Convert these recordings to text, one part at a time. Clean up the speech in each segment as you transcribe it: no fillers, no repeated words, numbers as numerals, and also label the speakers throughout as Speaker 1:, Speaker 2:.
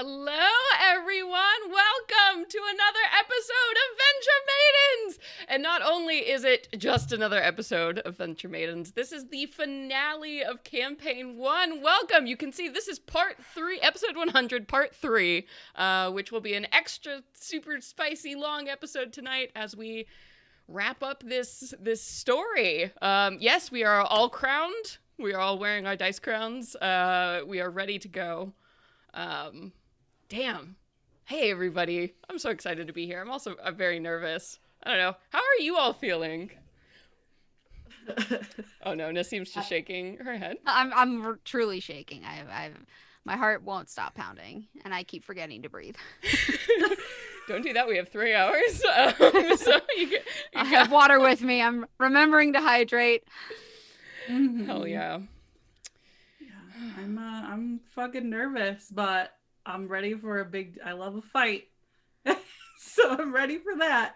Speaker 1: Hello, everyone. Welcome to another episode of Venture Maidens. And not only is it just another episode of Venture Maidens, this is the finale of Campaign 1. Welcome. You can see this is part 3, episode 100, part 3, which will be an extra super spicy long episode tonight as we wrap up this story. Yes, we are all crowned. We are all wearing our dice crowns. We are ready to go. Damn. Hey, everybody. I'm so excited to be here. I'm very nervous. I don't know. How are you all feeling? Oh, no. Nassim's just shaking her head.
Speaker 2: I'm truly shaking. My heart won't stop pounding, and I keep forgetting to breathe.
Speaker 1: Don't do that. We have 3 hours. So
Speaker 2: I have water with me. I'm remembering to hydrate.
Speaker 1: Hell yeah.
Speaker 3: I'm fucking nervous, but I'm ready for I love a fight. So I'm ready for that.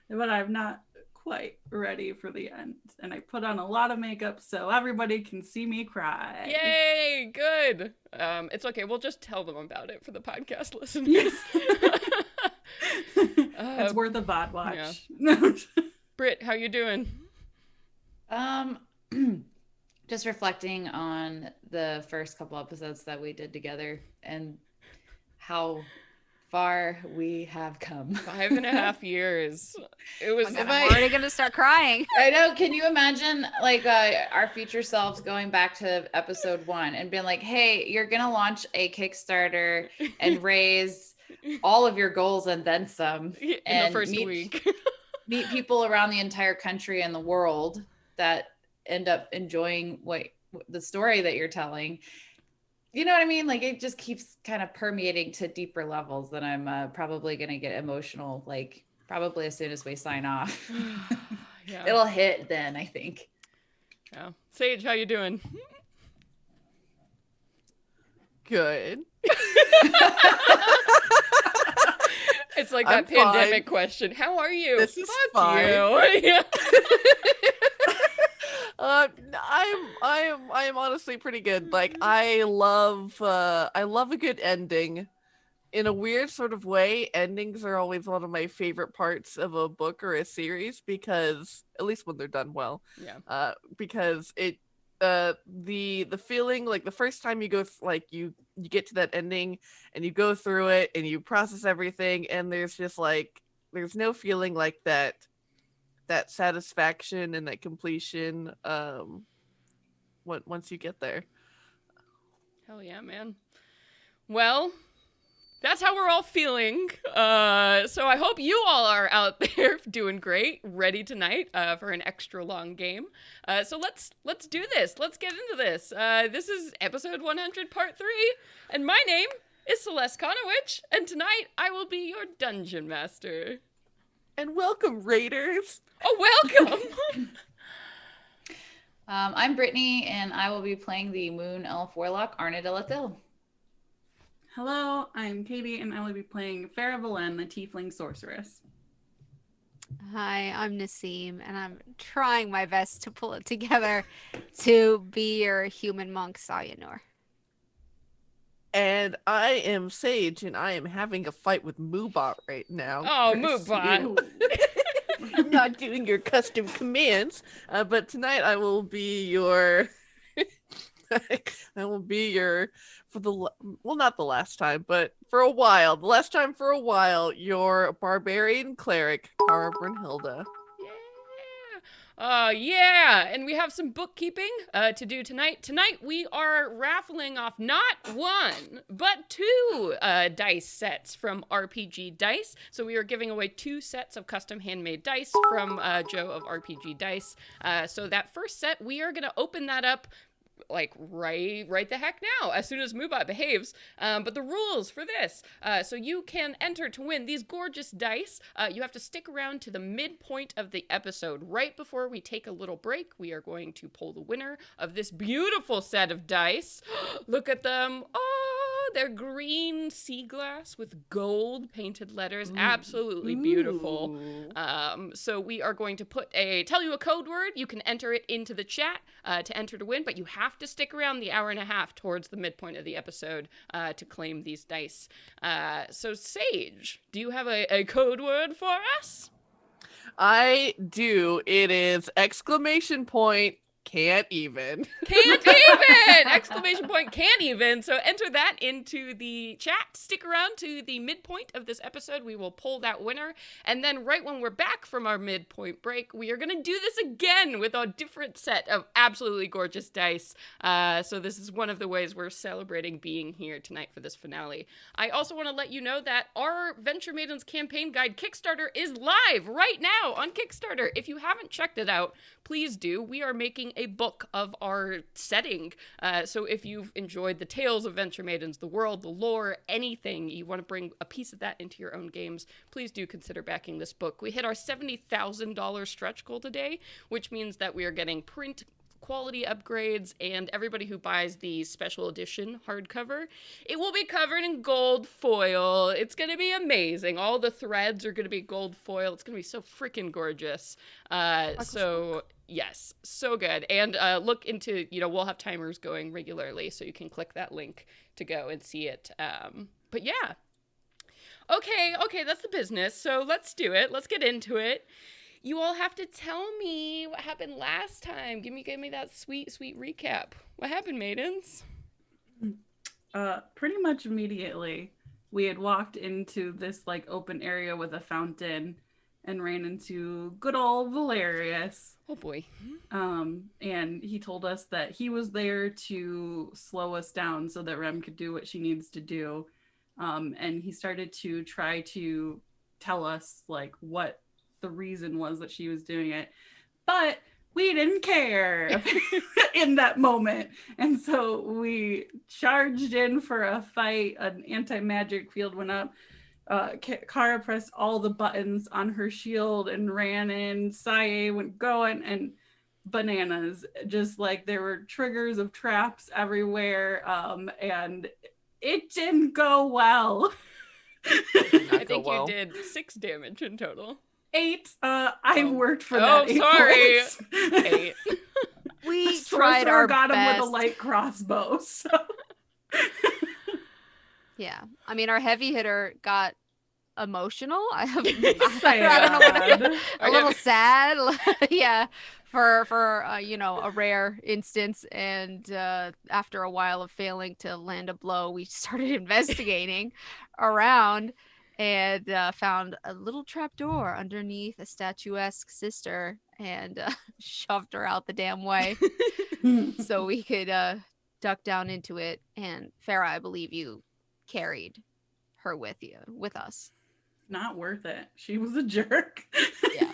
Speaker 3: But I'm not quite ready for the end. And I put on a lot of makeup so everybody can see me cry.
Speaker 1: Yay, good. It's okay. We'll just tell them about it for the podcast listeners.
Speaker 3: It's worth a VOD watch.
Speaker 1: Yeah. Britt, how you doing?
Speaker 4: Just reflecting on the first couple episodes that we did together and how far we have come.
Speaker 1: 5.5 years. It was.
Speaker 2: I'm already gonna start crying.
Speaker 4: I know. Can you imagine, like, our future selves going back to episode 1 and being like, "Hey, you're gonna launch a Kickstarter and raise all of your goals and then some,
Speaker 1: in the first week.
Speaker 4: meet people around the entire country and the world that end up enjoying the story that you're telling." You know what I mean? Like, it just keeps kind of permeating to deeper levels that I'm probably going to get emotional, like, probably as soon as we sign off.
Speaker 1: Yeah.
Speaker 4: It'll hit then, I think.
Speaker 1: Yeah. Sage, how you doing?
Speaker 5: Good.
Speaker 1: It's like that pandemic question. How are you?
Speaker 5: This is
Speaker 1: Fuck
Speaker 5: fine.
Speaker 1: you. Yeah.
Speaker 5: I am honestly pretty good. Like, I love a good ending. In a weird sort of way, endings are always one of my favorite parts of a book or a series, because at least when they're done well.
Speaker 1: Yeah.
Speaker 5: Because it the feeling, like, the first time you go you get to that ending and you go through it and you process everything, and there's just like there's no feeling like that satisfaction and that completion once you get there.
Speaker 1: Hell yeah, man. Well, that's how we're all feeling. So I hope you all are out there doing great, ready tonight for an extra long game. So let's do this. Let's get into this. This is episode 100, part 3, and my name is Celeste Conowitch, and tonight I will be your dungeon master.
Speaker 5: And welcome, Raiders.
Speaker 1: Oh, welcome.
Speaker 4: I'm Brittany, and I will be playing the Moon Elf Warlock, Arna de la Thil.
Speaker 3: Hello, I'm Katie, and I will be playing Farah Valen, the Tiefling Sorceress.
Speaker 2: Hi, I'm Nassim, and I'm trying my best to pull it together to be your human monk, Sayanor.
Speaker 5: And I am Sage, and I am having a fight with Moobot right now.
Speaker 1: Oh,
Speaker 5: Curse
Speaker 1: Moobot.
Speaker 5: you. I'm not doing your custom commands, but tonight I will be your... I will be your... not the last time, but for a while. The last time for a while, your barbarian cleric, Cara Brunhilde.
Speaker 1: Yeah, and we have some bookkeeping to do tonight. Tonight we are raffling off not 1, but 2 dice sets from RPG Dice. So we are giving away 2 sets of custom handmade dice from Joe of RPG Dice. So that first set, we are going to open that up like right the heck now, as soon as Moobot behaves. But the rules for this, so you can enter to win these gorgeous dice. You have to stick around to the midpoint of the episode. Right before we take a little break, we are going to pull the winner of this beautiful set of dice. Look at them. Oh, They're green sea glass with gold painted letters.
Speaker 3: Ooh.
Speaker 1: Absolutely beautiful.
Speaker 5: Ooh.
Speaker 1: So we are going to tell you a code word. You can enter it into the chat to enter to win, but you have to stick around the hour and a half towards the midpoint of the episode to claim these dice. So Sage, do you have a code word for us?
Speaker 5: I do. It is exclamation point, can't even.
Speaker 1: Can't even! Exclamation point, can't even. So enter that into the chat. Stick around to the midpoint of this episode. We will pull that winner. And then right when we're back from our midpoint break, we are going to do this again with a different set of absolutely gorgeous dice. So this is one of the ways we're celebrating being here tonight for this finale. I also want to let you know that our Venture Maidens campaign guide Kickstarter is live right now on Kickstarter. If you haven't checked it out, please do. We are making a book of our setting. So if you've enjoyed the tales of Venture Maidens, the world, the lore, anything, you want to bring a piece of that into your own games, please do consider backing this book. We hit our $70,000 stretch goal today, which means that we are getting print quality upgrades, and everybody who buys the special edition hardcover, it will be covered in gold foil. It's going to be amazing. All the threads are going to be gold foil. It's going to be so freaking gorgeous. Yes, so good. And look into, we'll have timers going regularly, so you can click that link to go and see it. But yeah. Okay, that's the business. So let's do it. Let's get into it. You all have to tell me what happened last time. Give me that sweet recap. What happened, maidens?
Speaker 3: Pretty much immediately, we had walked into this open area with a fountain and ran into good old Valerius.
Speaker 1: Oh boy.
Speaker 3: And he told us that he was there to slow us down so that Rem could do what she needs to do. And he started to try to tell us what the reason was that she was doing it, but we didn't care in that moment, and so we charged in for a fight. An anti-magic field went up. Kara pressed all the buttons on her shield and ran in. Sae went going, and bananas, just there were triggers of traps everywhere, and it didn't go well.
Speaker 1: I think you did 6 damage in total.
Speaker 3: 8. I've worked for that. 8
Speaker 1: sorry.
Speaker 3: points.
Speaker 1: 8.
Speaker 2: We tried our
Speaker 3: got him
Speaker 2: best.
Speaker 3: with a light crossbow. So.
Speaker 2: Yeah, I mean, our heavy hitter got emotional. I
Speaker 3: Sad.
Speaker 2: don't know a little sad. Yeah, for a rare instance. And after a while of failing to land a blow, we started investigating around. And found a little trapdoor underneath a statuesque sister and shoved her out the damn way so we could duck down into it. And Farah, I believe you carried her with us.
Speaker 3: Not worth it. She was a jerk.
Speaker 2: Yeah.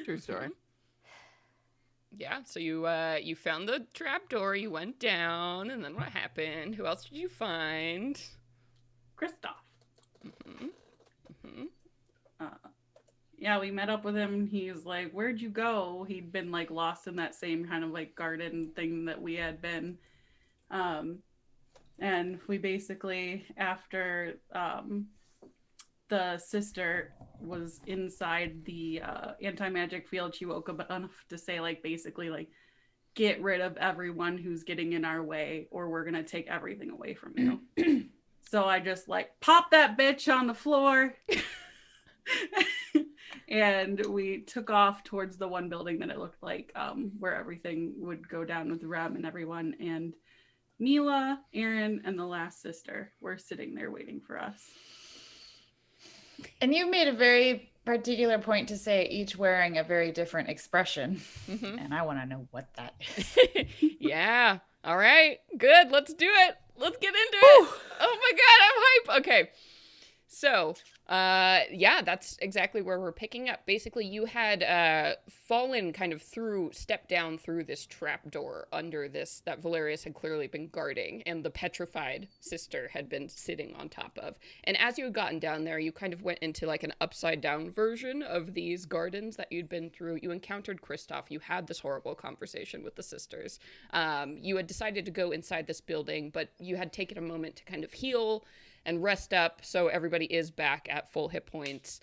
Speaker 5: True story.
Speaker 1: Yeah, so you found the trapdoor, you went down, and then what happened? Who else did you find?
Speaker 3: Kristoff.
Speaker 1: Mm-hmm.
Speaker 3: Yeah, we met up with him. He's like, "Where'd you go?" He'd been lost in that same kind of garden thing that we had been. And we basically, after the sister was inside the anti-magic field, she woke up enough to say basically get rid of everyone who's getting in our way, or we're gonna take everything away from you. So I just pop that bitch on the floor. And we took off towards the one building that it looked like where everything would go down with Rem and everyone. And Mila, Aaron, and the last sister were sitting there waiting for us.
Speaker 4: And you made a very particular point to say each wearing a very different expression.
Speaker 1: Mm-hmm.
Speaker 4: And I want to know what that is.
Speaker 1: Yeah. All right. Good. Let's do it. Let's get into it. Oh my God, I'm hype. Okay. So, Yeah, that's exactly where we're picking up. Basically, you had fallen kind of stepped down through this trap door under this that Valerius had clearly been guarding, and the petrified sister had been sitting on top of. And as you had gotten down there, you kind of went into like an upside down version of these gardens that you'd been through. You encountered Kristoff. You had this horrible conversation with the sisters. You had decided to go inside this building, but you had taken a moment to kind of heal and rest up, so everybody is back at full hit points.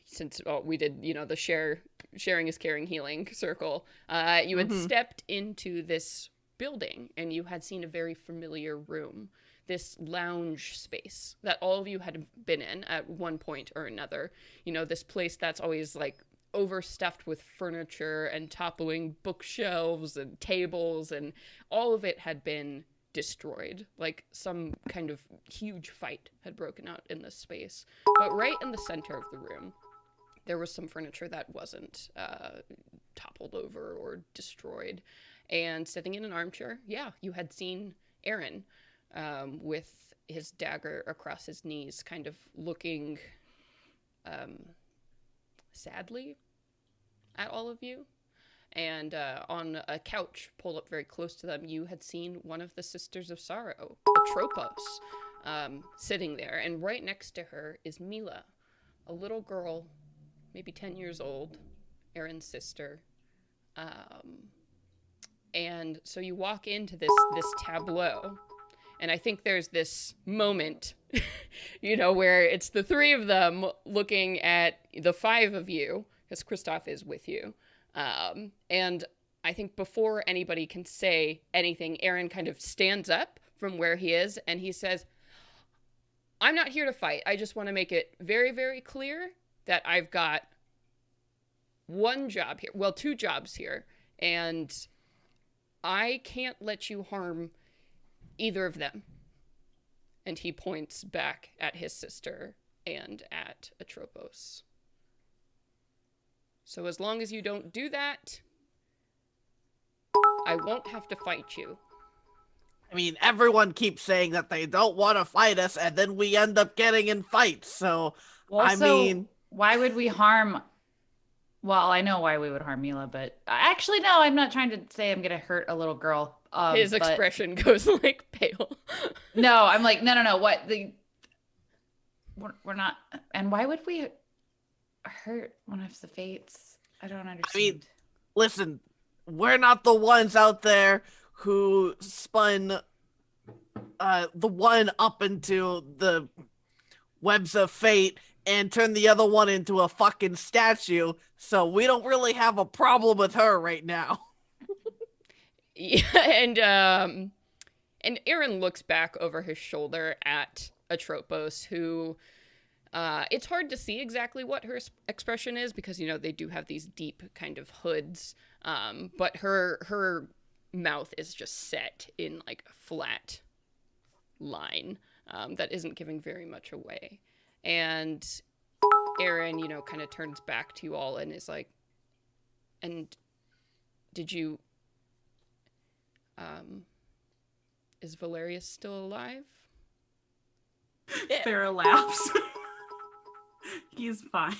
Speaker 1: Since we did, the sharing is caring healing circle. You had stepped into this building, and you had seen a very familiar room, this lounge space that all of you had been in at one point or another. This place that's always like overstuffed with furniture and toppling bookshelves and tables, and all of it had been destroyed. Like some kind of huge fight had broken out in this space. But right in the center of the room, there was some furniture that wasn't toppled over or destroyed. And sitting in an armchair, you had seen Aaron with his dagger across his knees, kind of looking sadly at all of you. And on a couch pulled up very close to them, you had seen one of the Sisters of Sorrow, Atropos, sitting there. And right next to her is Mila, a little girl, maybe 10 years old, Aaron's sister. And so you walk into this tableau, and I think there's this moment, where it's the three of them looking at the five of you, because Kristoff is with you. And I think before anybody can say anything, Aaron kind of stands up from where he is, and he says, I'm not here to fight. I just want to make it very, very clear that I've got one job here. Well, two jobs here. And I can't let you harm either of them. And he points back at his sister and at Atropos. So as long as you don't do that, I won't have to fight you.
Speaker 5: I mean, everyone keeps saying that they don't want to fight us, and then we end up getting in fights. So,
Speaker 4: why would we harm? Well, I know why we would harm Mila, but actually, no, I'm not trying to say I'm going to hurt a little girl.
Speaker 1: His expression goes like pale.
Speaker 4: No, I'm like, no. We're not. And why would we hurt one of the fates? I don't understand.
Speaker 5: I mean, listen, we're not the ones out there who spun the one up into the webs of fate and turned the other one into a fucking statue, so we don't really have a problem with her right now.
Speaker 1: Yeah, and Aaron looks back over his shoulder at Atropos, who it's hard to see exactly what her expression is because, they do have these deep kind of hoods, but her mouth is just set in like a flat line that isn't giving very much away. And Aaron, kind of turns back to you all and is like, and did you, is Valerius still alive?
Speaker 3: Farrah laughs. He's fine.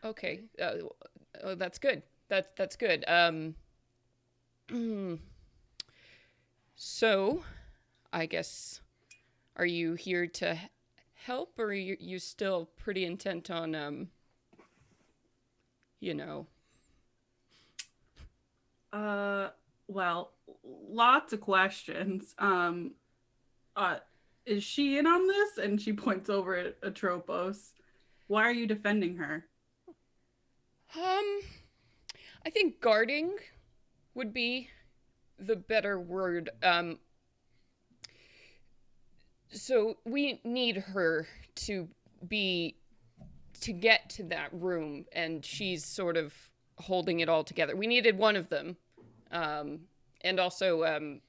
Speaker 1: Okay. Oh, that's good. That's good. So, I guess, are you here to help, or are you still pretty intent on,
Speaker 3: Well, lots of questions. Is she in on this? And she points over at Atropos. Why are you defending her?
Speaker 1: I think guarding would be the better word. So we need her to get to that room, and she's sort of holding it all together. We needed one of them. And also,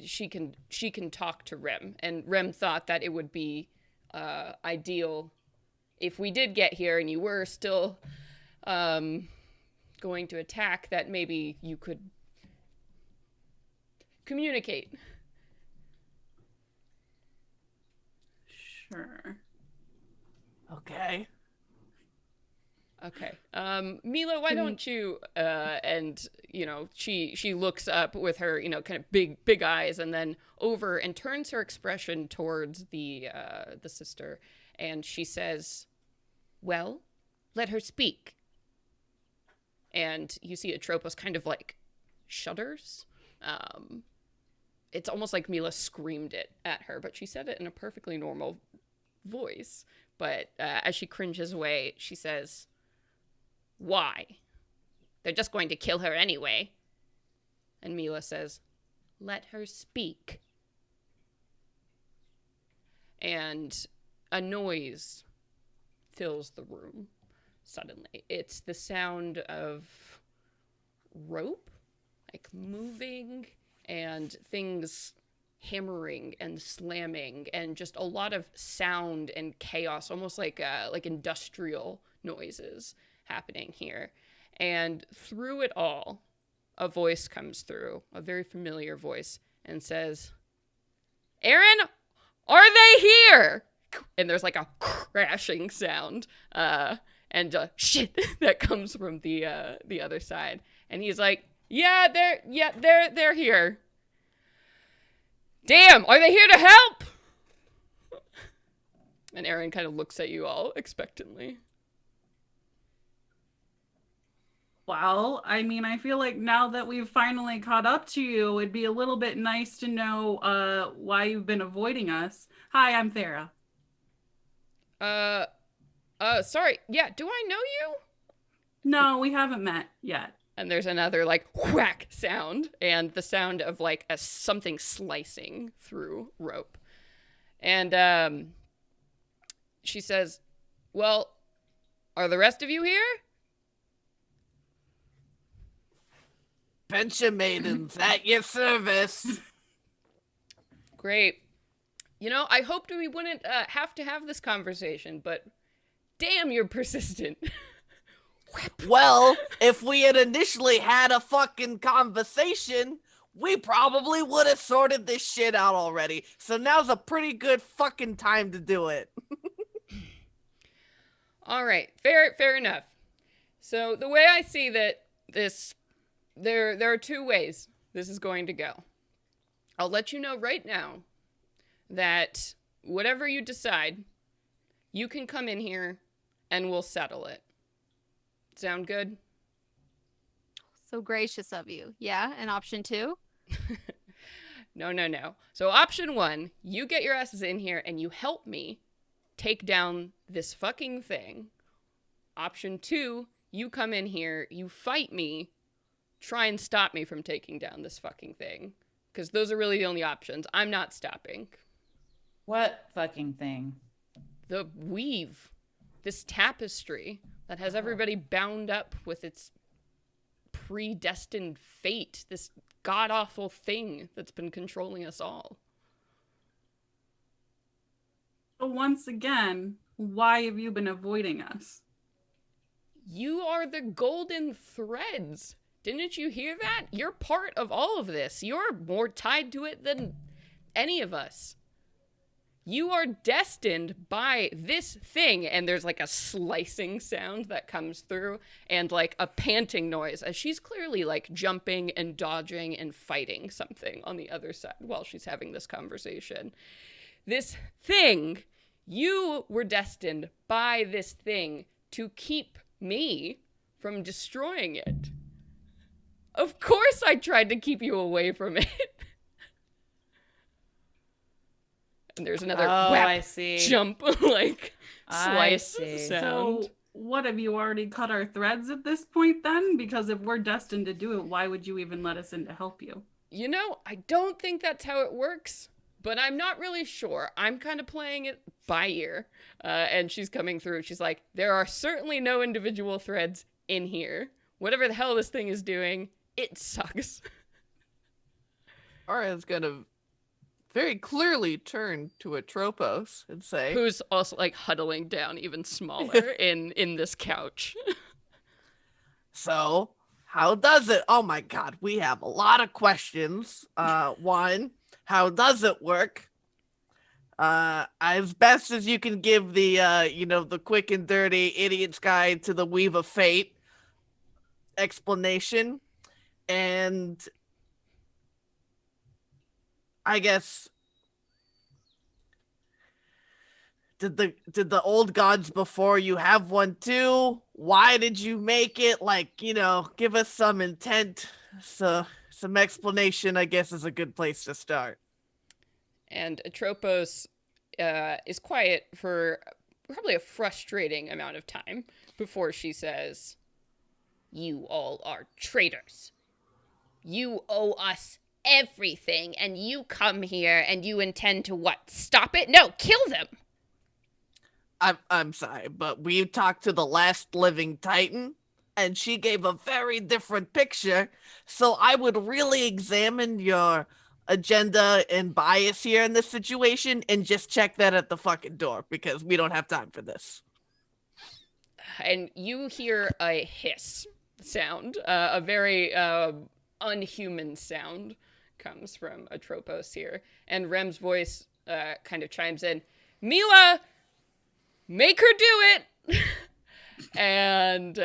Speaker 1: she can talk to Rem, and Rem thought that it would be ideal if we did get here and you were still going to attack, that maybe you could communicate.
Speaker 3: Sure.
Speaker 5: Okay.
Speaker 1: Okay. Mila, why don't you and you know, she looks up with her, you know, kind of big eyes and then over and turns her expression towards the sister and she says, "Well, let her speak." And you see Atropos kind of like shudders. It's almost like Mila screamed it at her, but she said it in a perfectly normal voice. But as she cringes away, she says, "Why? They're just going to kill her anyway." And Mila says, "Let her speak." And a noise fills the room suddenly. It's the sound of rope, like moving, and things hammering and slamming, and just a lot of sound and chaos, almost like industrial noises happening here. And through it all, a voice comes through, a very familiar voice, and says, "Aaron, are they here?" And there's like a crashing sound, and shit that comes from the other side. And he's like, they're here. Damn, are they here to help? And Aaron kind of looks at you all expectantly.
Speaker 3: Well, I mean, I feel like now that we've finally caught up to you, it'd be a little bit nice to know why you've been avoiding us. Hi, I'm Thera.
Speaker 1: Sorry. Yeah, do I know you?
Speaker 3: No, we haven't met yet.
Speaker 1: And there's another like whack sound, and the sound of like something slicing through rope. And she says, "Well, are the rest of you here?"
Speaker 5: Venture Maidens at your service.
Speaker 1: Great. You know, I hoped we wouldn't have to have this conversation, but damn, you're persistent.
Speaker 5: Well, if we had initially had a fucking conversation, we probably would have sorted this shit out already. So now's a pretty good fucking time to do it.
Speaker 1: All right, fair enough. So the way I see that this, there are two ways this is going to go. I'll let you know right now that whatever you decide, you can come in here and we'll settle it. Sound good?
Speaker 2: So gracious of you. Yeah, and option 2?
Speaker 1: No. So option 1, you get your asses in here and you help me take down this fucking thing. Option 2, you come in here, you fight me, try and stop me from taking down this fucking thing. Because those are really the only options. I'm not stopping.
Speaker 4: What fucking thing?
Speaker 1: The weave. This tapestry that has everybody bound up with its predestined fate. This god-awful thing that's been controlling us all.
Speaker 3: So once again, why have you been avoiding us?
Speaker 1: You are the golden threads. Didn't you hear that? You're part of all of this. You're more tied to it than any of us. You are destined by this thing, and there's like a slicing sound that comes through and like a panting noise as she's clearly like jumping and dodging and fighting something on the other side while she's having this conversation. This thing, you were destined by this thing to keep me from destroying it. Of course I tried to keep you away from it. And there's another whap,
Speaker 4: I see.
Speaker 1: jump, like,
Speaker 4: I
Speaker 1: slice
Speaker 4: see.
Speaker 1: sound.
Speaker 3: So what, have you already cut our threads at this point then? Because if we're destined to do it, why would you even let us in to help you?
Speaker 1: You know, I don't think that's how it works, but I'm not really sure. I'm kind of playing it by ear. And she's coming through. She's like, there are certainly no individual threads in here. Whatever the hell this thing is doing, it sucks.
Speaker 5: Ara's gonna very clearly turn to Atropos and say,
Speaker 1: Who's also, like, huddling down even smaller in this couch.
Speaker 5: "So, how does it? Oh my god, we have a lot of questions. One, how does it work? As best as you can give the the quick and dirty idiot's guide to the weave of fate explanation, and I guess did the old gods before you have one too? Why did you make it? Like, give us some intent. So some explanation, I guess, is a good place to start.
Speaker 1: And Atropos is quiet for probably a frustrating amount of time before she says, "You all are traitors. You owe us everything, and you come here and you intend to what? Stop it? No, kill them!"
Speaker 5: I'm sorry, but we talked to the last living Titan, and she gave a very different picture. So I would really examine your agenda and bias here in this situation and just check that at the fucking door, because we don't have time for this.
Speaker 1: And you hear a hiss sound, a very unhuman sound comes from Atropos here. And Rem's voice kind of chimes in, "Mila, make her do it!" and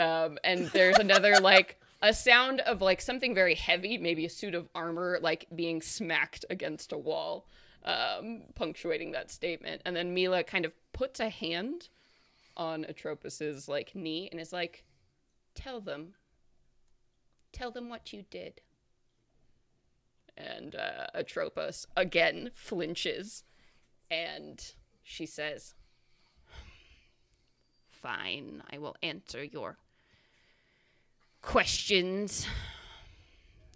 Speaker 1: there's another, like, a sound of, like, something very heavy, maybe a suit of armor, like, being smacked against a wall, punctuating that statement. And then Mila kind of puts a hand on Atropos's, like, knee and is like, tell them what you did." And Atropos again flinches, and she says, "Fine, I will answer your questions.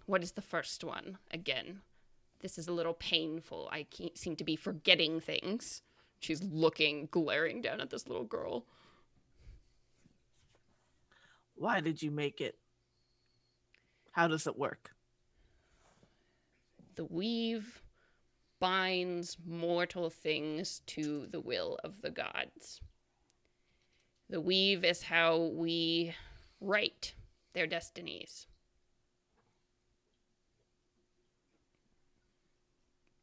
Speaker 1: What is the first one? Again, this is a little painful. I seem to be forgetting things." She's glaring down at this little girl.
Speaker 5: Why did you make it? How does it work?
Speaker 1: The weave binds mortal things to the will of the gods. The weave is how we write their destinies.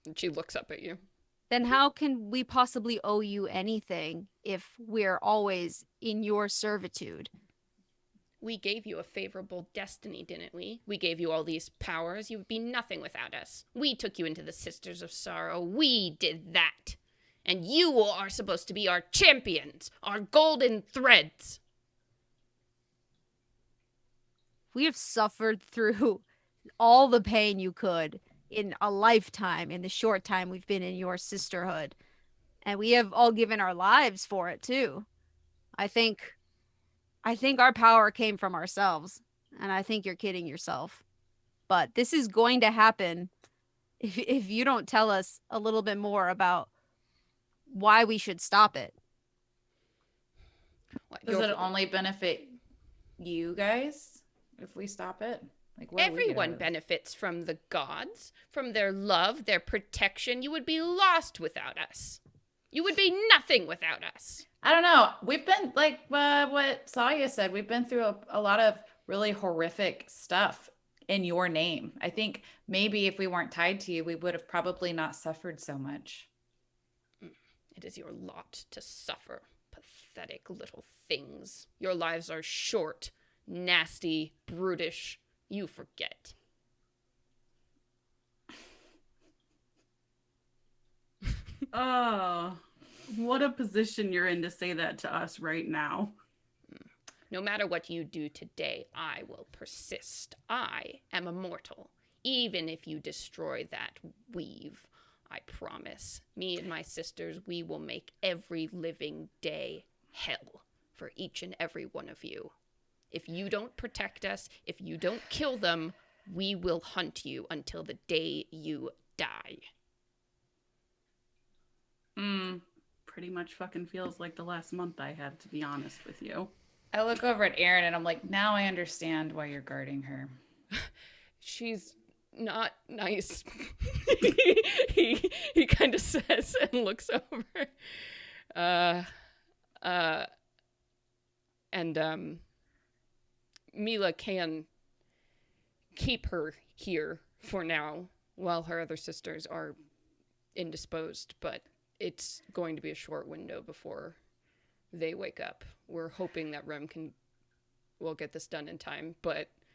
Speaker 1: And she looks up at you.
Speaker 2: Then how can we possibly owe you anything if we're always in your servitude?
Speaker 1: We gave you a favorable destiny, didn't we? We gave you all these powers. You would be nothing without us. We took you into the Sisters of Sorrow. We did that. And you are supposed to be our champions, our golden threads.
Speaker 2: We have suffered through all the pain you could in a lifetime, in the short time we've been in your sisterhood. And we have all given our lives for it, too. I think our power came from ourselves. And I think you're kidding yourself. But this is going to happen if you don't tell us a little bit more about why we should stop it.
Speaker 4: Does it only benefit you guys if we stop it? Like, what do we get out
Speaker 1: Everyone
Speaker 4: of it?
Speaker 1: benefits from the gods, from their love, their protection. You would be lost without us. You would be nothing without us.
Speaker 4: I don't know. We've been, like what Saya said, we've been through a lot of really horrific stuff in your name. I think maybe if we weren't tied to you, we would have probably not suffered so much.
Speaker 1: It is your lot to suffer, pathetic little things. Your lives are short, nasty, brutish. You forget.
Speaker 3: Oh, what a position you're in to say that to us right now.
Speaker 1: No matter what you do today, I will persist. I am immortal. Even if you destroy that weave, I promise. Me and my sisters, we will make every living day hell for each and every one of you. If you don't protect us, if you don't kill them, we will hunt you until the day you die.
Speaker 3: Pretty much fucking feels like the last month I had, to be honest with you.
Speaker 4: I look over at Erin and I'm like, now I understand why you're guarding her.
Speaker 1: She's not nice. he kind of says and looks over. Mila can keep her here for now while her other sisters are indisposed, but it's going to be a short window before they wake up. We're hoping that Rem will get this done in time,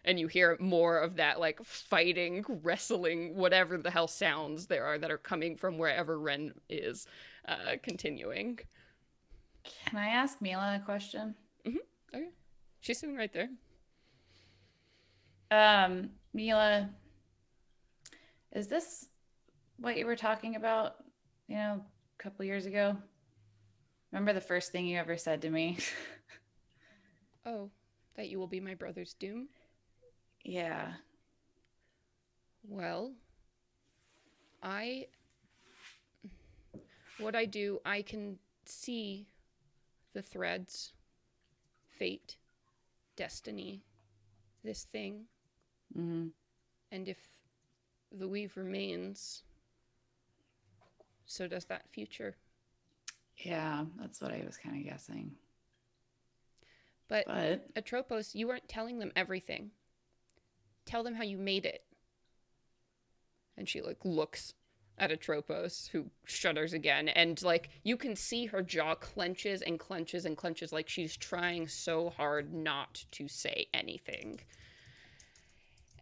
Speaker 1: and you hear more of that, like, fighting, wrestling, whatever the hell sounds there are that are coming from wherever Ren is, continuing.
Speaker 4: Can I ask Mila a question?
Speaker 1: Okay. She's sitting right there.
Speaker 4: Mila, is this what you were talking about, a couple years ago? Remember the first thing you ever said to me?
Speaker 1: Oh, that you will be my brother's doom?
Speaker 4: Yeah.
Speaker 1: Well, what I do, I can see the threads, fate, destiny, this thing.
Speaker 4: Mm-hmm.
Speaker 1: And if the weave remains, so does that future.
Speaker 4: Yeah, that's what I was kind of guessing.
Speaker 1: But Atropos, you weren't telling them everything. Tell them how you made it. And she, like, looks at Atropos, who shudders again, and, like, you can see her jaw clenches and clenches and clenches, like she's trying so hard not to say anything.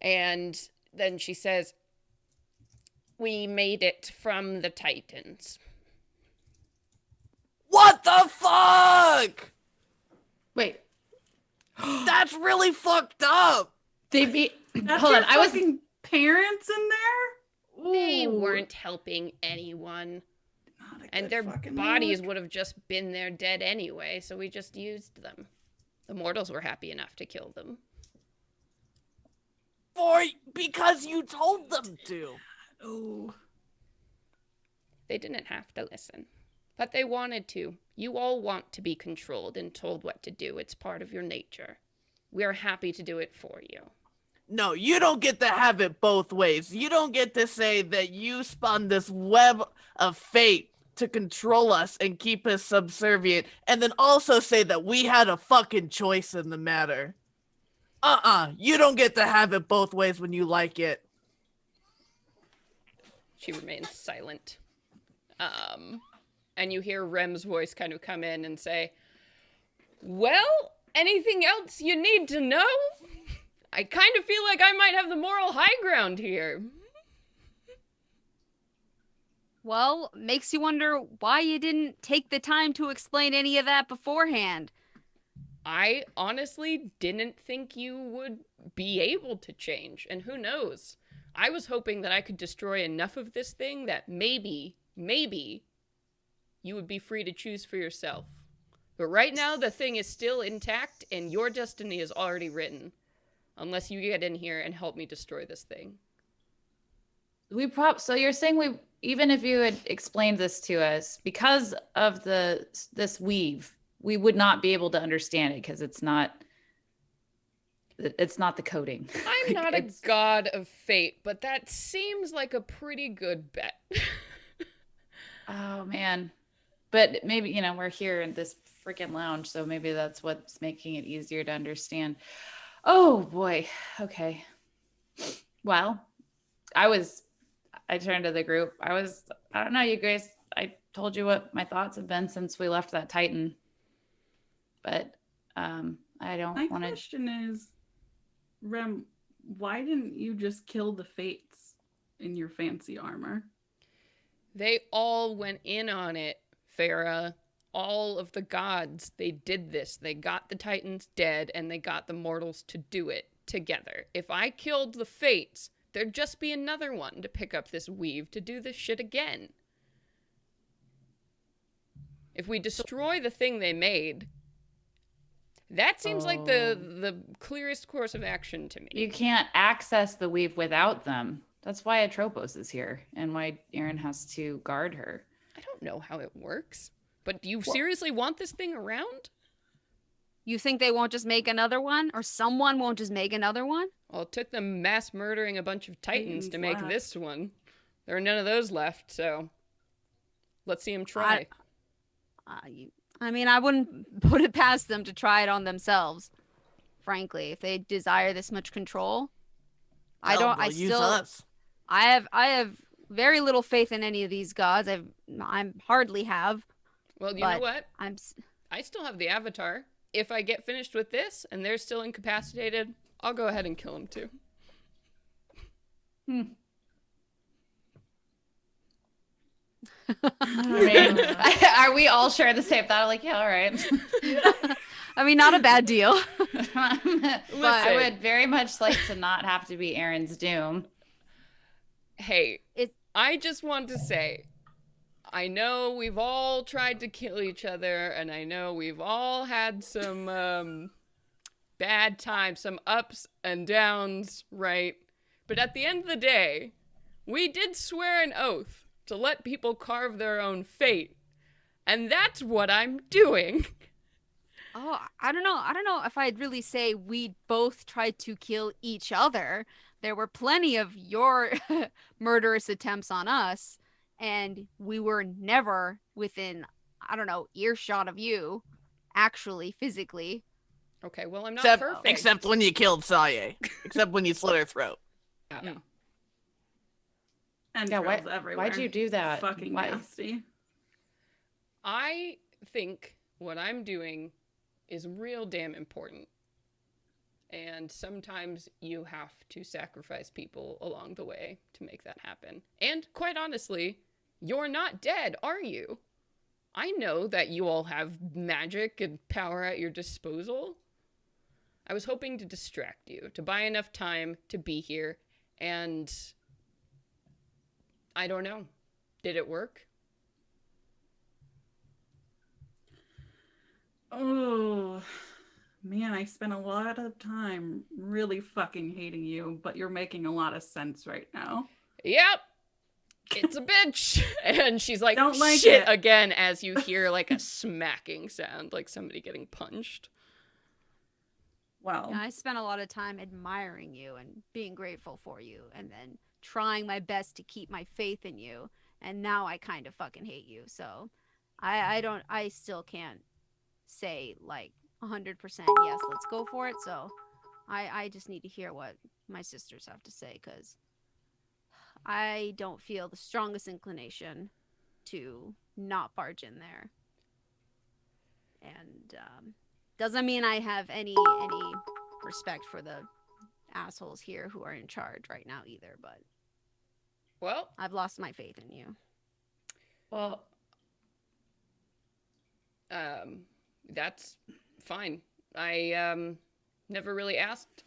Speaker 1: And then she says, "We made it from the Titans."
Speaker 5: What the fuck?
Speaker 4: Wait.
Speaker 5: That's really fucked up.
Speaker 3: That's
Speaker 4: Hold
Speaker 3: your
Speaker 4: on. I was
Speaker 3: fucking parents in there?
Speaker 1: They
Speaker 3: Ooh.
Speaker 1: weren't helping anyone.
Speaker 3: Not a
Speaker 1: And
Speaker 3: good
Speaker 1: their
Speaker 3: fucking
Speaker 1: bodies
Speaker 3: look.
Speaker 1: would have just been there dead anyway, so we just used them. The mortals were happy enough to kill them.
Speaker 5: Because you told them to.
Speaker 3: Oh.
Speaker 1: They didn't have to listen. But they wanted to. You all want to be controlled and told what to do. It's part of your nature. We are happy to do it for you.
Speaker 5: No, you don't get to have it both ways. You don't get to say that you spun this web of fate to control us and keep us subservient, and then also say that we had a fucking choice in the matter. You don't get to have it both ways when you like it.
Speaker 1: She remains silent. And you hear Rem's voice kind of come in and say, "Well, anything else you need to know? I kind of feel like I might have the moral high ground here."
Speaker 2: Well, makes you wonder why you didn't take the time to explain any of that beforehand.
Speaker 1: I honestly didn't think you would be able to change, and who knows? I was hoping that I could destroy enough of this thing that maybe you would be free to choose for yourself. But right now, the thing is still intact, and your destiny is already written. Unless you get in here and help me destroy this thing.
Speaker 4: So you're saying even if you had explained this to us, because of this weave, we would not be able to understand it because it's not the coding.
Speaker 1: I'm not a god of fate, but that seems like a pretty good bet.
Speaker 4: Oh man. But maybe, we're here in this freaking lounge, so maybe that's what's making it easier to understand. Oh boy. Okay. Well, I turned to the group. I don't know, you guys, I told you what my thoughts have been since we left that Titan. But I don't want to.
Speaker 3: My question is, Rem, why didn't you just kill the Fates in your fancy armor?
Speaker 1: They all went in on it, Farah. All of the gods, they did this. They got the Titans dead, and they got the mortals to do it together. If I killed the Fates, there'd just be another one to pick up this weave to do this shit again. If we destroy the thing they made, that seems like the clearest course of action to me.
Speaker 4: You can't access the weave without them. That's why Atropos is here and why Aaron has to guard her.
Speaker 1: I don't know how it works, but do you seriously want this thing around?
Speaker 2: You think they won't just make another one? Or someone won't just make another one?
Speaker 1: Well, it took them mass murdering a bunch of Titans to make
Speaker 3: left.
Speaker 1: this one. There are none of those left, so let's see them try.
Speaker 2: I mean, I wouldn't put it past them to try it on themselves. Frankly, if they desire this much control, I have very little faith in any of these gods. I'm hardly have.
Speaker 1: Well, you know
Speaker 2: But
Speaker 1: what?
Speaker 2: I'm
Speaker 1: I still have the avatar. If I get finished with this and they're still incapacitated, I'll go ahead and kill them too.
Speaker 4: I mean, are we all sharing the same thought? Like, yeah, all right.
Speaker 2: I mean, not a bad deal.
Speaker 4: I would very much like to not have to be Aaron's doom.
Speaker 1: Hey, I just want to say, I know we've all tried to kill each other, and I know we've all had some bad times, some ups and downs, right? But at the end of the day, we did swear an oath to let people carve their own fate. And that's what I'm doing.
Speaker 2: Oh, I don't know. I don't know if I'd really say we both tried to kill each other. There were plenty of your murderous attempts on us, and we were never within, I don't know, earshot of you, actually, physically.
Speaker 1: Okay, well, I'm not
Speaker 5: Except,
Speaker 1: perfect.
Speaker 5: except when you killed Saye. Except when you slit her throat.
Speaker 1: Yeah.
Speaker 3: And
Speaker 4: Yeah,
Speaker 3: trails everywhere.
Speaker 4: why'd you do that?
Speaker 3: Fucking
Speaker 4: Why?
Speaker 3: nasty.
Speaker 1: I think what I'm doing is real damn important. And sometimes you have to sacrifice people along the way to make that happen. And quite honestly, you're not dead, are you? I know that you all have magic and power at your disposal. I was hoping to distract you, to buy enough time to be here, and I don't know. Did it work?
Speaker 3: Oh, man, I spent a lot of time really fucking hating you, but you're making a lot of sense right now.
Speaker 1: Yep. It's a bitch. And she's like,
Speaker 3: Don't like
Speaker 1: shit
Speaker 3: it.
Speaker 1: again as you hear like a smacking sound, like somebody getting punched.
Speaker 3: Wow.
Speaker 2: Yeah, I spent a lot of time admiring you and being grateful for you, and then trying my best to keep my faith in you. And now I kind of fucking hate you. So I still can't say like 100% yes, let's go for it. So I just need to hear what my sisters have to say, because I don't feel the strongest inclination to not barge in there. And doesn't mean I have any respect for the assholes here who are in charge right now either, but
Speaker 1: Well,
Speaker 2: I've lost my faith in you.
Speaker 4: Well,
Speaker 1: that's fine. I never really asked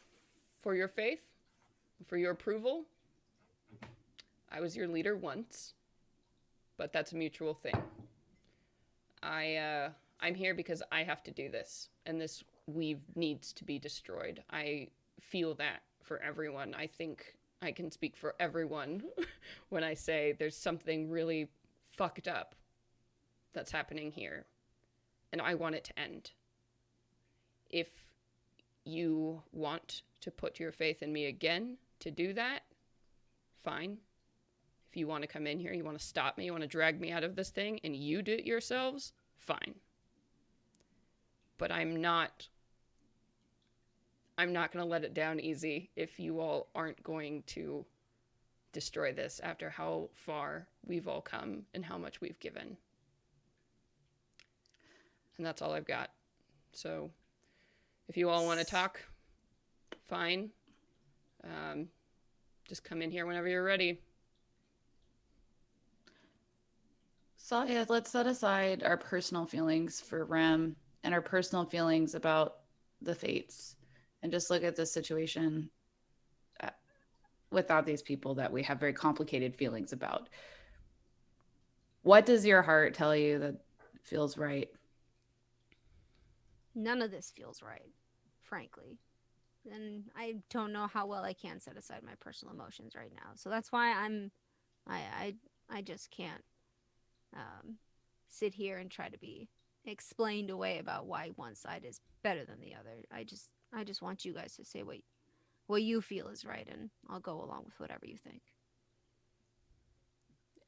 Speaker 1: for your faith, for your approval. I was your leader once, but that's a mutual thing. I'm here because I have to do this, and this weave needs to be destroyed. I feel that for everyone. I think I can speak for everyone when I say there's something really fucked up that's happening here, and I want it to end. If you want to put your faith in me again to do that, fine. If you want to come in here, you want to stop me, you want to drag me out of this thing, and you do it yourselves, fine. But I'm not going to let it down easy if you all aren't going to destroy this after how far we've all come and how much we've given. And that's all I've got. So if you all want to talk, fine. Just come in here whenever you're ready.
Speaker 4: so yeah, let's set aside our personal feelings for Rem and our personal feelings about the fates, and just look at the situation without these people that we have very complicated feelings about. What does your heart tell you that feels right?
Speaker 2: None of this feels right, frankly. And I don't know how well I can set aside my personal emotions right now. So that's why I just can't sit here and try to be explained away about why one side is better than the other. I just want you guys to say what you feel is right, and I'll go along with whatever you think.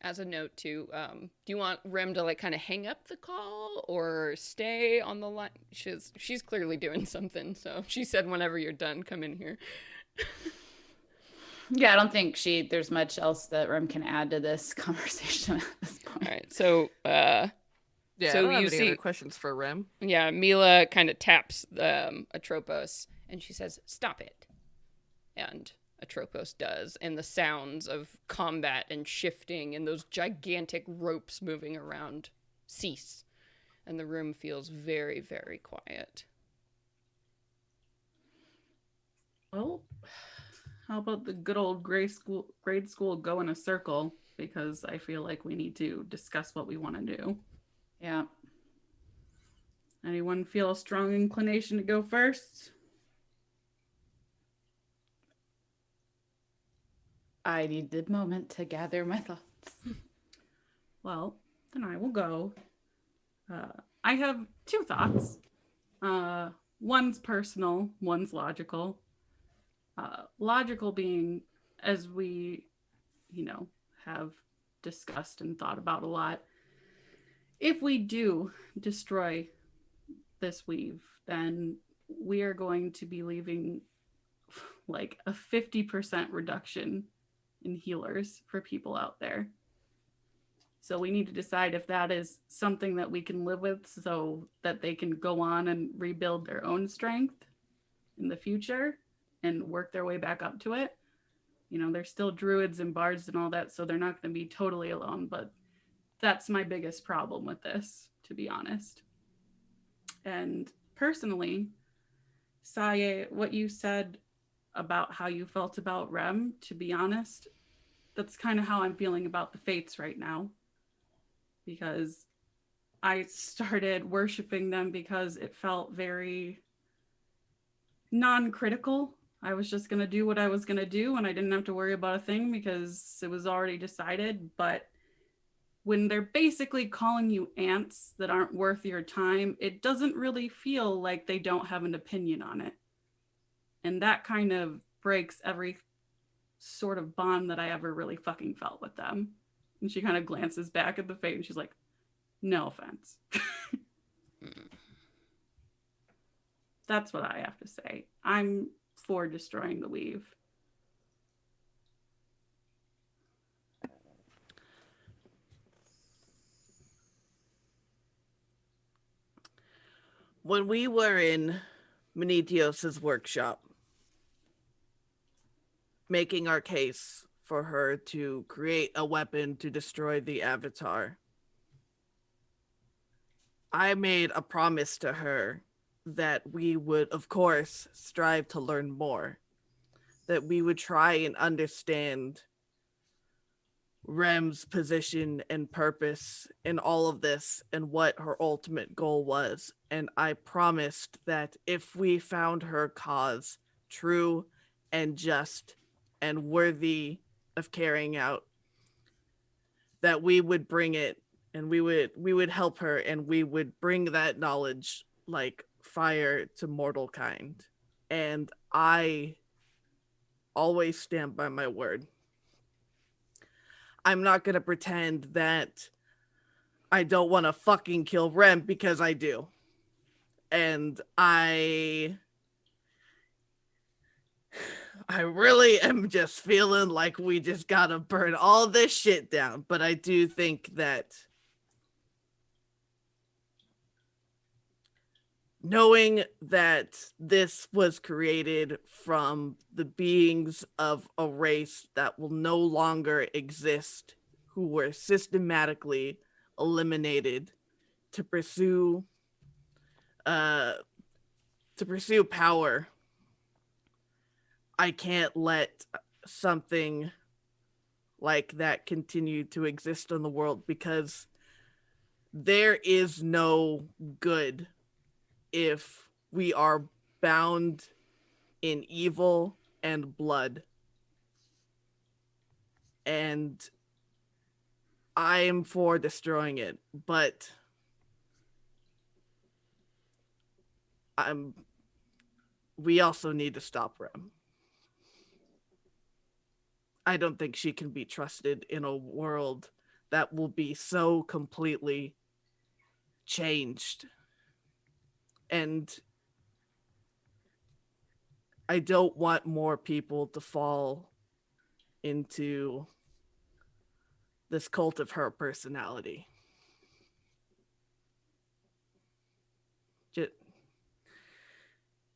Speaker 1: As a note too, do you want Rem to like kind of hang up the call or stay on the line? She's clearly doing something, so she said whenever you're done, come in here.
Speaker 4: Yeah, I don't think there's much else that Rem can add to this conversation at this point.
Speaker 1: All right. So
Speaker 5: Yeah, I
Speaker 1: so
Speaker 5: don't have
Speaker 1: you
Speaker 5: any
Speaker 1: see,
Speaker 5: other questions for Rem.
Speaker 1: yeah, Mila kind of taps Atropos and she says, "Stop it." And Atropos does, and the sounds of combat and shifting and those gigantic ropes moving around cease, and the room feels very, very quiet.
Speaker 3: Well, how about the good old grade school go in a circle? Because I feel like we need to discuss what we want to do.
Speaker 4: Yeah.
Speaker 3: Anyone feel a strong inclination to go first?
Speaker 4: I need the moment to gather my thoughts.
Speaker 3: Well, then I will go. I have two thoughts. One's personal, one's logical. Logical being, as we, have discussed and thought about a lot, if we do destroy this weave, then we are going to be leaving like a 50% reduction in healers for people out there. So we need to decide if that is something that we can live with so that they can go on and rebuild their own strength in the future and work their way back up to it. They're still druids and bards and all that, so they're not going to be totally alone, but that's my biggest problem with this, to be honest. And personally, Saye, what you said about how you felt about Rem, to be honest, that's kind of how I'm feeling about the Fates right now. Because I started worshiping them because it felt very non-critical. I was just going to do what I was going to do and I didn't have to worry about a thing because it was already decided. But when they're basically calling you ants that aren't worth your time, it doesn't really feel like they don't have an opinion on it. And that kind of breaks every sort of bond that I ever really fucking felt with them. And she kind of glances back at the Fate and she's like, no offense. That's what I have to say. I'm for destroying the weave.
Speaker 5: When we were in Menetios's workshop, making our case for her to create a weapon to destroy the Avatar, I made a promise to her that we would, of course, strive to learn more, that we would try and understand Rem's position and purpose in all of this and what her ultimate goal was. And I promised that if we found her cause true and just and worthy of carrying out, that we would bring it and we would help her and we would bring that knowledge like fire to mortal kind. And I always stand by my word. I'm not gonna pretend that I don't want to fucking kill Rem, because I do. And I really am just feeling like we just gotta burn all this shit down. But I do think that knowing that this was created from the beings of a race that will no longer exist, who were systematically eliminated to pursue power, I can't let something like that continue to exist in the world, because there is no good if we are bound in evil and blood. And I am for destroying it, but we also need to stop Rem. I don't think she can be trusted in a world that will be so completely changed. And I don't want more people to fall into this cult of her personality.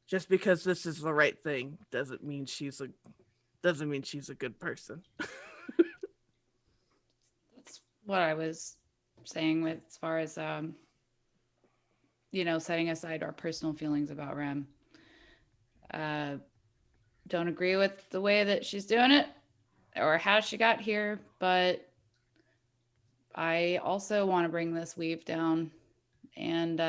Speaker 5: Just because this is the right thing doesn't mean she's a good person.
Speaker 4: That's what I was saying with as far as setting aside our personal feelings about Rem. Don't agree with the way that she's doing it or how she got here, but I also want to bring this weave down. And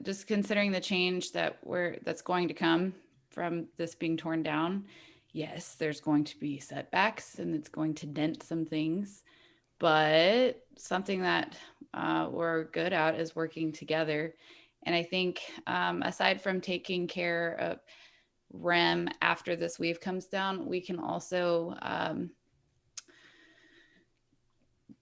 Speaker 4: just considering the change that's going to come from this being torn down, yes, there's going to be setbacks and it's going to dent some things, but something that we're good at is working together. And I think aside from taking care of Rem after this weave comes down, we can also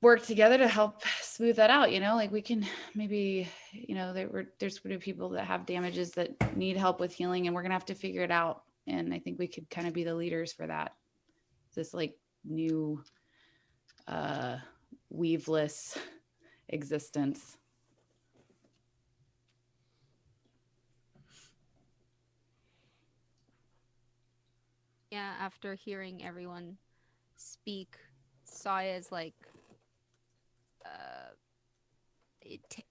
Speaker 4: work together to help smooth that out. Like we can maybe, there's going to be people that have damages that need help with healing, and we're going to have to figure it out. And I think we could kind of be the leaders for that. This like new weaveless existence.
Speaker 2: Yeah, after hearing everyone speak, Saya's like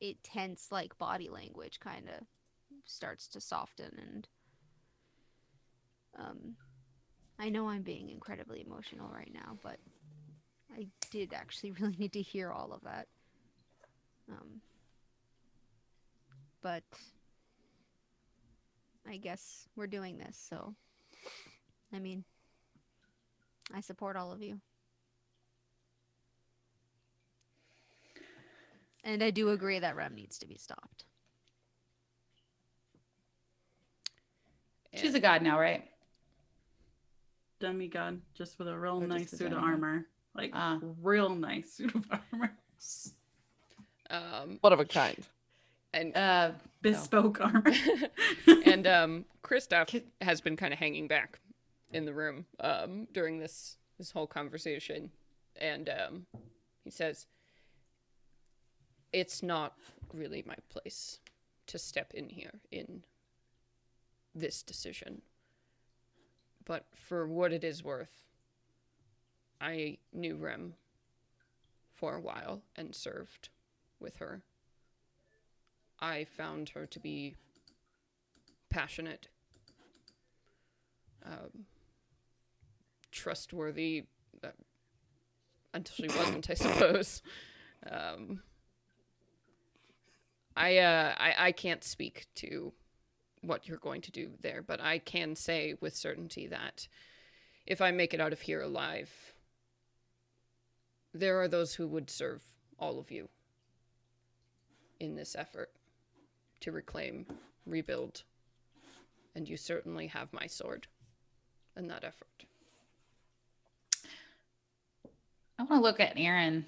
Speaker 2: it tense like body language kind of starts to soften, and I know I'm being incredibly emotional right now, but I did actually really need to hear all of that. But I guess we're doing this, so I mean, I support all of you. And I do agree that Rem needs to be stopped.
Speaker 4: She's a god now, right?
Speaker 3: Demigod, just with a real
Speaker 4: Or just
Speaker 3: nice
Speaker 4: a
Speaker 3: suit of
Speaker 4: demigod?
Speaker 3: armor. Like, real nice suit of armor.
Speaker 5: One of a kind.
Speaker 1: And
Speaker 3: Bespoke armor.
Speaker 1: and Kristoff has been kind of hanging back in the room during this whole conversation, and he says, "It's not really my place to step in here in this decision, but for what it is worth, I knew Rem for a while and served with her. I found her to be passionate, trustworthy, until she wasn't, I suppose. I can't speak to what you're going to do there, but I can say with certainty that if I make it out of here alive, there are those who would serve all of you in this effort to reclaim, rebuild, and you certainly have my sword in that effort."
Speaker 4: I want to look at Aaron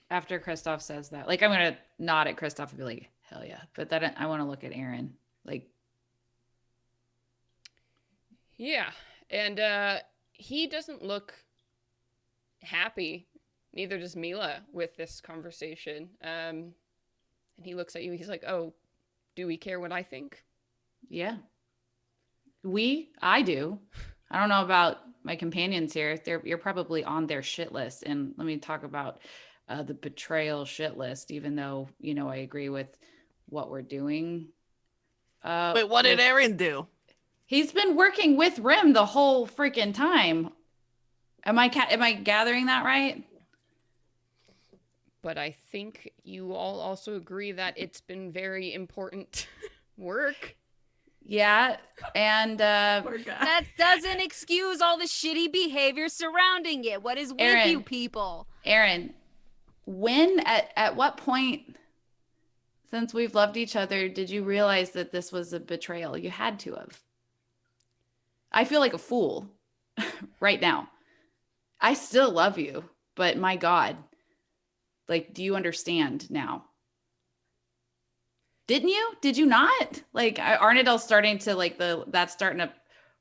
Speaker 4: after Kristoff says that. Like, I'm going to nod at Kristoff and be like, hell yeah. But then I want to look at Aaron. Like,
Speaker 1: yeah. And he doesn't look happy. Neither does Mila with this conversation. And he looks at you. He's like, "Oh, do we care what I think?"
Speaker 4: yeah. I do. I don't know about my companions here. You're probably on their shit list. And let me talk about the betrayal shit list, even though, I agree with what we're doing.
Speaker 5: Wait, what did Aaron do?
Speaker 4: He's been working with Rim the whole freaking time. Am I gathering that right?
Speaker 1: But I think you all also agree that it's been very important work.
Speaker 4: Yeah, and
Speaker 3: Poor guy.
Speaker 2: That doesn't excuse all the shitty behavior surrounding it. What is with
Speaker 4: Aaron.
Speaker 2: you people?
Speaker 4: Aaron, at what point, since we've loved each other, did you realize that this was a betrayal? You had to have. I feel like a fool right now. I still love you, but my God, like, do you understand now? Didn't you? Did you not? Like, Arnadell's starting to that's starting to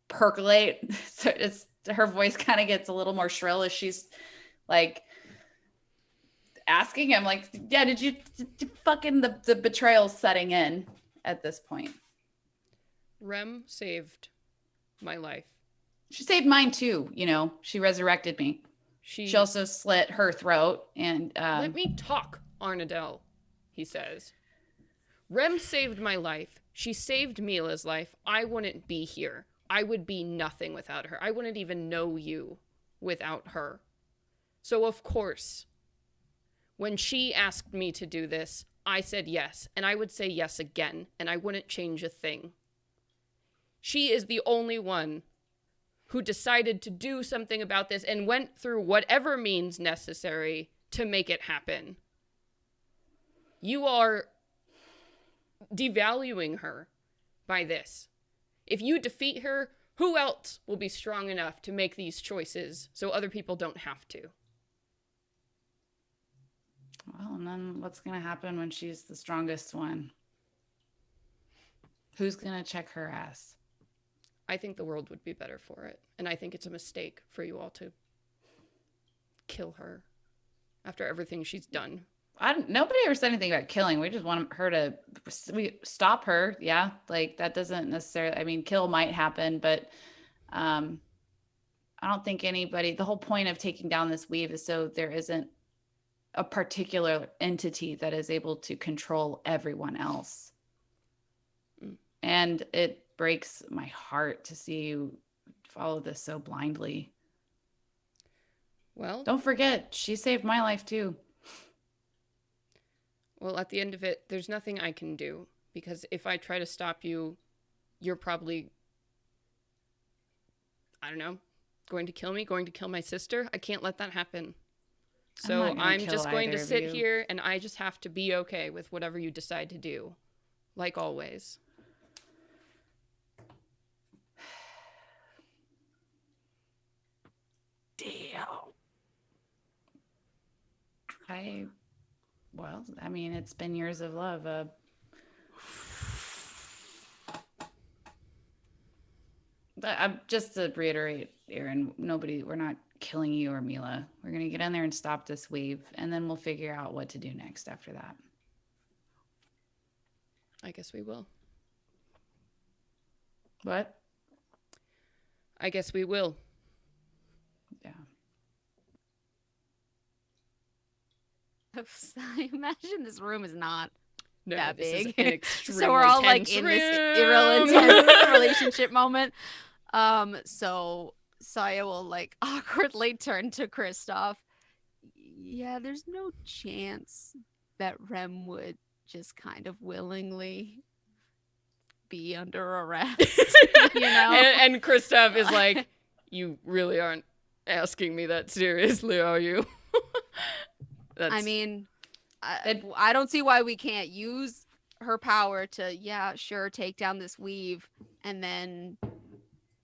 Speaker 4: percolate. So her voice kind of gets a little more shrill as she's like asking him, like, yeah, did you fucking the betrayal setting in at this point?
Speaker 1: Rem saved my life.
Speaker 4: She saved mine too. She resurrected me. She also slit her throat and
Speaker 1: let me talk, Arnadel, he says. Rem saved my life. She saved Mila's life. I wouldn't be here. I would be nothing without her. I wouldn't even know you without her. So of course, when she asked me to do this, I said yes, and I would say yes again, and I wouldn't change a thing. She is the only one who decided to do something about this and went through whatever means necessary to make it happen. You are devaluing her by this. If you defeat her, who else will be strong enough to make these choices so other people don't have to?
Speaker 4: Well, and then what's going to happen when she's the strongest one? Who's going to check her ass?
Speaker 1: I think the world would be better for it. And I think it's a mistake for you all to kill her after everything she's done.
Speaker 4: Nobody ever said anything about killing. We just want her to stop her. Yeah. Like that doesn't necessarily, kill might happen, but I don't think the whole point of taking down this weave is so there isn't a particular entity that is able to control everyone else. And it breaks my heart to see you follow this so blindly.
Speaker 1: Well,
Speaker 4: don't forget, she saved my life too.
Speaker 1: Well, at the end of it, there's nothing I can do, because if I try to stop you, you're probably, I don't know, going to kill me, going to kill my sister. I can't let that happen. So I'm just going to sit here, and I just have to be okay with whatever you decide to do, like always.
Speaker 3: Damn.
Speaker 4: It's been years of love. Just to reiterate, Aaron, we're not killing you or Mila. We're going to get in there and stop this weave, and then we'll figure out what to do next after that.
Speaker 1: I guess we will.
Speaker 4: What?
Speaker 1: I guess we will.
Speaker 4: Yeah.
Speaker 2: I imagine this room is not
Speaker 1: No,
Speaker 2: that
Speaker 1: this
Speaker 2: big.
Speaker 1: Is an extremely
Speaker 2: So we're all like
Speaker 1: tense
Speaker 2: in
Speaker 1: room.
Speaker 2: this real intense relationship moment. So Saya will like awkwardly turn to Kristoff. Yeah, there's no chance that Rem would just kind of willingly be under arrest, you know?
Speaker 1: And Kristoff is like, you really aren't asking me that seriously, are you?
Speaker 2: I mean, I don't see why we can't use her power to, yeah, sure, take down this weave and then,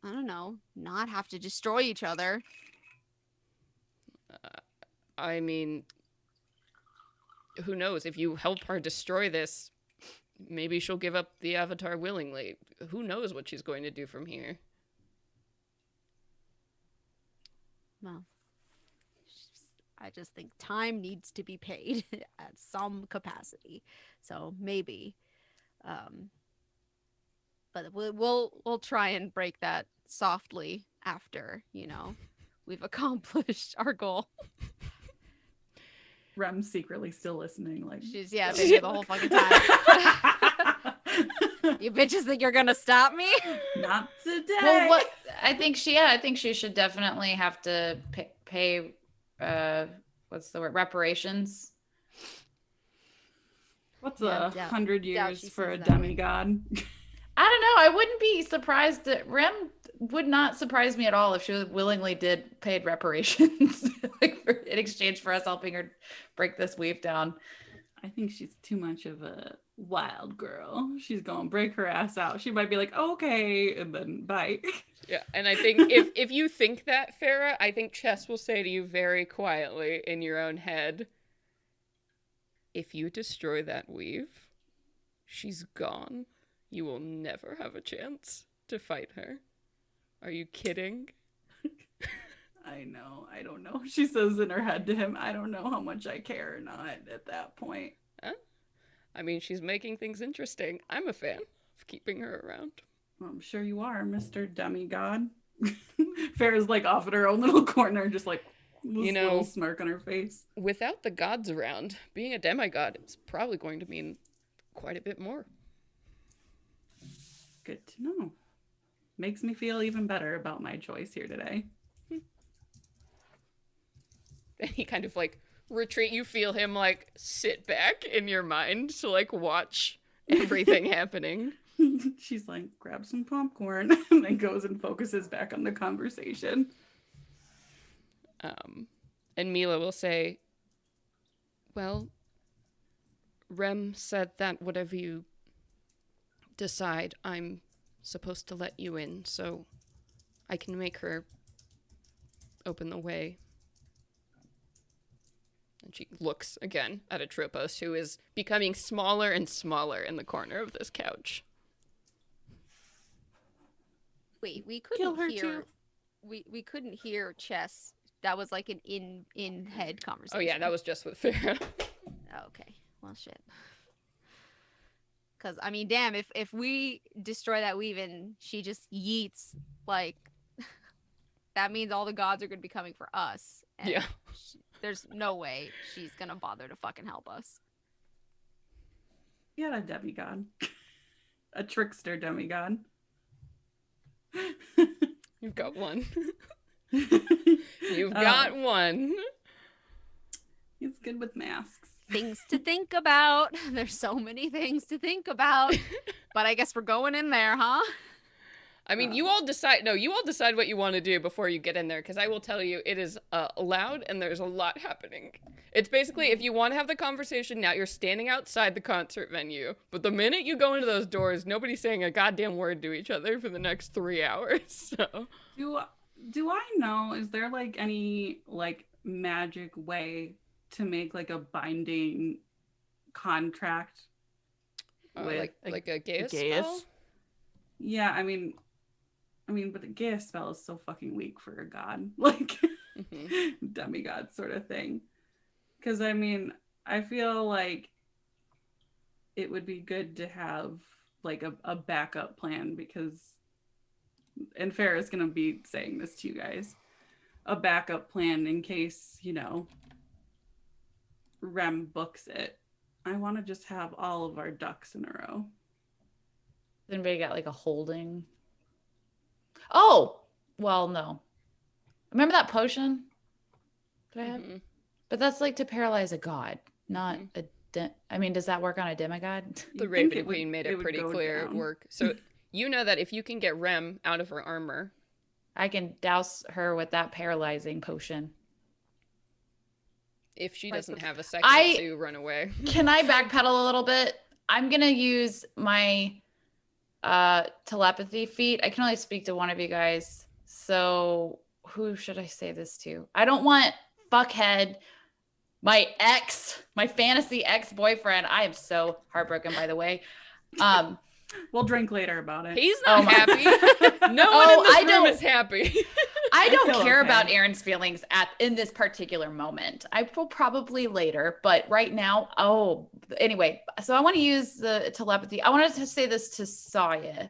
Speaker 2: I don't know, not have to destroy each other.
Speaker 1: I mean, who knows? If you help her destroy this, maybe she'll give up the Avatar willingly. Who knows what she's going to do from here?
Speaker 2: Well, I just think time needs to be paid at some capacity. So maybe, but we'll try and break that softly after, we've accomplished our goal.
Speaker 3: Rem's secretly still listening. Like
Speaker 2: She's been here the whole fucking time. You bitches think you're gonna stop me?
Speaker 3: Not today.
Speaker 4: Well, I think she should definitely have to pay what's the word? Reparations.
Speaker 3: What's 100 years for a
Speaker 2: that
Speaker 3: demigod?
Speaker 4: I don't know. I wouldn't be surprised that Rem would not surprise me at all if she willingly paid reparations in exchange for us helping her break this weave down.
Speaker 3: I think she's too much of a wild girl. She's gonna break her ass out. She might be like, okay, and then bite.
Speaker 1: Yeah, and I think if you think that, Farah, I think Chess will say to you very quietly in your own head, if you destroy that weave, she's gone. You will never have a chance to fight her. Are you kidding?
Speaker 3: I know. I don't know. She says in her head to him, I don't know how much I care or not at that point.
Speaker 1: Huh? I mean, she's making things interesting. I'm a fan of keeping her around.
Speaker 3: Well, I'm sure you are, Mr. Demigod. Farrah's like off in her own little corner, just like this little smirk on her face.
Speaker 1: Without the gods around, being a demigod is probably going to mean quite a bit more.
Speaker 3: Good to know. Makes me feel even better about my choice here today.
Speaker 1: And he kind of like retreat. You feel him like sit back in your mind to like watch everything happening.
Speaker 3: She's like, grab some popcorn, and then goes and focuses back on the conversation.
Speaker 1: And Mila will say, well, Rem said that whatever you decide, I'm supposed to let you in, so I can make her open the way. And she looks again at Atropos, who is becoming smaller and smaller in the corner of this couch.
Speaker 2: Wait, we
Speaker 5: Kill
Speaker 2: couldn't
Speaker 5: her
Speaker 2: hear.
Speaker 5: too.
Speaker 2: We couldn't hear Chess. That was like an in head conversation.
Speaker 1: Oh yeah, that was just with Farrah.
Speaker 2: Oh, okay. Well, shit. Because I mean, damn, if we destroy that weave and she just yeets, like, that means all the gods are gonna be coming for us. And
Speaker 1: Yeah.
Speaker 2: there's no way she's gonna bother to fucking help us.
Speaker 3: You got a demigod. A trickster demigod.
Speaker 1: You've got one. You've got one.
Speaker 3: He's good with masks.
Speaker 2: Things to think about. There's so many things to think about. But I guess we're going in there, huh?
Speaker 1: I mean, you all decide what you want to do before you get in there, because I will tell you, it is loud and there's a lot happening. It's basically, if you want to have the conversation now, you're standing outside the concert venue, but the minute you go into those doors, nobody's saying a goddamn word to each other for the next 3 hours, so.
Speaker 3: Do I know, is there like any like magic way to make like a binding contract with
Speaker 1: like a Gaius
Speaker 5: Gaius?
Speaker 1: spell?
Speaker 3: Yeah, I mean, but the Gaius spell is so fucking weak for a god, like demigod sort of thing. Because I mean, I feel like it would be good to have like a backup plan, because, and Farrah's gonna be saying this to you guys, a backup plan in case, you know, Rem books it. I want to just have all of our ducks in a row.
Speaker 4: Anybody got like a holding? Oh, well, no. Remember that potion that I have?
Speaker 1: Mhm.
Speaker 4: But that's like to paralyze a god, not a. I mean, does that work on a demigod?
Speaker 1: The
Speaker 3: You'd think
Speaker 1: Raven Queen made it
Speaker 3: would
Speaker 1: pretty
Speaker 3: go
Speaker 1: clear it
Speaker 3: down.
Speaker 1: work. So you know that if you can get Rem out of her armor,
Speaker 4: I can douse her with that paralyzing potion.
Speaker 1: if she
Speaker 2: Like
Speaker 1: doesn't
Speaker 2: the-
Speaker 1: have a second
Speaker 4: I-
Speaker 1: to run away.
Speaker 4: Can I backpedal a little bit? I'm gonna use my telepathy feat. I can only speak to one of you guys. So who should I say this to? I don't want fuckhead, my fantasy ex-boyfriend. I am so heartbroken, by the way.
Speaker 3: We'll drink later about it.
Speaker 1: He's not
Speaker 4: Oh my-
Speaker 1: happy. No one
Speaker 4: Oh,
Speaker 1: in this
Speaker 4: I
Speaker 1: room
Speaker 4: don't-
Speaker 1: is happy.
Speaker 4: I don't
Speaker 3: feel
Speaker 4: care
Speaker 3: okay.
Speaker 4: about Aaron's feelings in this particular moment. I will probably later, but right now, anyway. So I want to use the telepathy. I wanted to say this to Saya.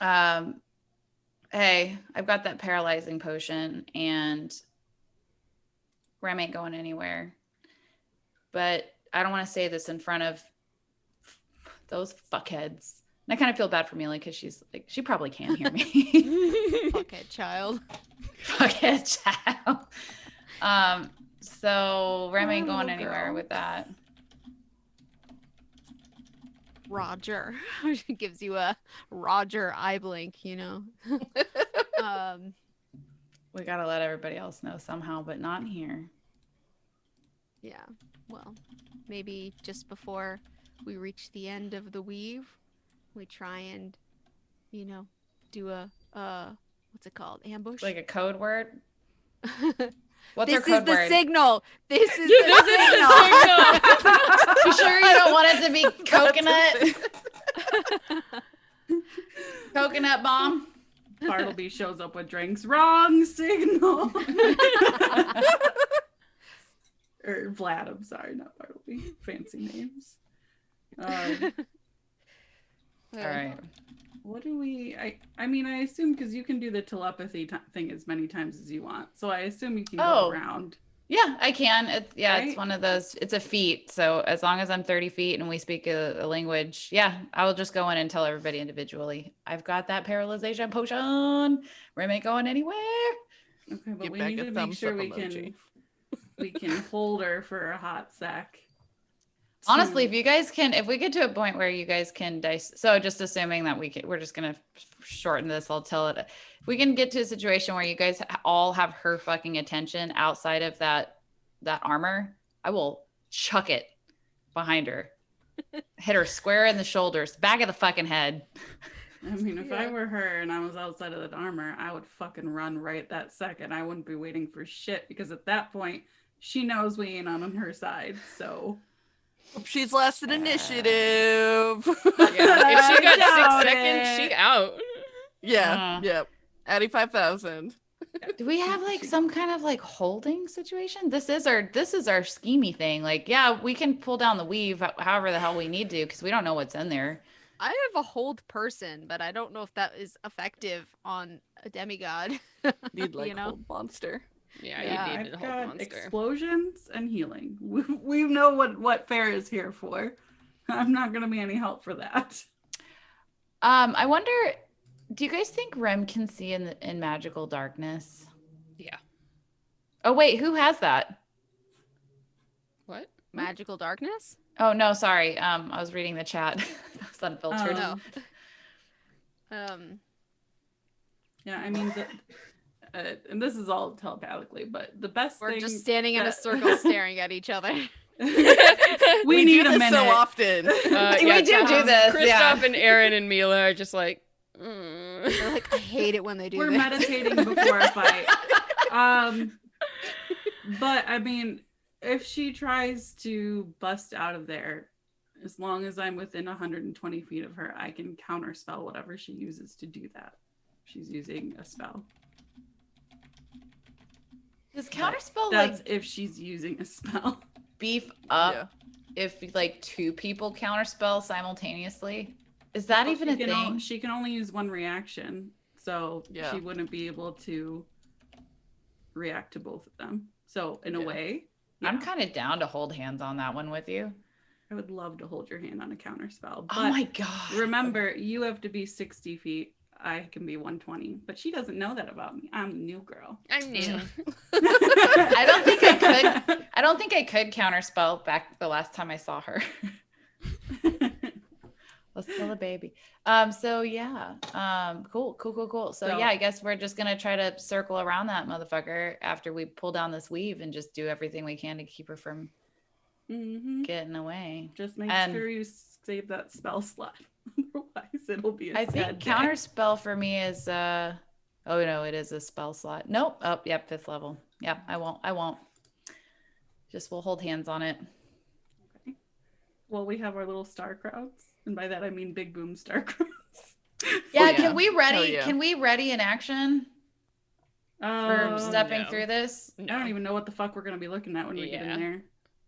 Speaker 4: Hey, I've got that paralyzing potion, and Rem ain't going anywhere. But I don't want to say this in front of those fuckheads. And I kind of feel bad for Mila because she's like, she probably can hear me.
Speaker 2: Fuckhead child.
Speaker 4: Fuckhead child. So Rem ain't
Speaker 3: Poor
Speaker 4: going
Speaker 3: little
Speaker 4: anywhere
Speaker 3: girl.
Speaker 4: with that.
Speaker 2: Roger. Gives you a Roger eye blink, you know.
Speaker 4: We gotta let everybody else know somehow, but not here.
Speaker 2: Yeah. Well, maybe just before we reach the end of the weave, we try and, you know, do a what's it called? Ambush.
Speaker 4: Like a code word. What's
Speaker 2: this
Speaker 4: our code
Speaker 2: is the
Speaker 4: word?
Speaker 2: signal. This is
Speaker 1: This
Speaker 2: the
Speaker 1: is the
Speaker 2: signal.
Speaker 1: signal.
Speaker 4: You sure you don't want it to be coconut? Coconut bomb.
Speaker 3: Bartleby shows up with drinks. Wrong signal. Or Vlad, I'm sorry, not Bartleby. Fancy names.
Speaker 4: All right.
Speaker 3: What do we? I mean, I assume because you can do the telepathy thing as many times as you want, so I assume you can go around.
Speaker 4: Yeah, I can. It's
Speaker 3: Right?
Speaker 4: it's one of those. It's a feat. So as long as I'm 30 feet and we speak a language, yeah, I will just go in and tell everybody individually. I've got that paralyzation potion. Rem ain't going anywhere.
Speaker 3: Okay, but
Speaker 5: Get
Speaker 3: we
Speaker 5: back
Speaker 3: need
Speaker 5: a
Speaker 3: to make
Speaker 5: thumbs
Speaker 3: sure
Speaker 5: up
Speaker 3: we
Speaker 5: emoji.
Speaker 3: can hold her for a hot sec.
Speaker 4: Honestly, if
Speaker 3: to-
Speaker 4: you guys can, if we get to a point where you guys can dice, so just assuming that we're just gonna shorten this, I'll tell it. If we can get to a situation where you guys all have her fucking attention outside of that armor, I will chuck it behind her, hit her square in the shoulders, back of the fucking head.
Speaker 3: I mean, if I were her and I was outside of that armor, I would fucking run right that second. I wouldn't be waiting for shit because at that point, she knows we ain't on her side. So
Speaker 5: She's last in initiative.
Speaker 1: Yeah, if she got
Speaker 3: Doubt
Speaker 1: 6 seconds,
Speaker 3: it.
Speaker 1: she out.
Speaker 5: Yeah, yeah. Addie 5,000.
Speaker 4: Do we have like some kind of like holding situation? This is our schemey thing. Like, yeah, we can pull down the weave however the hell we need to because we don't know what's in there.
Speaker 2: I have a hold person, but I don't know if that is effective on a demigod.
Speaker 5: Need like
Speaker 2: You know?
Speaker 5: hold monster.
Speaker 1: Yeah,
Speaker 2: Yeah,
Speaker 1: you need
Speaker 3: I've
Speaker 1: a whole
Speaker 3: got
Speaker 1: monster.
Speaker 3: explosions and healing. We know what Fair is here for. I'm not gonna be any help for that.
Speaker 4: I wonder, do you guys think Rem can see in magical darkness?
Speaker 1: Yeah.
Speaker 4: Oh wait, who has that?
Speaker 1: What?
Speaker 2: Magical darkness?
Speaker 4: Oh no, sorry. I was reading the chat. That was unfiltered.
Speaker 2: No.
Speaker 3: Yeah, I mean, and this is all telepathically, but the best
Speaker 2: We're
Speaker 3: thing
Speaker 2: just standing in a
Speaker 3: that-
Speaker 2: circle staring at each other.
Speaker 3: we need
Speaker 5: do
Speaker 3: a
Speaker 5: this
Speaker 3: minute.
Speaker 5: so often.
Speaker 4: We do this.
Speaker 1: Christoph
Speaker 4: Yeah.
Speaker 1: and Aaron and Mila are just like,
Speaker 2: They're like, I hate it when they do
Speaker 3: We're
Speaker 2: this.
Speaker 3: meditating before a fight. But I mean, if she tries to bust out of there, as long as I'm within 120 feet of her, I can counterspell whatever she uses to do that. She's using a spell.
Speaker 4: Does counterspell
Speaker 3: That's
Speaker 4: like
Speaker 3: if she's using a spell.
Speaker 4: beef up
Speaker 5: Yeah.
Speaker 4: if like two people counterspell simultaneously? Is that even a thing?
Speaker 3: She can only use one reaction, so
Speaker 5: Yeah.
Speaker 3: she wouldn't be able to react to both of them. So in a
Speaker 5: Yeah.
Speaker 3: way,
Speaker 4: I'm
Speaker 3: yeah,
Speaker 4: kind of down to hold hands on that one with you.
Speaker 3: I would love to hold your hand on a counterspell. But
Speaker 4: Oh my god.
Speaker 3: remember, you have to be 60 feet. I can be 120, but she doesn't know that about me. I'm a new girl.
Speaker 1: I'm new.
Speaker 4: I don't think I could. I don't think I could counterspell back the last time I saw her. Let's kill a baby. So yeah. Cool. So
Speaker 3: So-
Speaker 4: yeah, I guess we're just gonna try to circle around that motherfucker after we pull down this weave and just do everything we can to keep her from
Speaker 3: Mhm.
Speaker 4: getting away.
Speaker 3: Just make
Speaker 4: And-
Speaker 3: sure you save that spell slot. Otherwise, it'll be a
Speaker 4: I
Speaker 3: sad
Speaker 4: think
Speaker 3: day.
Speaker 4: counterspell for me is oh no, it is a spell slot. Nope. Oh, yep, 5th level. Yep, I won't. Just we'll hold hands on it.
Speaker 3: Well, we have our little star crowds, and by that I mean big boom star crowds.
Speaker 4: Yeah,
Speaker 5: yeah.
Speaker 4: can we ready?
Speaker 5: Hell yeah.
Speaker 4: Can we ready in action for stepping
Speaker 1: no.
Speaker 4: through this?
Speaker 3: I don't even know what the fuck we're gonna be looking at when we get
Speaker 1: Yeah.
Speaker 3: in there.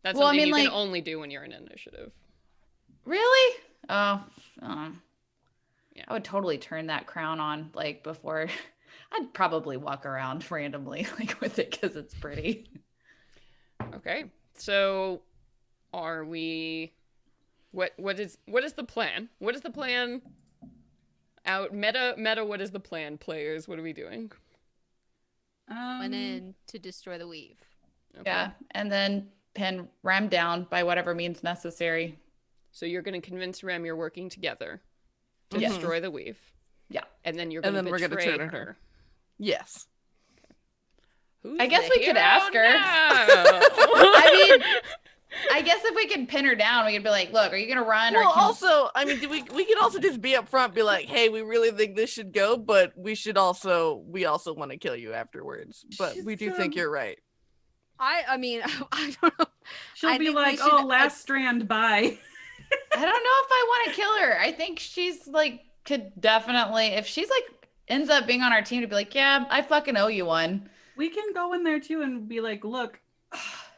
Speaker 1: That's
Speaker 4: Well, I
Speaker 1: something
Speaker 4: mean,
Speaker 1: you
Speaker 4: like-
Speaker 1: can only do when you're in initiative.
Speaker 4: Really? Oh,
Speaker 1: Yeah.
Speaker 4: I would totally turn that crown on like before. I'd probably walk around randomly like with it because it's pretty.
Speaker 1: Okay. So are we what is the plan? What is the plan? Out meta, what is the plan, players? What are we doing?
Speaker 2: Went in to destroy the weave.
Speaker 1: Okay.
Speaker 4: Yeah, and then pin Rem down by whatever means necessary.
Speaker 1: So you're going to convince Rem you're working together to
Speaker 5: Yes.
Speaker 1: destroy the weave.
Speaker 4: Yeah.
Speaker 1: And then you're
Speaker 5: And
Speaker 1: going to
Speaker 5: then we're gonna
Speaker 1: betray
Speaker 5: turn on
Speaker 1: her.
Speaker 5: her. Yes.
Speaker 1: Who's
Speaker 4: I guess
Speaker 1: the
Speaker 4: we could
Speaker 1: hero
Speaker 4: ask her.
Speaker 1: now?
Speaker 4: I mean, I guess if we could pin her down, we could be like, "Look, are you gonna run?"
Speaker 5: Well,
Speaker 4: or can...
Speaker 5: also, I mean, we could also just be up front, be like, "Hey, we really think this should go, but we also want to kill you afterwards." But we do think you're right.
Speaker 2: I mean, I don't know.
Speaker 3: She'll
Speaker 2: I
Speaker 3: be
Speaker 2: think we
Speaker 3: like, "Oh,
Speaker 2: should-
Speaker 3: last strand, bye."
Speaker 4: I don't know if I want to kill her. I think she's like could definitely, if she's like ends up being on our team, to be like, yeah, I fucking owe you one.
Speaker 3: We can go in there too and be like, look,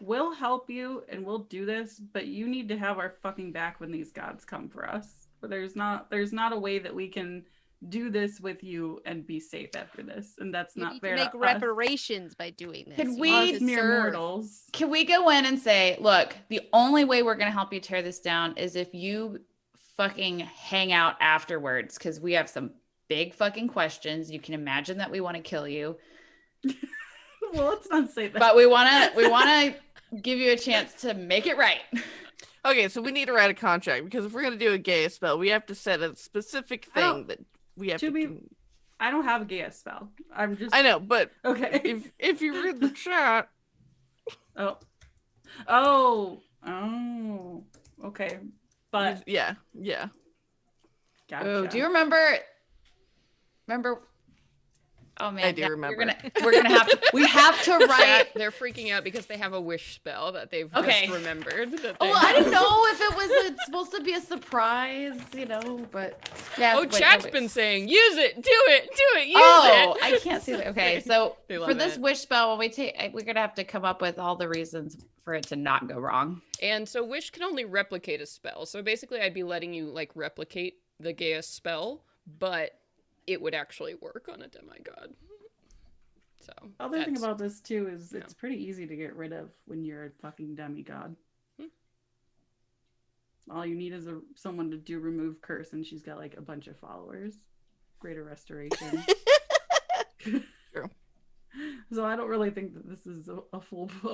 Speaker 3: we'll help you and we'll do this, but you need to have our fucking back when these gods come for us. But there's not a way that we can do this with you and be safe after this, and that's
Speaker 2: You
Speaker 3: not
Speaker 2: need
Speaker 3: fair
Speaker 2: to make
Speaker 3: to
Speaker 2: reparations by doing this.
Speaker 4: Can
Speaker 2: You
Speaker 4: we-
Speaker 2: need
Speaker 3: us
Speaker 2: to
Speaker 3: mere
Speaker 2: serve.
Speaker 3: mortals.
Speaker 4: Can we go in and say, look, the only way we're going to help you tear this down is if you fucking hang out afterwards, because we have some big fucking questions. You can imagine that we want to kill you,
Speaker 3: Well, let's not say that.
Speaker 4: but we want to give you a chance to make it right.
Speaker 5: Okay, so we need to write a contract because if we're gonna do a gay spell, we have to set a specific
Speaker 3: I don't-
Speaker 5: thing that we have
Speaker 3: to
Speaker 5: to.
Speaker 3: be- I don't have a Gaius spell. I'm just.
Speaker 5: I know, but
Speaker 3: Okay.
Speaker 5: if you read the chat,
Speaker 3: Oh. Okay. But
Speaker 5: yeah.
Speaker 3: gotcha.
Speaker 4: Oh, do you remember? Oh man,
Speaker 5: I do remember.
Speaker 4: We're gonna have to. We have to write.
Speaker 1: They're freaking out because they have a wish spell that they've
Speaker 4: Okay.
Speaker 1: just remembered. That
Speaker 4: Oh,
Speaker 1: they
Speaker 4: I didn't
Speaker 1: have.
Speaker 4: know if it was supposed to be a surprise, but yeah.
Speaker 1: Oh,
Speaker 4: wait,
Speaker 1: chat's
Speaker 4: wait.
Speaker 1: been saying, use it, do it, use
Speaker 4: Oh,
Speaker 1: it.
Speaker 4: I can't see that. Okay, so
Speaker 1: They love
Speaker 4: for this
Speaker 1: it.
Speaker 4: wish spell, when we're gonna have to come up with all the reasons for it to not go wrong.
Speaker 1: And so wish can only replicate a spell. So basically I'd be letting you like replicate the Gaius spell, but it would actually work on a demigod. So
Speaker 3: Other thing
Speaker 1: that's-
Speaker 3: about this too is
Speaker 1: yeah.
Speaker 3: it's pretty easy to get rid of when you're a fucking demigod. All you need is someone to do remove curse, and she's got like a bunch of followers. Greater restoration.
Speaker 5: True.
Speaker 3: So I don't really think that this is a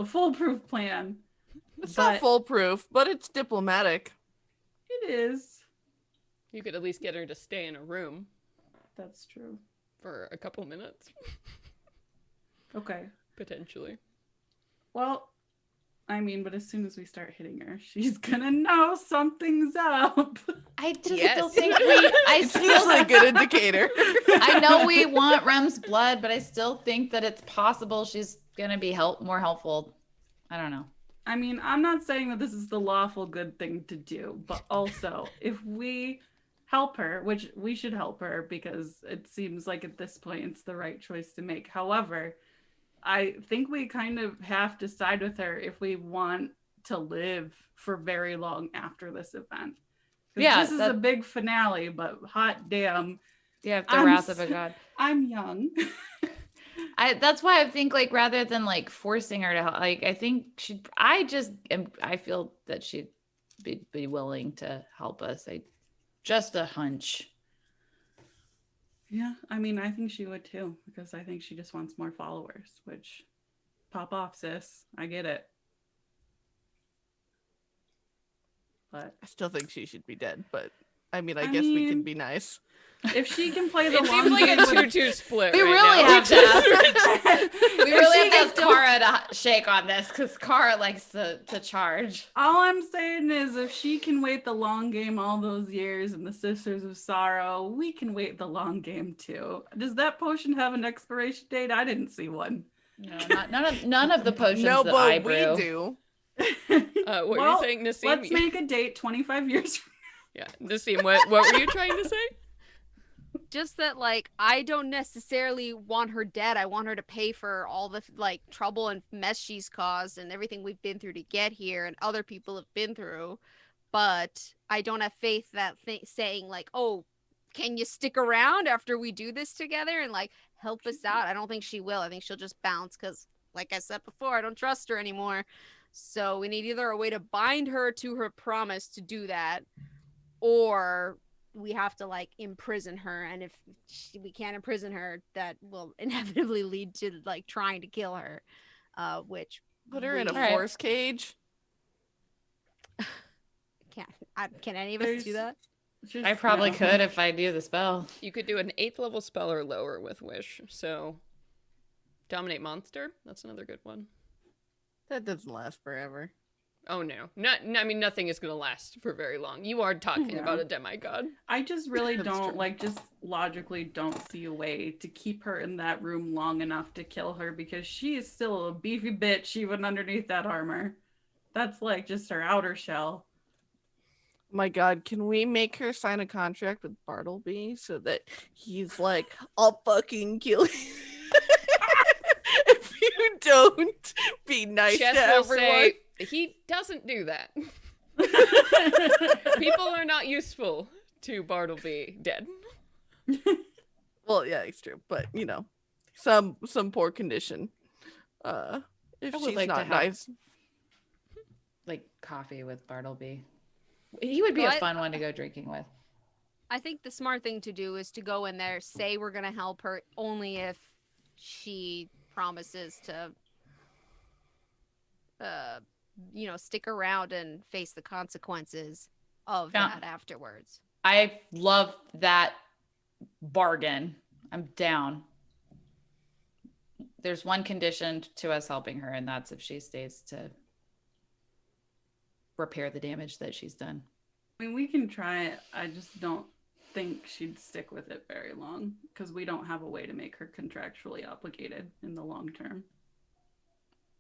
Speaker 3: foolproof plan.
Speaker 5: It's
Speaker 3: But-
Speaker 5: not foolproof, but it's diplomatic.
Speaker 3: It is.
Speaker 1: you could at least get her to stay in a room
Speaker 3: That's true.
Speaker 1: for a couple minutes,
Speaker 3: Okay.
Speaker 1: potentially.
Speaker 3: Well, I mean, but as soon as we start hitting her, she's gonna know something's up.
Speaker 4: I just
Speaker 1: Yes.
Speaker 4: still think
Speaker 5: It's usually a good indicator.
Speaker 4: I know we want Rem's blood, but I still think that it's possible she's gonna be more helpful. I don't know.
Speaker 3: I mean, I'm not saying that this is the lawful good thing to do, but also if we help her, which we should help her because it seems like at this point it's the right choice to make. However, I think we kind of have to side with her if we want to live for very long after this event. 'Cause
Speaker 4: Yeah,
Speaker 3: this is a big finale, but hot damn,
Speaker 4: Yeah, the
Speaker 3: I'm
Speaker 4: wrath of a god.
Speaker 3: I'm young.
Speaker 4: That's why I think like rather than like forcing her to help, like I think I feel that she'd be willing to help us. Just a hunch.
Speaker 3: Yeah, I mean, I think she would too, because I think she just wants more followers, which pop off, sis. I get it. But
Speaker 5: I still think she should be dead, but I mean, I
Speaker 3: I
Speaker 5: guess we can
Speaker 3: mean-
Speaker 5: be nice.
Speaker 3: if she can play the
Speaker 1: It
Speaker 3: long
Speaker 1: seems like
Speaker 3: game
Speaker 1: a
Speaker 3: with-
Speaker 1: 2-2 split.
Speaker 4: We
Speaker 1: right
Speaker 4: really
Speaker 1: now.
Speaker 4: have to ask. We really
Speaker 3: she
Speaker 4: have to ask Kara to shake on this because Kara likes to charge.
Speaker 3: all I'm saying is if she can wait the long game all those years and the Sisters of Sorrow, we can wait the long game too. Does that potion have an expiration date? I didn't see one.
Speaker 4: No, none of the potions
Speaker 5: No,
Speaker 4: that I
Speaker 5: but
Speaker 4: brew.
Speaker 5: we do.
Speaker 1: What were
Speaker 3: Well,
Speaker 1: you saying, Nassim?
Speaker 3: Let's make a date 25 years from
Speaker 1: Yeah, Nassim, what were you trying to say?
Speaker 2: Just that, like, I don't necessarily want her dead. I want her to pay for all the like trouble and mess she's caused and everything we've been through to get here and other people have been through. But I don't have faith that saying like, "Oh, can you stick around after we do this together and like help us out?" I don't think she will. I think she'll just bounce because, like I said before, I don't trust her anymore. So we need either a way to bind her to her promise to do that, or we have to like imprison her, and if we can't imprison her, that will inevitably lead to like trying to kill her, which
Speaker 5: Put her in a
Speaker 2: we
Speaker 4: Alright.
Speaker 5: force cage.
Speaker 2: can any of us do that?
Speaker 3: Just,
Speaker 4: I probably
Speaker 3: no.
Speaker 4: could if I do the spell.
Speaker 1: You could do an 8th level spell or lower with Wish. So, Dominate Monster. That's another good one.
Speaker 5: That doesn't last forever.
Speaker 1: Oh no, I mean nothing is gonna last for very long. You are talking
Speaker 3: Yeah.
Speaker 1: about a demigod.
Speaker 3: I just really
Speaker 5: That's
Speaker 3: don't
Speaker 5: true.
Speaker 3: like just logically don't see a way to keep her in that room long enough to kill her because she is still a beefy bitch even underneath that armor. That's like just her outer shell.
Speaker 5: My God, can we make her sign a contract with Bartleby so that he's like, I'll fucking kill you if you don't be nice
Speaker 1: Chess
Speaker 5: to
Speaker 1: will
Speaker 5: everyone?
Speaker 1: say he doesn't do that. People are not useful to Bartleby dead.
Speaker 5: Well, yeah, it's true, but some poor condition. If
Speaker 4: I would
Speaker 5: she's
Speaker 4: like to
Speaker 5: not
Speaker 4: have-
Speaker 5: nice,
Speaker 4: Like coffee with Bartleby. He would be a
Speaker 2: What?
Speaker 4: fun one to go drinking with.
Speaker 2: I think the smart thing to do is to go in there, say we're gonna help her only if she promises to, stick around and face the consequences of
Speaker 4: Yeah.
Speaker 2: that afterwards.
Speaker 4: I love that bargain. I'm down. There's one condition to us helping her, and that's if she stays to repair the damage that she's done.
Speaker 3: I mean, we can try it. I just don't think she'd stick with it very long because we don't have a way to make her contractually obligated in the long term.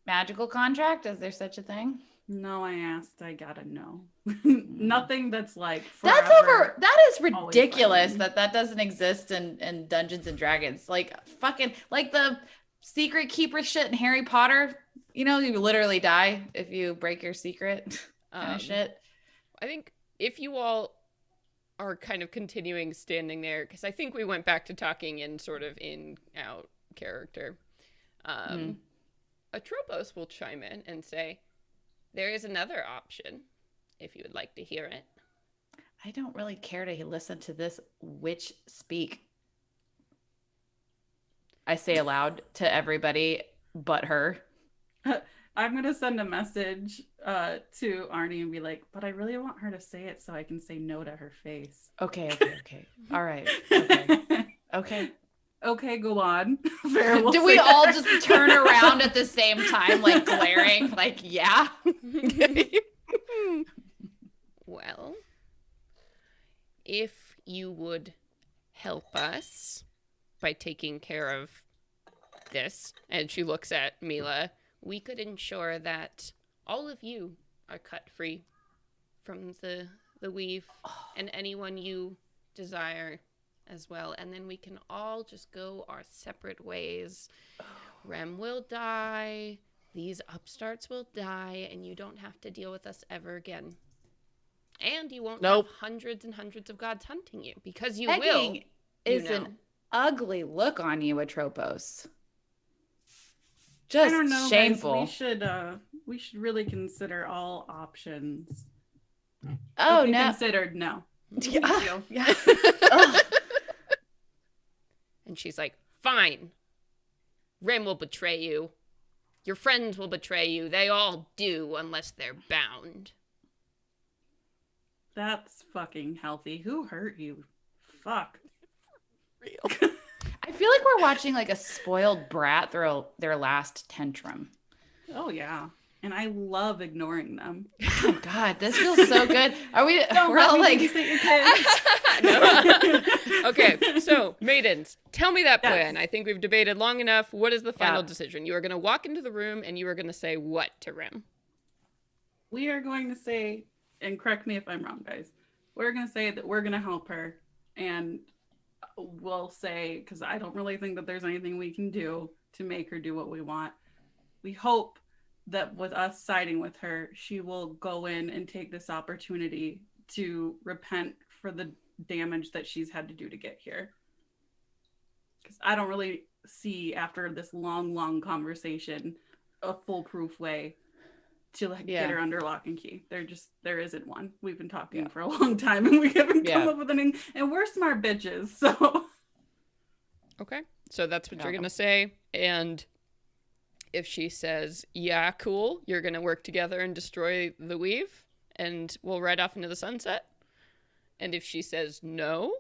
Speaker 4: Magical contract? Is there such a thing?
Speaker 3: No, I asked. I gotta know. Nothing that's like
Speaker 4: That's
Speaker 3: forever.
Speaker 4: that is
Speaker 3: always
Speaker 4: ridiculous
Speaker 3: fighting.
Speaker 4: that doesn't exist in Dungeons and Dragons. Like fucking like the secret keeper shit in Harry Potter. You literally die if you break your secret kind of shit.
Speaker 1: I think if you all are kind of continuing standing there, because I think we went back to talking in sort of in-out character, Atropos will chime in and say, there is another option, if you would like to hear it.
Speaker 4: I don't really care to listen to this witch speak. I say aloud to everybody but her.
Speaker 3: I'm gonna send a message to Arnie and be like, but I really want her to say it so I can say no to her face.
Speaker 4: Okay. All right. Okay.
Speaker 3: Okay, go on. Fair, we'll
Speaker 4: Do we
Speaker 3: say
Speaker 4: all
Speaker 3: that.
Speaker 4: just turn around at the same time, like glaring, like, yeah?
Speaker 1: Well, if you would help us by taking care of this, and she looks at Mila, we could ensure that all of you are cut free from the weave and anyone you desire as well. And then we can all just go our separate ways. Rem will die, these upstarts will die, and you don't have to deal with us ever again. And you won't
Speaker 5: Nope.
Speaker 1: have hundreds and hundreds of gods hunting you, because you
Speaker 4: Pegging
Speaker 1: will.
Speaker 4: is
Speaker 1: you know.
Speaker 4: an ugly look on you, Atropos.
Speaker 3: I
Speaker 4: Just
Speaker 3: don't know,
Speaker 4: shameful.
Speaker 3: guys. We should really consider all options.
Speaker 4: Oh,
Speaker 3: Okay,
Speaker 4: no.
Speaker 3: considered no.
Speaker 4: Yeah.
Speaker 3: You.
Speaker 4: Ugh.
Speaker 1: And she's like, fine. Rem will betray you. Your friends will betray you. They all do, unless they're bound.
Speaker 3: That's fucking healthy. Who hurt you? Fuck.
Speaker 5: Real.
Speaker 4: I feel like we're watching like a spoiled brat throw their last tantrum.
Speaker 3: Oh yeah. And I love ignoring them.
Speaker 4: Oh God, this feels so good. Are we?
Speaker 3: Don't
Speaker 4: we're
Speaker 3: let
Speaker 4: all
Speaker 3: me
Speaker 4: like,
Speaker 3: babysit your kids.
Speaker 1: Okay, so, maidens, tell me that
Speaker 3: Yes.
Speaker 1: plan. I think we've debated long enough. What is the final
Speaker 4: Yeah.
Speaker 1: decision? You are going to walk into the room and you are going to say what to Rem?
Speaker 3: We are going to say, and correct me if I'm wrong, guys. We're going to say that we're going to help her, and we'll say, because I don't really think that there's anything we can do to make her do what we want. We hope that with us siding with her, she will go in and take this opportunity to repent for the damage that she's had to do to get here. Because I don't really see, after this long conversation, a foolproof way to get her under lock and key. There isn't one. We've been talking for a long time and we haven't come up with anything. And we're smart bitches, so.
Speaker 1: Okay, so that's what you're going to say. And if she says, yeah, cool, you're going to work together and destroy the weave, and we'll ride off into the sunset. And if she says no,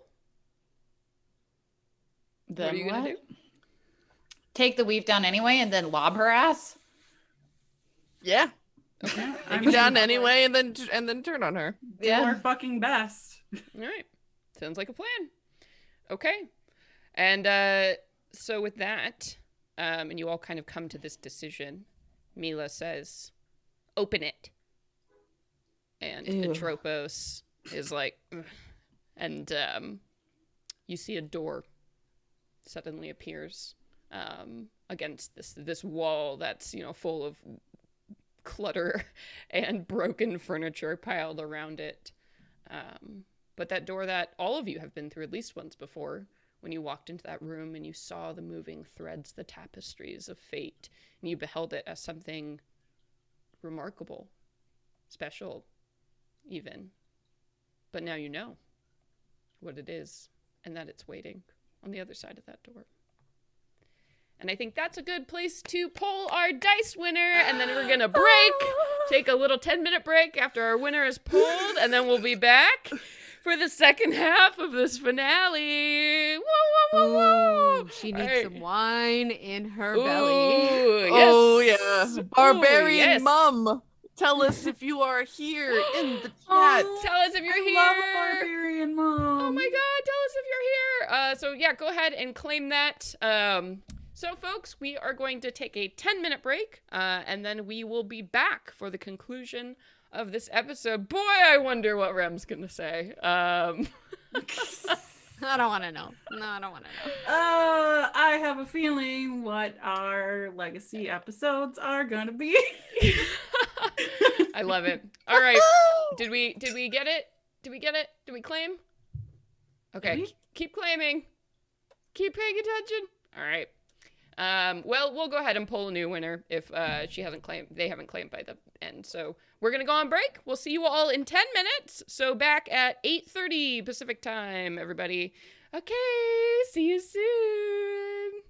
Speaker 4: then
Speaker 1: what are you going to do?
Speaker 4: Take the weave down anyway and then lob her ass?
Speaker 5: Yeah.
Speaker 1: Okay.
Speaker 5: Take it down anyway, and then turn on her.
Speaker 3: Do our fucking best.
Speaker 1: All right. Sounds like a plan. Okay. And so with that, and you all kind of come to this decision, Mila says, open it. And
Speaker 4: Ew.
Speaker 1: Atropos is like, ugh. And you see a door suddenly appears against this wall that's, you know, full of clutter and broken furniture piled around it. But that door that all of you have been through at least once before, when you walked into that room and you saw the moving threads, the tapestries of fate, and you beheld it as something remarkable, special, even. But now you know what it is, and that it's waiting on the other side of that door. And I think that's a good place to pull our dice winner, and then we're gonna break, take a little 10-minute break after our winner is pulled, and then we'll be back for the second half of this finale. Whoa, whoa, whoa, whoa!
Speaker 2: Ooh, she needs
Speaker 1: All right.
Speaker 2: some wine in her
Speaker 1: Ooh,
Speaker 2: belly.
Speaker 1: yes.
Speaker 5: Oh yeah, barbarian
Speaker 1: yes.
Speaker 5: mum. Tell us if you are here in the chat.
Speaker 3: Oh,
Speaker 1: Tell us if you're
Speaker 3: I
Speaker 1: here.
Speaker 3: love a barbarian mom.
Speaker 1: Oh my god, tell us if you're here. So yeah, go ahead and claim that. So folks, we are going to take a 10-minute break, and then we will be back for the conclusion of this episode. Boy, I wonder what Rem's gonna say.
Speaker 2: I don't want to know. No, I don't want to know.
Speaker 3: I have a feeling what our legacy episodes are gonna be.
Speaker 1: I love it. All right, did we get it? Did we get it? Did we claim? Okay, keep claiming. Keep paying attention. All right. Well, we'll go ahead and pull a new winner if they haven't claimed by the end. So we're gonna go on break. We'll see you all in 10 minutes. So back at 8:30 Pacific time, everybody. Okay, see you soon.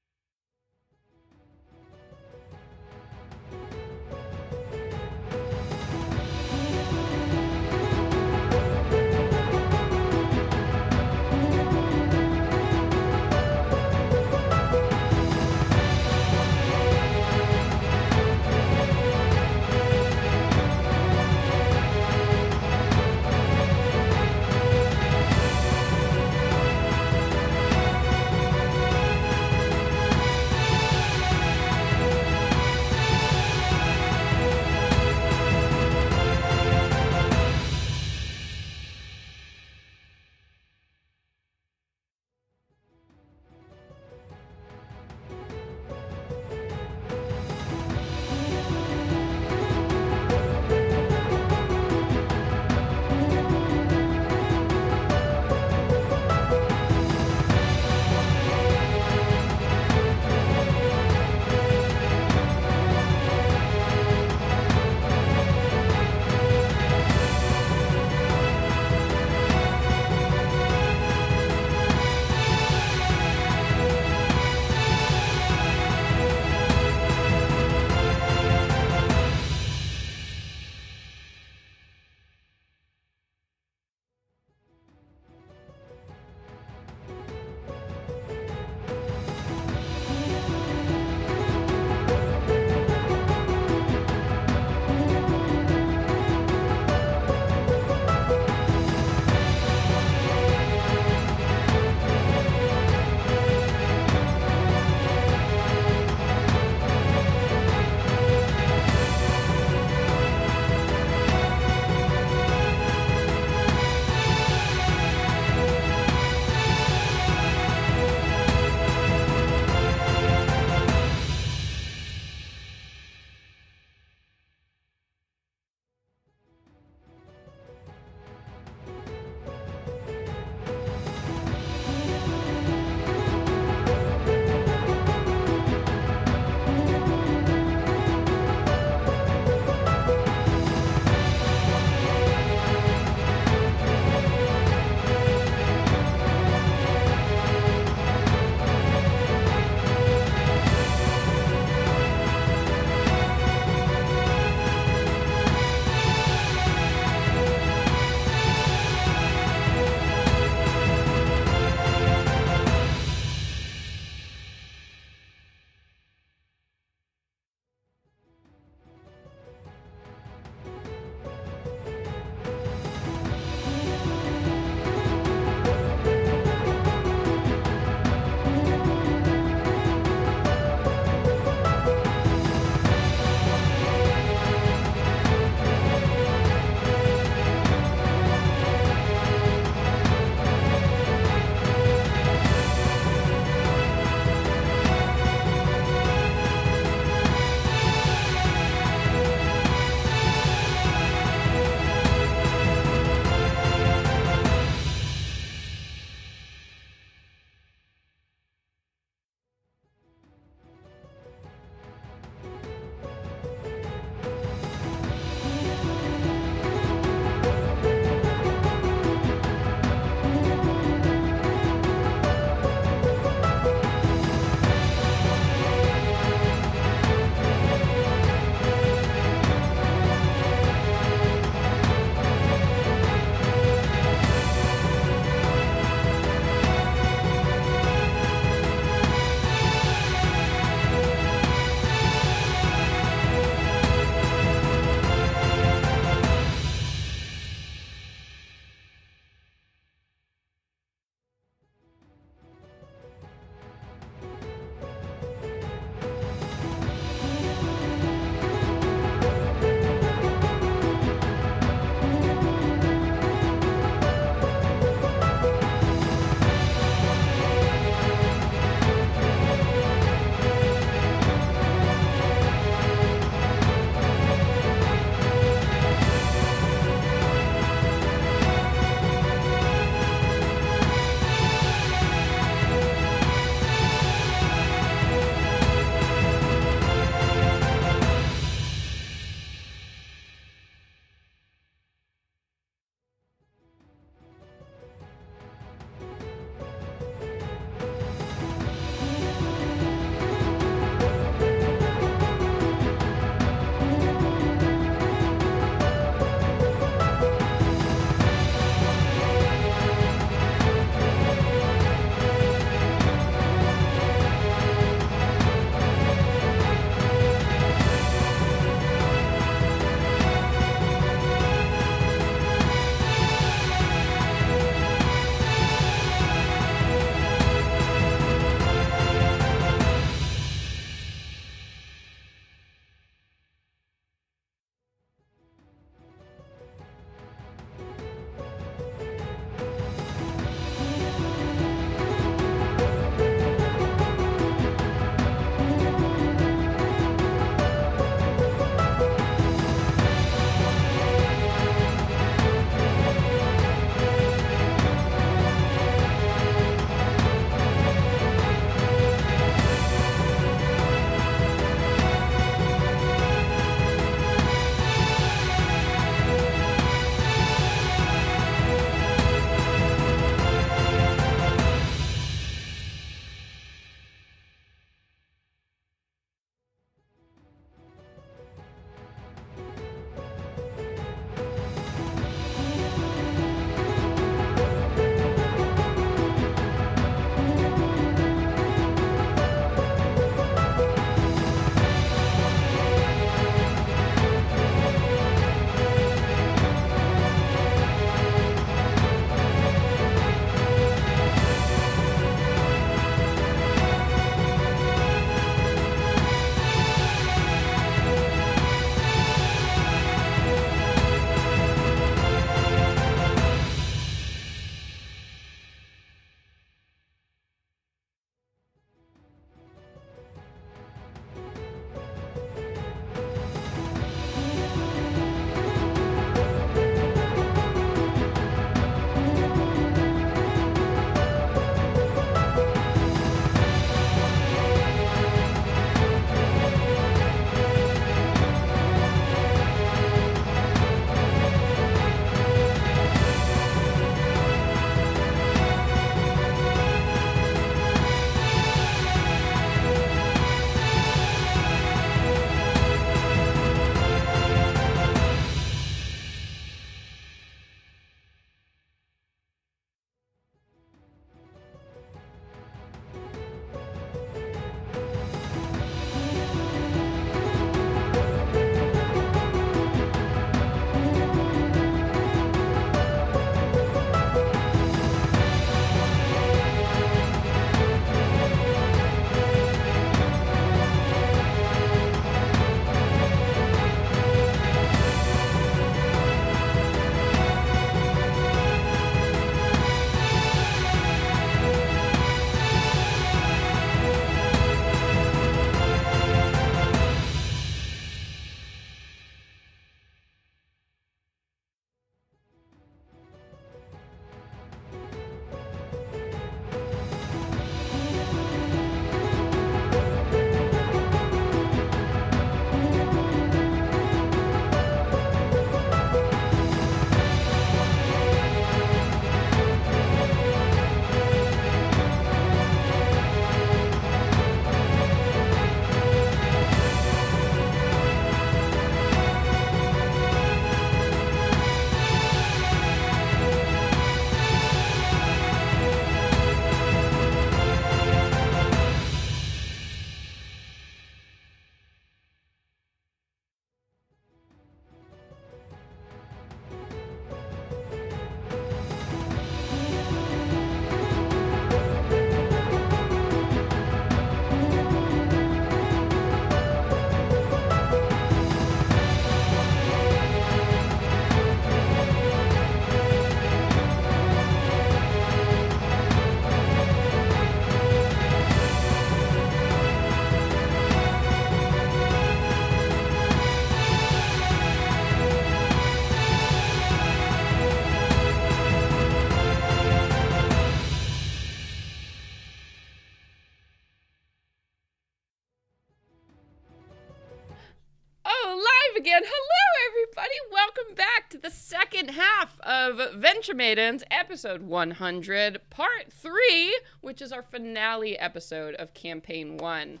Speaker 1: Eve again. Hello, everybody. Welcome back to the second half of Venture Maidens, episode 100, part 3, which is our finale episode of campaign 1.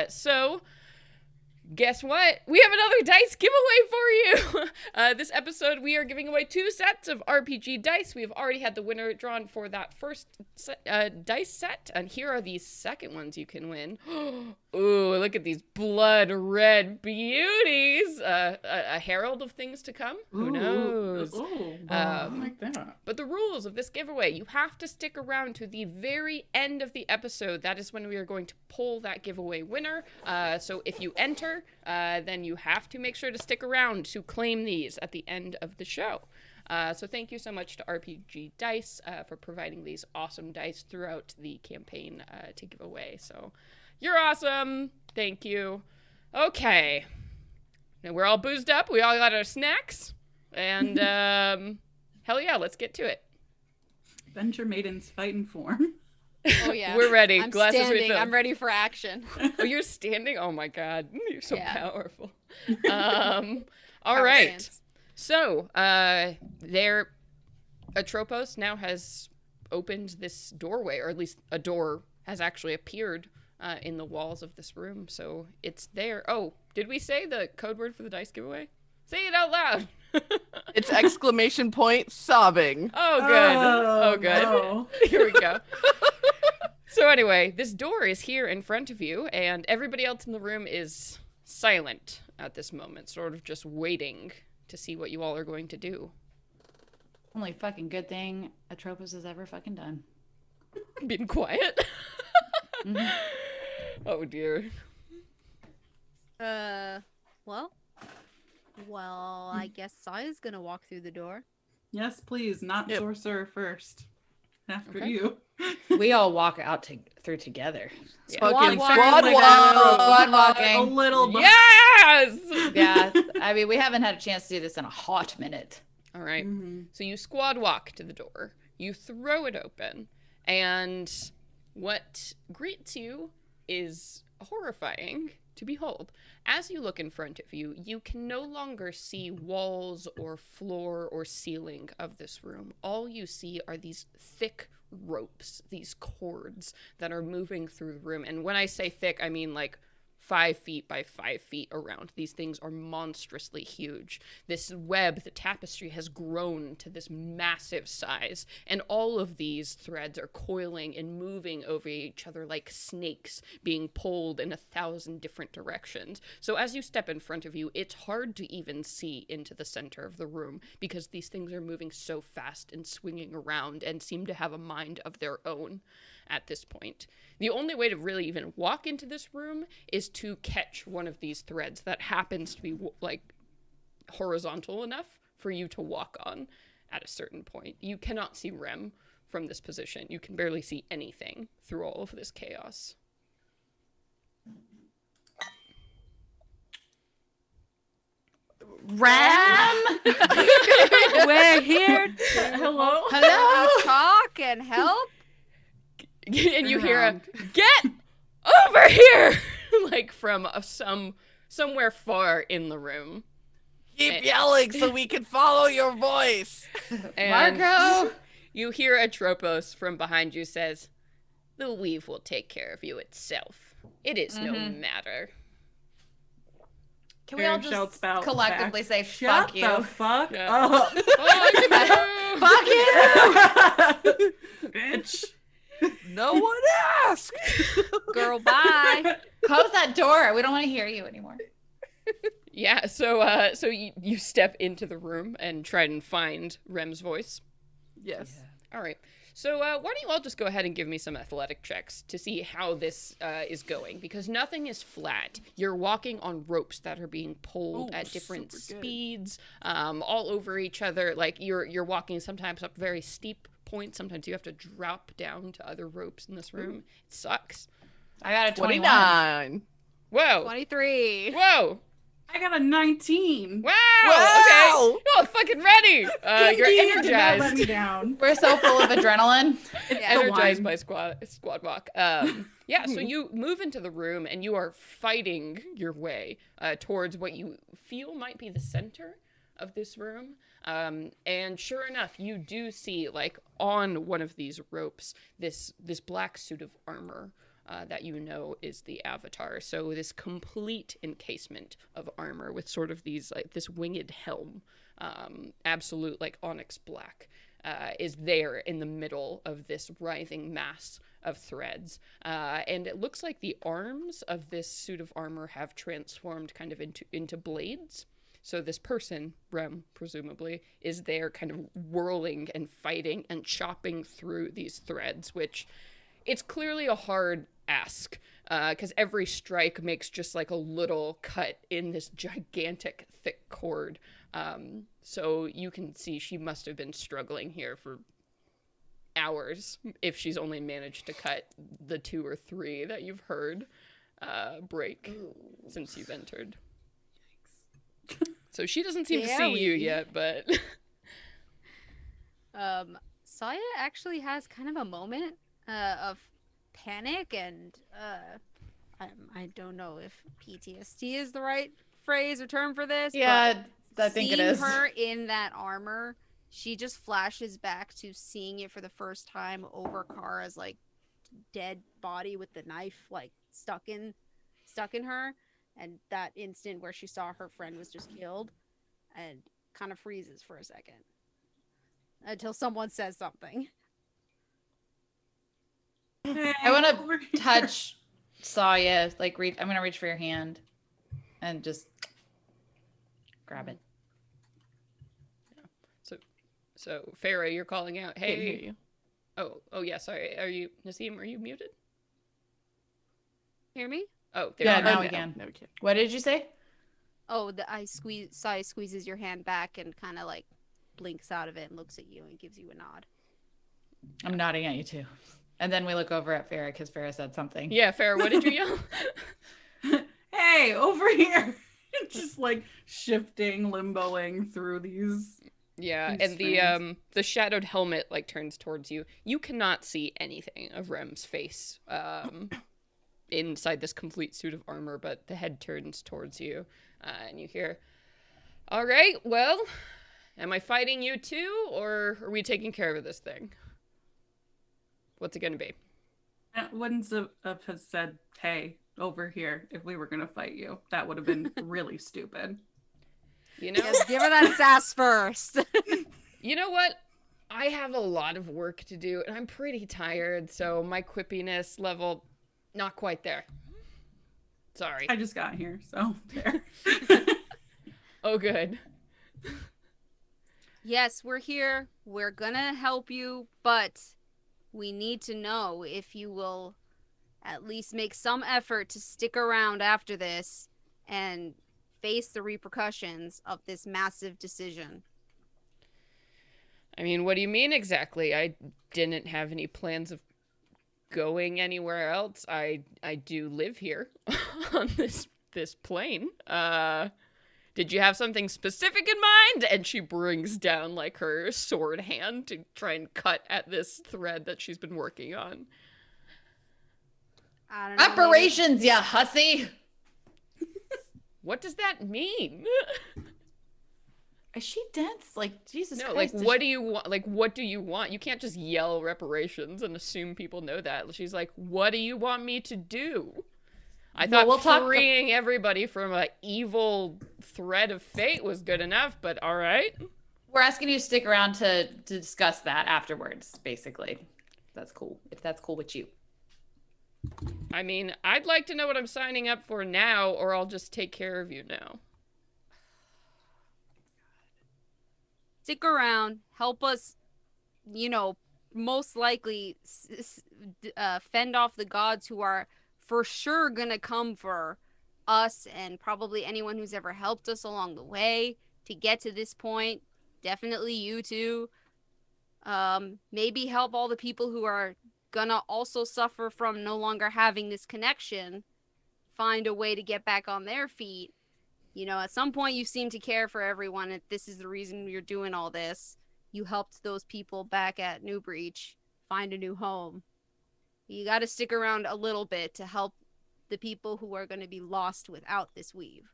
Speaker 1: So, guess what? We have another dice giveaway for you. This episode, we are giving away 2 sets of RPG dice. We have already had the winner drawn for that first dice set, and here are the second ones you can win. Ooh, look at these blood red beauties. A herald of things to come. Who knows?
Speaker 3: I like that.
Speaker 1: But the rules of this giveaway, you have to stick around to the very end of the episode. That is when we are going to pull that giveaway winner. So if you enter, then you have to make sure to stick around to claim these at the end of the show. So thank you so much to RPG Dice for providing these awesome dice throughout the campaign to give away. So you're awesome. Thank you. Okay. Now we're all boozed up. We all got our snacks. And hell yeah, let's get to it.
Speaker 3: Venture Maidens fight in form.
Speaker 2: Oh yeah.
Speaker 1: We're ready.
Speaker 2: I'm
Speaker 1: Glasses
Speaker 2: standing.
Speaker 1: refilled.
Speaker 2: I'm ready for action.
Speaker 1: Oh, you're standing? Oh my god. You're so
Speaker 2: Yeah.
Speaker 1: powerful. All
Speaker 2: Power
Speaker 1: right.
Speaker 2: stance.
Speaker 1: So, Atropos now has opened this doorway, or at least a door has actually appeared in the walls of this room. So it's there. Oh, did we say the code word for the dice giveaway? Say it out loud.
Speaker 5: It's exclamation point sobbing.
Speaker 1: Oh, good. Oh, good.
Speaker 3: No.
Speaker 1: Here we go. So anyway, this door is here in front of you, and everybody else in the room is silent at this moment, sort of just waiting to see what you all are going to do.
Speaker 4: Only fucking good thing Atropos has ever fucking done.
Speaker 1: Being quiet.
Speaker 4: Mhm.
Speaker 1: Oh dear.
Speaker 2: Well, I guess Saya's gonna walk through the door.
Speaker 3: Yes, please, not
Speaker 5: Yep.
Speaker 3: sorcerer first. After
Speaker 1: Okay.
Speaker 3: you.
Speaker 4: We all walk out through together.
Speaker 1: Yeah.
Speaker 5: Fucking
Speaker 2: walk.
Speaker 5: squad
Speaker 3: Like
Speaker 5: walk.
Speaker 4: Squad
Speaker 3: A
Speaker 4: walking.
Speaker 3: little bit.
Speaker 1: Yes!
Speaker 4: Yeah, I mean, we haven't had a chance to do this in a hot minute.
Speaker 1: All right.
Speaker 3: Mhm.
Speaker 1: So you squad walk to the door. You throw it open. And what greets you is horrifying to behold. As you look in front of you, you can no longer see walls or floor or ceiling of this room. All you see are these thick ropes, these cords that are moving through the room. And when I say thick, I mean like 5 feet by 5 feet around. These things are monstrously huge. This web, the tapestry, has grown to this massive size, and all of these threads are coiling and moving over each other like snakes being pulled in 1,000 different directions. So as you step in front of you, it's hard to even see into the center of the room because these things are moving so fast and swinging around and seem to have a mind of their own at this point. The only way to really even walk into this room is to catch one of these threads that happens to be like horizontal enough for you to walk on at a certain point. You cannot see Rem from this position. You can barely see anything through all of this chaos.
Speaker 4: Ram!
Speaker 2: We're here
Speaker 3: Hello?
Speaker 4: Hello!
Speaker 2: to talk and help.
Speaker 1: And you hear a,
Speaker 3: Around.
Speaker 1: "Get over here!" like from somewhere far in the room.
Speaker 5: Keep yelling so we can follow your voice.
Speaker 1: And
Speaker 4: Marco!
Speaker 1: you hear Atropos from behind you says, "The weave will take care of you itself. It is no matter."
Speaker 4: Can we all
Speaker 3: Bear shouts
Speaker 4: just
Speaker 3: about
Speaker 4: collectively
Speaker 3: back.
Speaker 4: say,
Speaker 3: Shut
Speaker 4: fuck you?
Speaker 3: the fuck
Speaker 1: Yeah.
Speaker 3: up.
Speaker 4: Fuck you!
Speaker 3: Bitch.
Speaker 5: No one asked.
Speaker 2: Girl, bye.
Speaker 4: Close that door. We don't want to hear you anymore.
Speaker 1: Yeah, so you step into the room and try and find Rem's voice.
Speaker 5: Yes.
Speaker 1: All right. So why don't you all just go ahead and give me some athletic checks to see how this is going, because nothing is flat. You're walking on ropes that are being pulled
Speaker 5: Ooh,
Speaker 1: at different
Speaker 5: super good.
Speaker 1: speeds, all over each other. Like you're walking sometimes up very steep points. Sometimes you have to drop down to other ropes in this room. It sucks.
Speaker 4: I got a 21.
Speaker 5: 29.
Speaker 1: Whoa.
Speaker 2: 23.
Speaker 1: Whoa.
Speaker 3: I got a 19.
Speaker 1: Wow.
Speaker 5: Wow!
Speaker 1: Okay. You're fucking ready. You're
Speaker 3: D&D did not let
Speaker 1: energized.
Speaker 3: me down.
Speaker 4: We're so full of adrenaline.
Speaker 3: It's
Speaker 2: Yeah.
Speaker 3: the
Speaker 1: Energized
Speaker 3: wine.
Speaker 1: by squad walk. Yeah, so you move into the room and you are fighting your way towards what you feel might be the center of this room. And sure enough, you do see, like, on one of these ropes, this black suit of armor that you know is the Avatar. So this complete encasement of armor with sort of these, like, this winged helm, absolute, like, onyx black, is there in the middle of this writhing mass of threads. And it looks like the arms of this suit of armor have transformed kind of into blades. So this person, Rem, presumably, is there kind of whirling and fighting and chopping through these threads, which it's clearly a hard ask, because every strike makes just like a little cut in this gigantic, thick cord. So you can see she must have been struggling here for hours if she's only managed to cut the 2 or 3 that you've heard break since you've entered. So she doesn't seem to see you yet, but
Speaker 2: Saya actually has kind of a moment of panic, and I don't know if PTSD is the right phrase or term for this.
Speaker 4: Yeah,
Speaker 2: but
Speaker 4: I think it
Speaker 2: seeing
Speaker 4: is.
Speaker 2: her in that armor, she just flashes back to seeing it for the first time over Kara's like dead body with the knife like stuck in her, and that instant where she saw her friend was just killed, and kind of freezes for a second until someone says something.
Speaker 3: Hey,
Speaker 4: I want
Speaker 3: over
Speaker 4: to
Speaker 3: here.
Speaker 4: touch Saya. Like, I'm gonna reach for your hand, and just grab it.
Speaker 1: so Farah, you're calling out,
Speaker 5: Can't hear
Speaker 1: hey.
Speaker 5: you.
Speaker 1: Oh yeah, sorry. Are you, Nasim, are you muted?
Speaker 2: Hear me?
Speaker 1: Oh, there
Speaker 4: Yeah,
Speaker 1: you go.
Speaker 4: now we can.
Speaker 5: No, we can't.
Speaker 4: What did you say?
Speaker 2: Oh, Saya squeezes your hand back and kind of like blinks out of it and looks at you and gives you a nod.
Speaker 4: I'm nodding at you too. And then we look over at Farah because Farah said something.
Speaker 1: Yeah, Farah, what did you yell?
Speaker 3: Hey, over here. Just like shifting, limboing through these.
Speaker 1: Yeah,
Speaker 3: These
Speaker 1: and
Speaker 3: strands.
Speaker 1: the shadowed helmet like turns towards you. You cannot see anything of Rem's face inside this complete suit of armor, but the head turns towards you, and you hear, "All right, well, am I fighting you too, or are we taking care of this thing? What's it gonna be?"
Speaker 3: Wouldn't have said, hey, over here, if we were going to fight you. That would have been really stupid.
Speaker 1: You know,
Speaker 2: Yes, give her that sass first.
Speaker 1: you know what? I have a lot of work to do, and I'm pretty tired, so my quippiness level, not quite there. Sorry.
Speaker 3: I just got here, so there.
Speaker 1: Oh, good.
Speaker 2: Yes, we're here. We're gonna help you, but we need to know if you will at least make some effort to stick around after this and face the repercussions of this massive decision.
Speaker 1: I mean, what do you mean exactly? I didn't have any plans of going anywhere else. I do live here on this plane. Did you have something specific in mind? And she brings down like her sword hand to try and cut at this thread that she's been working on.
Speaker 2: I don't know.
Speaker 4: Operations, ya hussy.
Speaker 1: What does that mean?
Speaker 4: Is she dense? Like, Jesus
Speaker 1: No,
Speaker 4: Christ.
Speaker 1: like what do you want? Like what do you want? You can't just yell reparations and assume people know that. She's like, "What do you want me to do?" I thought
Speaker 4: we'll talk
Speaker 1: freeing everybody from an evil thread of fate was good enough, but all right.
Speaker 4: We're asking you to stick around to discuss that afterwards, basically. That's cool. If that's cool with you.
Speaker 1: I mean, I'd like to know what I'm signing up for now, or I'll just take care of you now.
Speaker 2: Stick around, help us, most likely fend off the gods who are for sure gonna come for us and probably anyone who's ever helped us along the way to get to this point. Definitely you two. Maybe help all the people who are gonna also suffer from no longer having this connection find a way to get back on their feet. You know, at some point you seem to care for everyone, and this is the reason you're doing all this. You helped those people back at New Breach find a new home. You got to stick around a little bit to help the people who are going to be lost without this weave.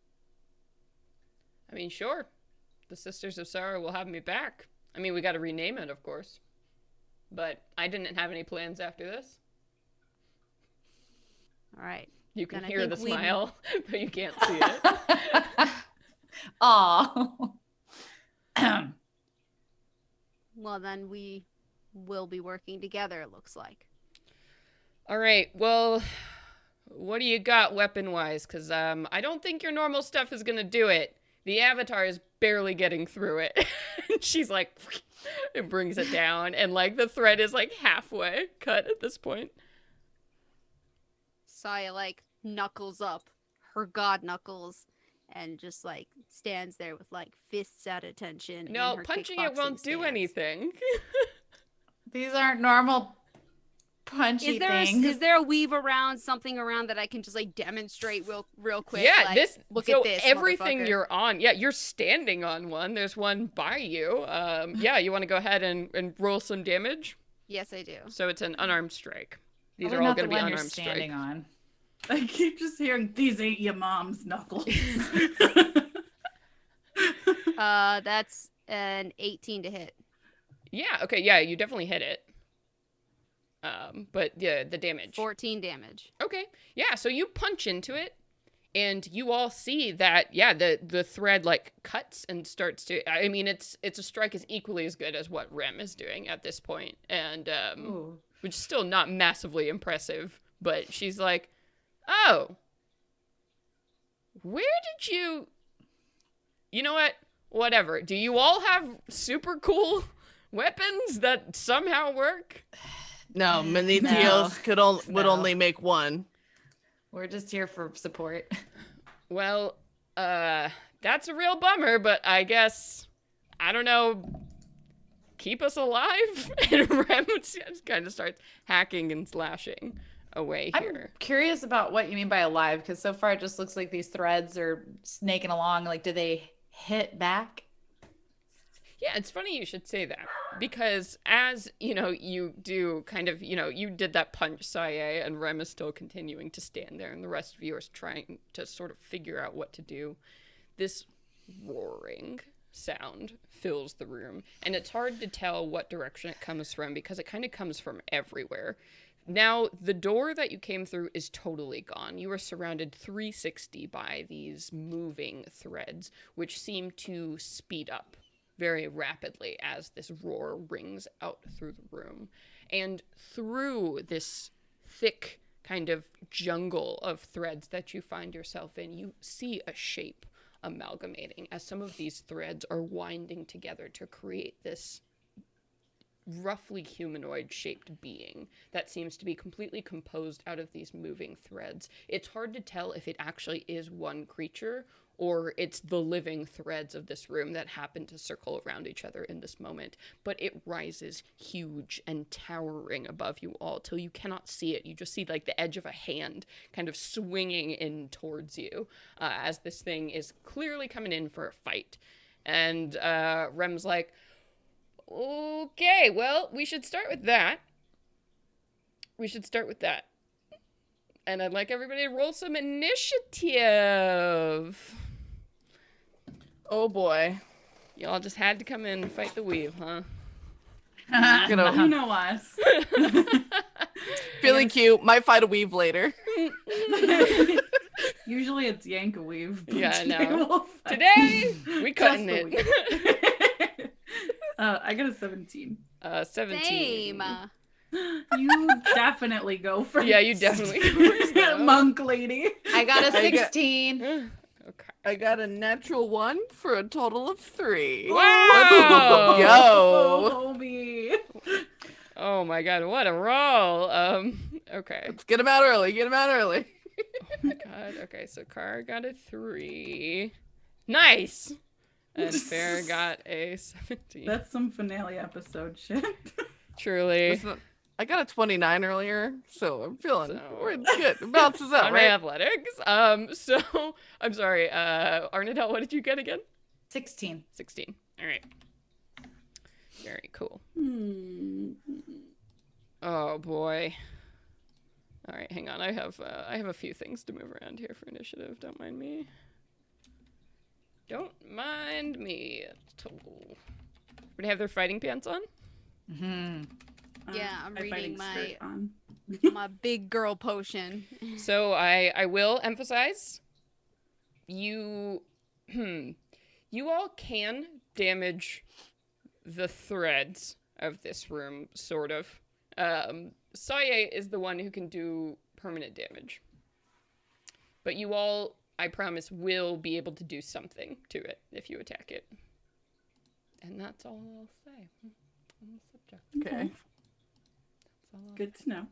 Speaker 1: I mean, sure. The Sisters of Sorrow will have me back. I mean, we got to rename it, of course. But I didn't have any plans after this.
Speaker 2: All right.
Speaker 1: You can
Speaker 2: Then I
Speaker 1: hear the
Speaker 2: think we-
Speaker 1: smile, but you can't see it.
Speaker 4: Aw.
Speaker 2: Well, then we will be working together, it looks like.
Speaker 1: All right, well, what do you got weapon-wise? Because I don't think your normal stuff is going to do it. The Avatar is barely getting through it. She's like, it brings it down, and like the thread is like halfway cut at this point.
Speaker 2: Saya, like, knuckles up, her god knuckles, and just, like, stands there with, like, fists at attention. in
Speaker 1: No,
Speaker 2: her
Speaker 1: punching it
Speaker 2: kickboxing
Speaker 1: won't do
Speaker 2: stance.
Speaker 1: anything.
Speaker 4: These aren't normal punchy things.
Speaker 2: Is there a weave around, something around that I can just, like, demonstrate real quick?
Speaker 1: Yeah,
Speaker 2: like,
Speaker 1: this.
Speaker 2: Look
Speaker 1: so
Speaker 2: at this,
Speaker 1: everything
Speaker 2: motherfucker.
Speaker 1: you're on. Yeah, you're standing on one. There's one by you. Yeah, you want to go ahead and roll some damage?
Speaker 2: Yes, I do.
Speaker 1: So it's an unarmed strike. These
Speaker 4: Probably
Speaker 1: are all
Speaker 4: not
Speaker 1: going to
Speaker 4: the
Speaker 1: be
Speaker 4: one you're
Speaker 1: unarmed
Speaker 4: standing
Speaker 1: strike.
Speaker 4: on.
Speaker 3: I keep just hearing, these ain't your mom's knuckles.
Speaker 2: That's an 18 to hit.
Speaker 1: Yeah. Okay. Yeah, you definitely hit it. But yeah, the damage.
Speaker 2: 14 damage.
Speaker 1: Okay. Yeah. So you punch into it, and you all see that. Yeah, the thread like cuts and starts to. I mean, it's a strike is equally as good as what Rem is doing at this point, and
Speaker 4: Ooh.
Speaker 1: which is still not massively impressive. But she's like, "Oh, where did you? You know what? Whatever. Do you all have super cool weapons that somehow work?"
Speaker 5: No, many
Speaker 4: No.
Speaker 5: TOs would
Speaker 4: No.
Speaker 5: only make one.
Speaker 4: We're just here for support.
Speaker 1: Well, that's a real bummer, but I guess, I don't know, keep us alive? And Rem just kind of starts hacking and slashing away
Speaker 4: I'm
Speaker 1: here.
Speaker 4: curious about what you mean by alive, because so far it just looks like these threads are snaking along. Like, do they hit back?
Speaker 1: Yeah, it's funny you should say that, because as, you do kind of, you did that punch, Saye, and Rem is still continuing to stand there, and the rest of you are trying to sort of figure out what to do. This roaring sound fills the room, and it's hard to tell what direction it comes from, because it kind of comes from everywhere. Now, the door that you came through is totally gone. You are surrounded 360 by these moving threads, which seem to speed up very rapidly as this roar rings out through the room. And through this thick kind of jungle of threads that you find yourself in, you see a shape amalgamating as some of these threads are winding together to create this roughly humanoid shaped being that seems to be completely composed out of these moving threads. It's hard to tell if it actually is one creature or it's the living threads of this room that happen to circle around each other in this moment. But it rises huge and towering above you all till you cannot see it. You just see like the edge of a hand kind of swinging in towards you as this thing is clearly coming in for a fight. And Rem's like, okay, well, we should start with that. And I'd like everybody to roll some initiative.
Speaker 5: Oh boy.
Speaker 1: Y'all just had to come in and fight the weave, huh?
Speaker 5: You know,
Speaker 3: You know us.
Speaker 5: really cute. Might fight a weave later.
Speaker 3: Usually it's yank a weave. but
Speaker 1: Yeah, I
Speaker 3: today
Speaker 1: know.
Speaker 3: we'll fight
Speaker 1: Today, we cutting
Speaker 3: just a
Speaker 1: it.
Speaker 3: weave. I got a 17.
Speaker 1: 17.
Speaker 2: Same.
Speaker 3: You definitely go first.
Speaker 1: Yeah, you definitely go first, though.
Speaker 3: Monk lady.
Speaker 4: I got a
Speaker 5: I got-
Speaker 4: 16.
Speaker 1: Okay.
Speaker 5: I got a natural 1 for a total of 3.
Speaker 1: Wow!
Speaker 5: Yo.
Speaker 3: Homie.
Speaker 1: Oh my god, what a roll. Okay.
Speaker 5: Let's get him out early.
Speaker 1: Oh my god. Okay, so Kara got a 3. Nice! And Fair got a 17.
Speaker 3: That's some finale episode shit.
Speaker 1: Truly.
Speaker 5: Listen, I got a 29 earlier, so I'm feeling
Speaker 1: So-
Speaker 5: we're good. It balances out,
Speaker 1: On my
Speaker 5: right?
Speaker 1: athletics. So I'm sorry. Arnadel, what did you get again?
Speaker 4: 16.
Speaker 1: 16. All right. Very cool.
Speaker 3: Hmm.
Speaker 1: Oh boy. All right, hang on. I have a few things to move around here for initiative. Don't mind me. Don't mind me at all. Everybody have their fighting pants on?
Speaker 4: Mm-hmm.
Speaker 2: Yeah, I'm
Speaker 3: my
Speaker 2: reading
Speaker 3: fighting
Speaker 2: my-
Speaker 3: skirt on.
Speaker 2: My big girl potion.
Speaker 1: So I will emphasize you you all can damage the threads of this room, sort of. Saye is the one who can do permanent damage. But you all, I promise, will be able to do something to it if you attack it. And that's all I'll say on the subject.
Speaker 5: Okay.
Speaker 1: That's all I'll
Speaker 3: Good to know.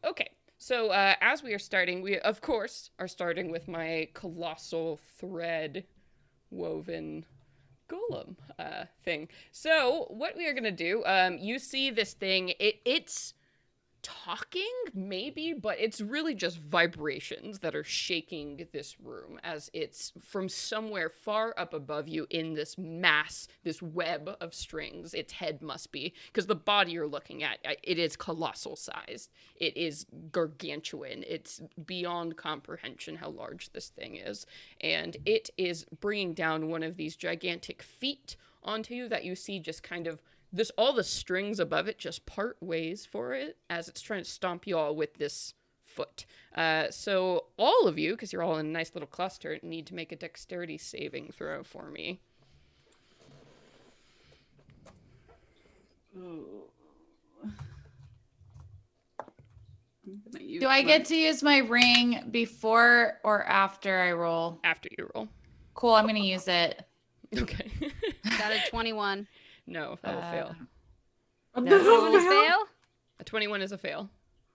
Speaker 1: Okay, so as we are starting, we of course are starting with my colossal thread woven golem thing. So what we are gonna do, you see this thing, it's talking maybe, but it's really just vibrations that are shaking this room as it's from somewhere far up above you in this mass, this web of strings. Its head must be, because the body you're looking at, it is colossal sized. It is gargantuan. It's beyond comprehension how large this thing is, and it is bringing down one of these gigantic feet onto you that you see just kind of this, all the strings above it just part ways for it as it's trying to stomp you all with this foot. So all of you, because you're all in a nice little cluster, need to make a dexterity saving throw for me.
Speaker 3: Ooh. I'm gonna use
Speaker 4: Do I
Speaker 3: my-
Speaker 4: get to use my ring before or after I roll?
Speaker 1: After you roll.
Speaker 4: Cool, I'm going to use it.
Speaker 1: Okay.
Speaker 2: Got a 21.
Speaker 1: No, that'll fail.
Speaker 3: Oh,
Speaker 4: No.
Speaker 3: this
Speaker 2: Anyone
Speaker 3: will
Speaker 2: is
Speaker 3: fail?
Speaker 2: fail?
Speaker 1: A 21 is a fail.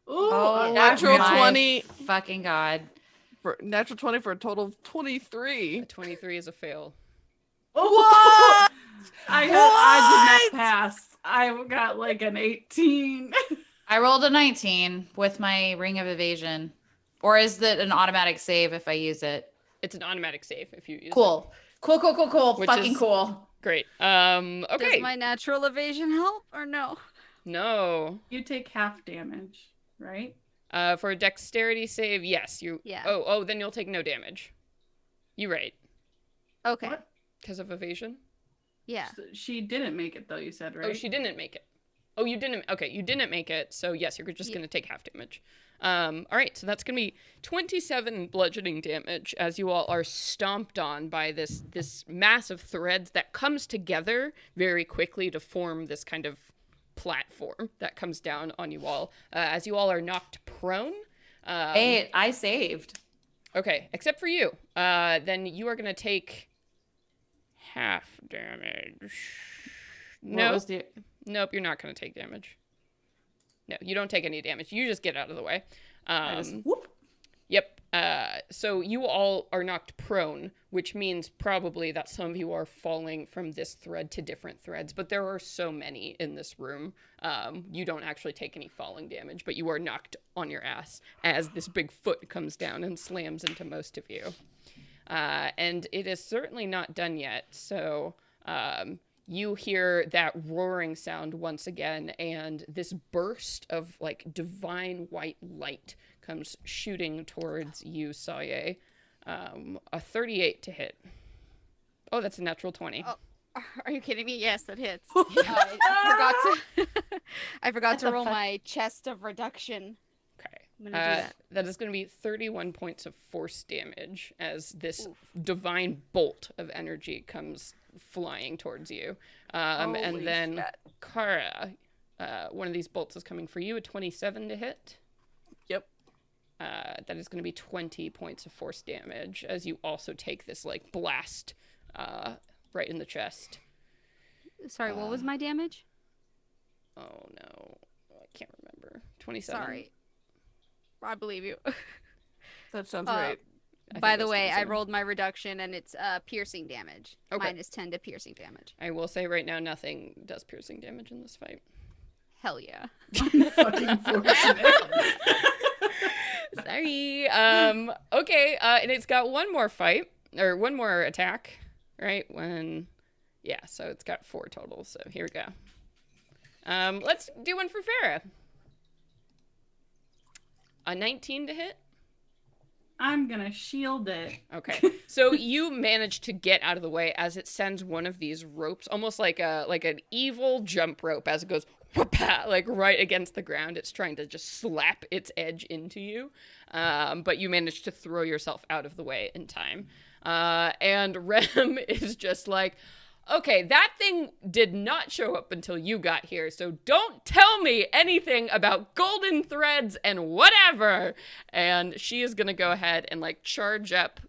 Speaker 3: Oh,
Speaker 5: natural
Speaker 4: my
Speaker 5: 20.
Speaker 4: Fucking God.
Speaker 5: For natural 20 for a total of 23.
Speaker 1: A 23 is a fail.
Speaker 3: What? I did not pass. I got like an 18.
Speaker 4: I rolled a 19 with my ring of evasion. Or is that an automatic save if I use it?
Speaker 1: It's an automatic save if you use it.
Speaker 4: Cool. Cool.
Speaker 1: Which
Speaker 4: Fucking
Speaker 1: is-
Speaker 4: cool.
Speaker 1: Great. Okay.
Speaker 2: Does my natural evasion help or no?
Speaker 1: No.
Speaker 3: You take half damage, right?
Speaker 1: For a dexterity save, yes. You.
Speaker 2: Yeah.
Speaker 1: Oh, then you'll take no damage. You're right.
Speaker 2: Okay.
Speaker 3: What?
Speaker 1: Because of evasion?
Speaker 2: Yeah.
Speaker 3: So she didn't make it though, you said, right?
Speaker 1: Oh, she didn't make it. Oh, you didn't. Okay, you didn't make it. So yes, you're just
Speaker 2: Yeah.
Speaker 1: going to take half damage. All right, so that's going to be 27 bludgeoning damage as you all are stomped on by this mass of threads that comes together very quickly to form this kind of platform that comes down on you all as you all are knocked prone.
Speaker 4: Hey, I saved.
Speaker 1: Okay, except for you. Then you are going to take half damage.
Speaker 4: What was the...
Speaker 1: Nope, you're not going to take damage. No, you don't take any damage. You just get out of the way.
Speaker 4: I just whoop.
Speaker 1: Yep. So you all are knocked prone, which means probably that some of you are falling from this thread to different threads, but there are so many in this room. You don't actually take any falling damage, but you are knocked on your ass as this big foot comes down and slams into most of you. And it is certainly not done yet, so you hear that roaring sound once again, and this burst of like divine white light comes shooting towards you, Saye. A 38 to hit. Oh, that's a natural 20.
Speaker 2: Oh, are you kidding me? Yes, that hits. I forgot
Speaker 4: What
Speaker 2: to
Speaker 4: the
Speaker 2: roll
Speaker 4: fuck?
Speaker 2: my chest of reduction.
Speaker 1: Okay.
Speaker 2: I'm gonna do that.
Speaker 1: That is going to be 31 points of force damage as this divine bolt of energy comes flying towards you. And
Speaker 5: Holy
Speaker 1: then,
Speaker 5: shit.
Speaker 1: Kara, one of these bolts is coming for you, a 27 to hit.
Speaker 5: Yep.
Speaker 1: That is going to be 20 points of force damage as you also take this like blast right in the chest.
Speaker 2: Sorry, what was my damage?
Speaker 1: Oh no, I can't remember. 27.
Speaker 2: Sorry. I believe you.
Speaker 5: That sounds
Speaker 2: Uh,
Speaker 5: right.
Speaker 1: I
Speaker 2: By
Speaker 1: think
Speaker 2: the
Speaker 1: that's
Speaker 2: way, I
Speaker 1: 27.
Speaker 2: rolled my reduction and it's piercing damage.
Speaker 1: Okay.
Speaker 2: Minus 10 to piercing damage.
Speaker 1: I will say right now, nothing does piercing damage in this fight.
Speaker 2: Hell yeah.
Speaker 3: Fucking fortunate.
Speaker 1: Sorry. Okay. And it's got one more fight or one more attack, right? Yeah. So it's got 4 total. So here we go. Let's do one for Farah. A 19 to hit.
Speaker 3: I'm gonna shield it.
Speaker 1: Okay. So you manage to get out of the way as it sends one of these ropes, almost like an evil jump rope, as it goes like right against the ground. It's trying to just slap its edge into you, but you manage to throw yourself out of the way in time. And Rem is just like, okay, that thing did not show up until you got here, so don't tell me anything about golden threads and whatever. And she is gonna go ahead and like charge up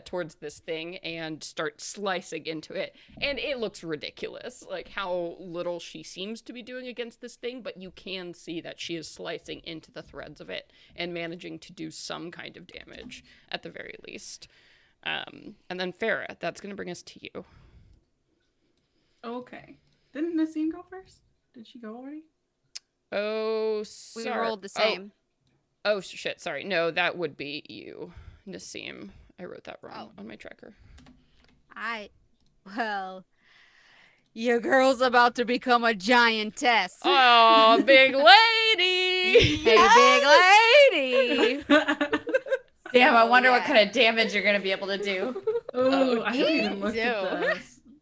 Speaker 1: towards this thing and start slicing into it. And it looks ridiculous, like how little she seems to be doing against this thing, but you can see that she is slicing into the threads of it and managing to do some kind of damage at the very least. And then Farah, that's gonna bring us to you.
Speaker 3: Okay. Didn't Nassim go first? Did she go already?
Speaker 1: Oh,
Speaker 2: We
Speaker 1: sorry.
Speaker 2: rolled the same.
Speaker 1: Oh, shit. Sorry. No, that would be you, Nassim. I wrote that wrong on my tracker.
Speaker 2: Well, your girl's about to become a giantess.
Speaker 1: Oh, big lady!
Speaker 2: Hey, big lady.
Speaker 4: Damn, I
Speaker 2: Oh,
Speaker 4: wonder what
Speaker 2: yeah.
Speaker 4: kind of damage you're gonna be able to do.
Speaker 3: Oh, I haven't even looked
Speaker 2: ew.
Speaker 3: at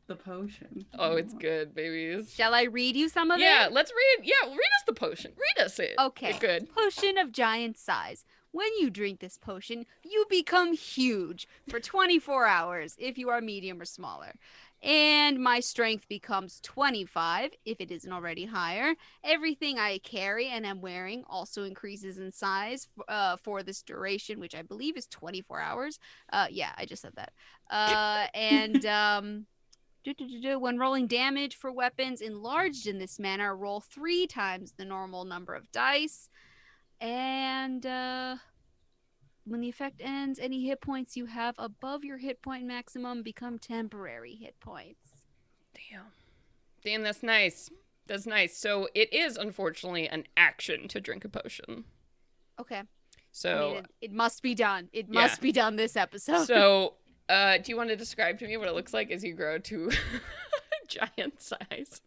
Speaker 3: the potion.
Speaker 1: Oh, it's good, babies.
Speaker 2: Shall I read you some of it?
Speaker 1: Yeah, let's read. Yeah, read us the potion. Read us it.
Speaker 2: Okay.
Speaker 1: It's good.
Speaker 2: Potion of giant size. When you drink this potion, you become huge for 24 hours if you are medium or smaller. And my strength becomes 25 if it isn't already higher. Everything I carry and am wearing also increases in size for this duration, which I believe is 24 hours. Yeah, I just said that. When rolling damage for weapons enlarged in this manner, roll 3 times the normal number of dice. And when the effect ends, any hit points you have above your hit point maximum become temporary hit points.
Speaker 1: Damn, that's nice. That's nice. So it is, unfortunately, an action to drink a potion.
Speaker 2: Okay.
Speaker 1: So,
Speaker 2: I mean, it must be done. It must be done this episode.
Speaker 1: so do you want to describe to me what it looks like as you grow to giant size?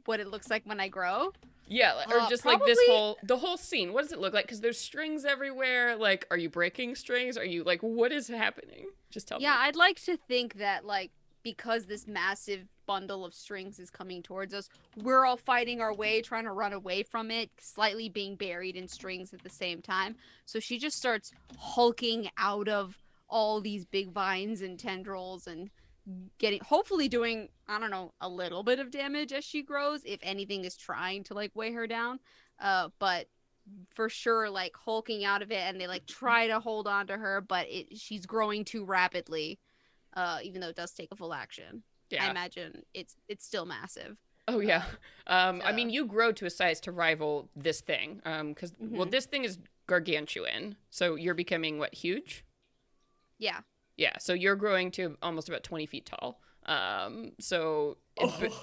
Speaker 2: What it looks like when I grow?
Speaker 1: Yeah, or just like this
Speaker 2: probably-
Speaker 1: the whole scene. What does it look like? Because there's strings everywhere. Like, are you breaking strings? Are you like, what is happening? Just tell me.
Speaker 2: Yeah, I'd like to think that, like, because this massive bundle of strings is coming towards us, we're all fighting our way, trying to run away from it, slightly being buried in strings at the same time. So she just starts hulking out of all these big vines and tendrils and hopefully doing, I don't know, a little bit of damage as she grows, if anything is trying to, like, weigh her down. But for sure, like, hulking out of it, and they, like, try to hold on to her, but she's growing too rapidly, even though it does take a full action.
Speaker 1: Yeah.
Speaker 2: I imagine it's still massive.
Speaker 1: Oh yeah. I
Speaker 2: so-
Speaker 1: mean, you grow to a size to rival this thing. Because well, this thing is gargantuan. So you're becoming what, huge?
Speaker 2: Yeah.
Speaker 1: Yeah. So you're growing to almost about 20 feet tall. So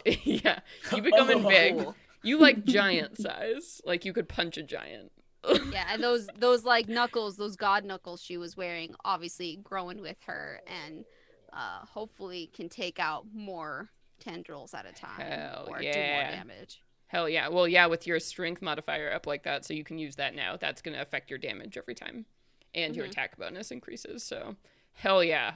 Speaker 1: yeah, you becoming big. You like giant size. Like you could punch a giant.
Speaker 2: Yeah, and those like knuckles, those god knuckles she was wearing, obviously growing with her, and hopefully can take out more tendrils at a time
Speaker 1: Hell
Speaker 2: or do
Speaker 1: yeah.
Speaker 2: more damage.
Speaker 1: Hell yeah. Well, yeah, with your strength modifier up like that, so you can use that now. That's going to affect your damage every time. And your attack bonus increases, so hell yeah.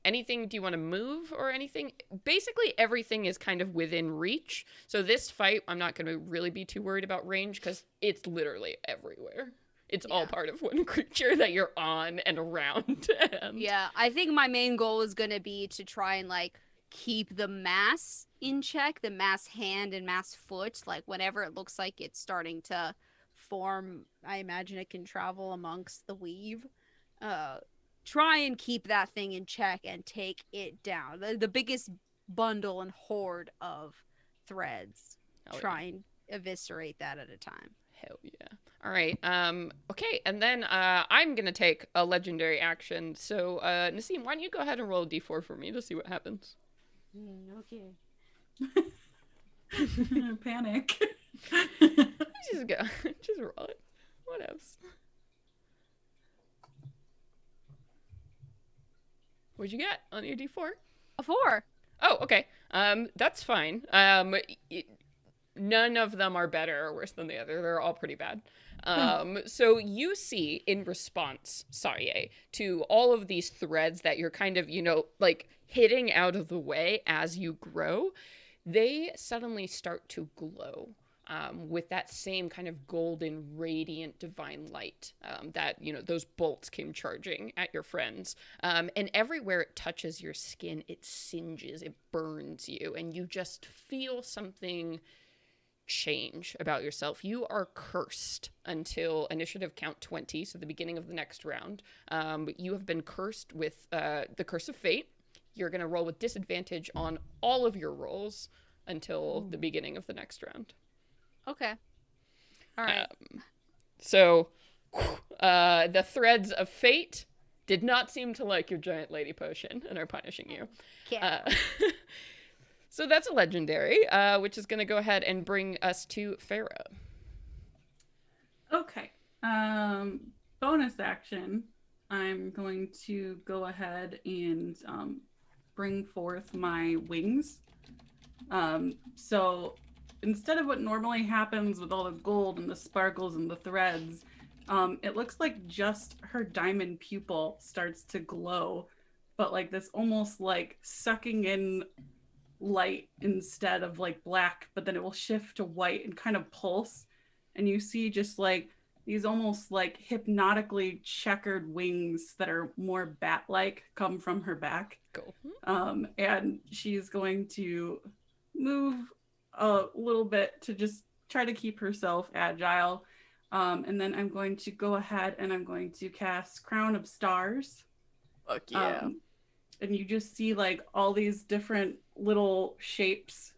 Speaker 1: Anything, do you want to move or anything? Basically, everything is kind of within reach. So this fight, I'm not going to really be too worried about range because it's literally everywhere. It's all part of one creature that you're on and around. And...
Speaker 2: Yeah, I think my main goal is going to be to try and, like, keep the mass in check, the mass hand and mass foot. Like, whenever it looks like it's starting to form, I imagine it can travel amongst the weave. Try and keep that thing in check and take it down. The biggest bundle and horde of threads. Try and eviscerate that at a time.
Speaker 1: Hell yeah. All right. Okay, and then I'm going to take a legendary action. So, Nassim, why don't you go ahead and roll a d4 for me to see what happens?
Speaker 2: Okay.
Speaker 3: Panic.
Speaker 1: Just go. Just roll it. What else? What'd you get on your D4?
Speaker 2: A 4.
Speaker 1: Oh, okay. That's fine. None of them are better or worse than the other. They're all pretty bad. So you see in response, Saye, to all of these threads that you're kind of, like hitting out of the way as you grow, they suddenly start to glow. With that same kind of golden, radiant, divine light that, those bolts came charging at your friends. And everywhere it touches your skin, it singes, it burns you, and you just feel something change about yourself. You are cursed until initiative count 20, so the beginning of the next round. You have been cursed with the curse of fate. You're going to roll with disadvantage on all of your rolls until the beginning of the next round.
Speaker 2: Okay. All right.
Speaker 1: So, the threads of fate did not seem to like your giant lady potion and are punishing you.
Speaker 2: Yeah.
Speaker 1: So that's a legendary, which is going to go ahead and bring us to Farah.
Speaker 3: Okay. Bonus action. I'm going to go ahead and bring forth my wings. So instead of what normally happens with all the gold and the sparkles and the threads, it looks like just her diamond pupil starts to glow, but like this almost like sucking in light instead of like black, but then it will shift to white and kind of pulse. And you see just like these almost like hypnotically checkered wings that are more bat-like come from her back.
Speaker 1: Cool.
Speaker 3: And she's going to move a little bit to just try to keep herself agile. And then I'm going to go ahead and I'm going to cast Crown of Stars.
Speaker 5: Fuck yeah.
Speaker 3: And you just see like all these different little shapes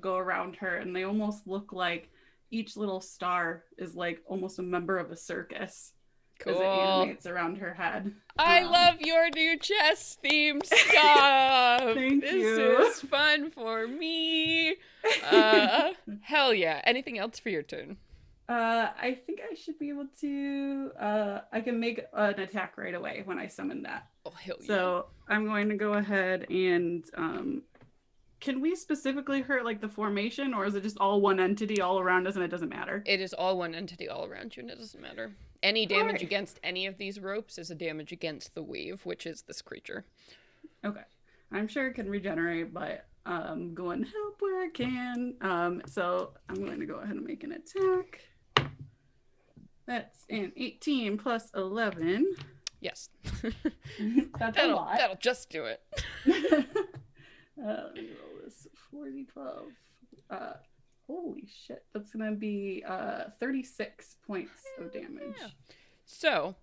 Speaker 3: go around her, and they almost look like each little star is like almost a member of a circus.
Speaker 1: Cool.
Speaker 3: As it animates around her head.
Speaker 1: I love your new chess theme. Stop.
Speaker 3: Thank
Speaker 1: this
Speaker 3: you.
Speaker 1: is fun for me. Hell yeah. Anything else for your turn?
Speaker 3: I think I should be able to I can make an attack right away when I summon that.
Speaker 1: Oh, hell yeah.
Speaker 3: So I'm going to go ahead and can we specifically hurt like the formation, or is it just all one entity all around us and it doesn't matter?
Speaker 1: It is all one entity all around you, and it doesn't matter. Any damage
Speaker 3: Alright.
Speaker 1: against any of these ropes is a damage against the weave, which is this creature.
Speaker 3: Okay. I'm sure it can regenerate, but go and help where I can. So I'm going to go ahead and make an attack. That's an 18 plus 11.
Speaker 1: Yes.
Speaker 3: That's a lot.
Speaker 1: That'll just do it.
Speaker 3: Let me roll this. 40, 12. Holy shit. That's going to be 36 points of damage.
Speaker 1: Yeah. So,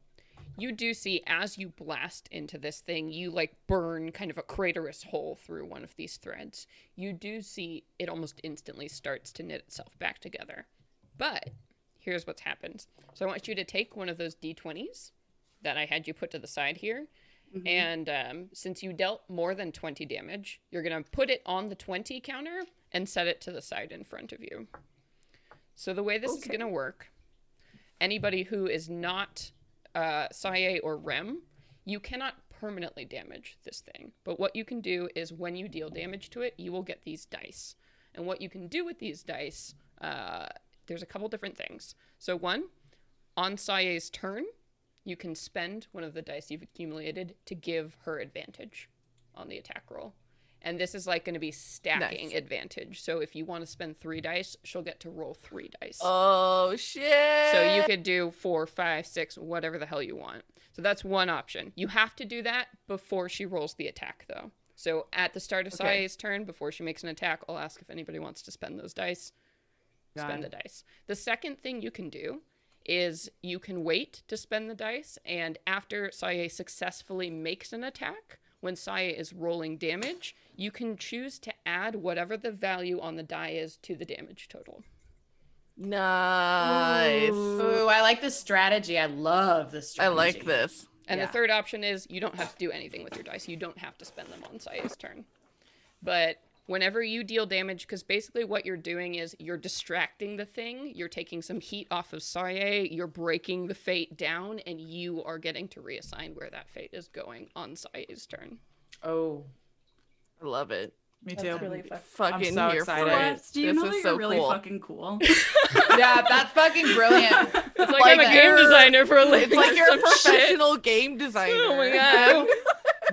Speaker 1: you do see as you blast into this thing, you like burn kind of a craterous hole through one of these threads. You do see it almost instantly starts to knit itself back together. But here's what's happened. So I want you to take one of those D20s that I had you put to the side here.
Speaker 3: Mhm.
Speaker 1: And since you dealt more than 20 damage, you're going to put it on the 20 counter and set it to the side in front of you. So the way this is going to work, anybody who is not Saye or Rem, you cannot permanently damage this thing. But what you can do is when you deal damage to it, you will get these dice. And what you can do with these dice, there's a couple different things. So one, on Saye's turn, you can spend one of the dice you've accumulated to give her advantage on the attack roll. And this is like going to be stacking advantage. So if you want to spend 3 dice, she'll get to roll 3 dice.
Speaker 5: Oh, shit.
Speaker 1: So you could do 4, 5, 6, whatever the hell you want. So that's one option. You have to do that before she rolls the attack, though. So at the start of Saye's turn, before she makes an attack, I'll ask if anybody wants to spend those dice. Spend the dice. The second thing you can do is you can wait to spend the dice, and after Saye successfully makes an attack, when Saye is rolling damage, you can choose to add whatever the value on the die is to the damage total.
Speaker 5: Nice.
Speaker 4: Ooh, I like this strategy. I love this
Speaker 5: I
Speaker 4: strategy.
Speaker 5: like this.
Speaker 1: And the third option is you don't have to do anything with your dice. You don't have to spend them on Saye's turn. But whenever you deal damage, because basically what you're doing is you're distracting the thing, you're taking some heat off of Saye, you're breaking the fate down, and you are getting to reassign where that fate is going on Saye's turn.
Speaker 4: Oh,
Speaker 5: I love it.
Speaker 4: me
Speaker 3: That's
Speaker 4: too.
Speaker 3: really fun.
Speaker 5: Fucking
Speaker 4: I'm so
Speaker 5: here
Speaker 4: excited.
Speaker 5: for it.
Speaker 3: Celeste, do you
Speaker 5: This
Speaker 3: know
Speaker 5: is
Speaker 3: that
Speaker 5: so
Speaker 3: you're really
Speaker 5: cool.
Speaker 3: fucking cool?
Speaker 4: Yeah, that's fucking brilliant.
Speaker 1: It's like,
Speaker 5: Like
Speaker 1: I'm a game
Speaker 5: you're-
Speaker 1: designer for a living.
Speaker 5: It's like
Speaker 1: or
Speaker 5: you're a
Speaker 1: some shit.
Speaker 5: professional game designer.
Speaker 1: Oh my god.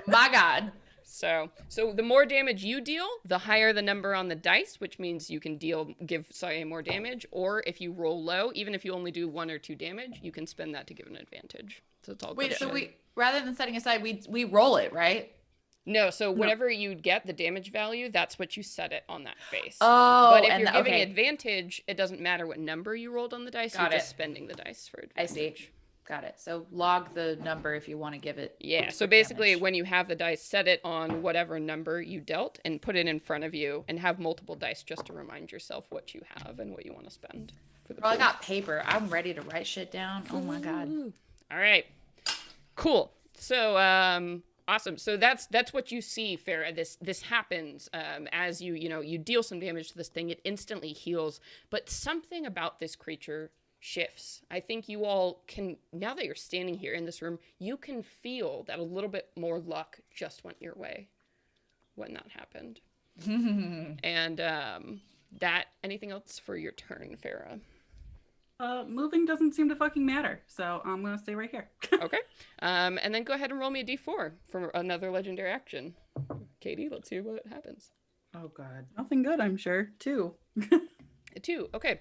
Speaker 4: My God.
Speaker 1: So the more damage you deal, the higher the number on the dice, which means you can give Saye more damage, or if you roll low, even if you only do 1 or 2 damage, you can spend that to give an advantage. So it's all
Speaker 4: Wait,
Speaker 1: good
Speaker 4: so
Speaker 1: shit.
Speaker 4: we rather than setting aside, we roll it, right?
Speaker 1: No, so whatever you get, the damage value, that's what you set it on that face.
Speaker 4: Oh,
Speaker 1: But if
Speaker 4: and
Speaker 1: you're giving
Speaker 4: okay.
Speaker 1: advantage, it doesn't matter what number you rolled on the dice,
Speaker 4: Got
Speaker 1: you're just
Speaker 4: it.
Speaker 1: spending the dice for
Speaker 4: I
Speaker 1: advantage.
Speaker 4: see. Got it. So log the number if you want to give it.
Speaker 1: Yeah, so
Speaker 4: extra
Speaker 1: basically
Speaker 4: damage.
Speaker 1: when you have the dice, set it on whatever number you dealt and put it in front of you and have multiple dice just to remind yourself what you have and what you want to spend for the
Speaker 4: Well, I
Speaker 1: pool.
Speaker 4: got paper. I'm ready to write shit down. Oh my God.
Speaker 1: All right. Cool. So awesome. So that's what you see, Farah. This happens as you deal some damage to this thing. It instantly heals, but something about this creature shifts. I think you all can, now that you're standing here in this room, you can feel that a little bit more luck just went your way when that happened. And that, anything else for your turn, Farah?
Speaker 3: Moving doesn't seem to fucking matter, so I'm gonna stay right here.
Speaker 1: Okay. And then go ahead and roll me a d4 for another legendary action. Katie, let's see what happens.
Speaker 4: Oh God.
Speaker 3: Nothing good, I'm sure. 2.
Speaker 1: A 2. Okay.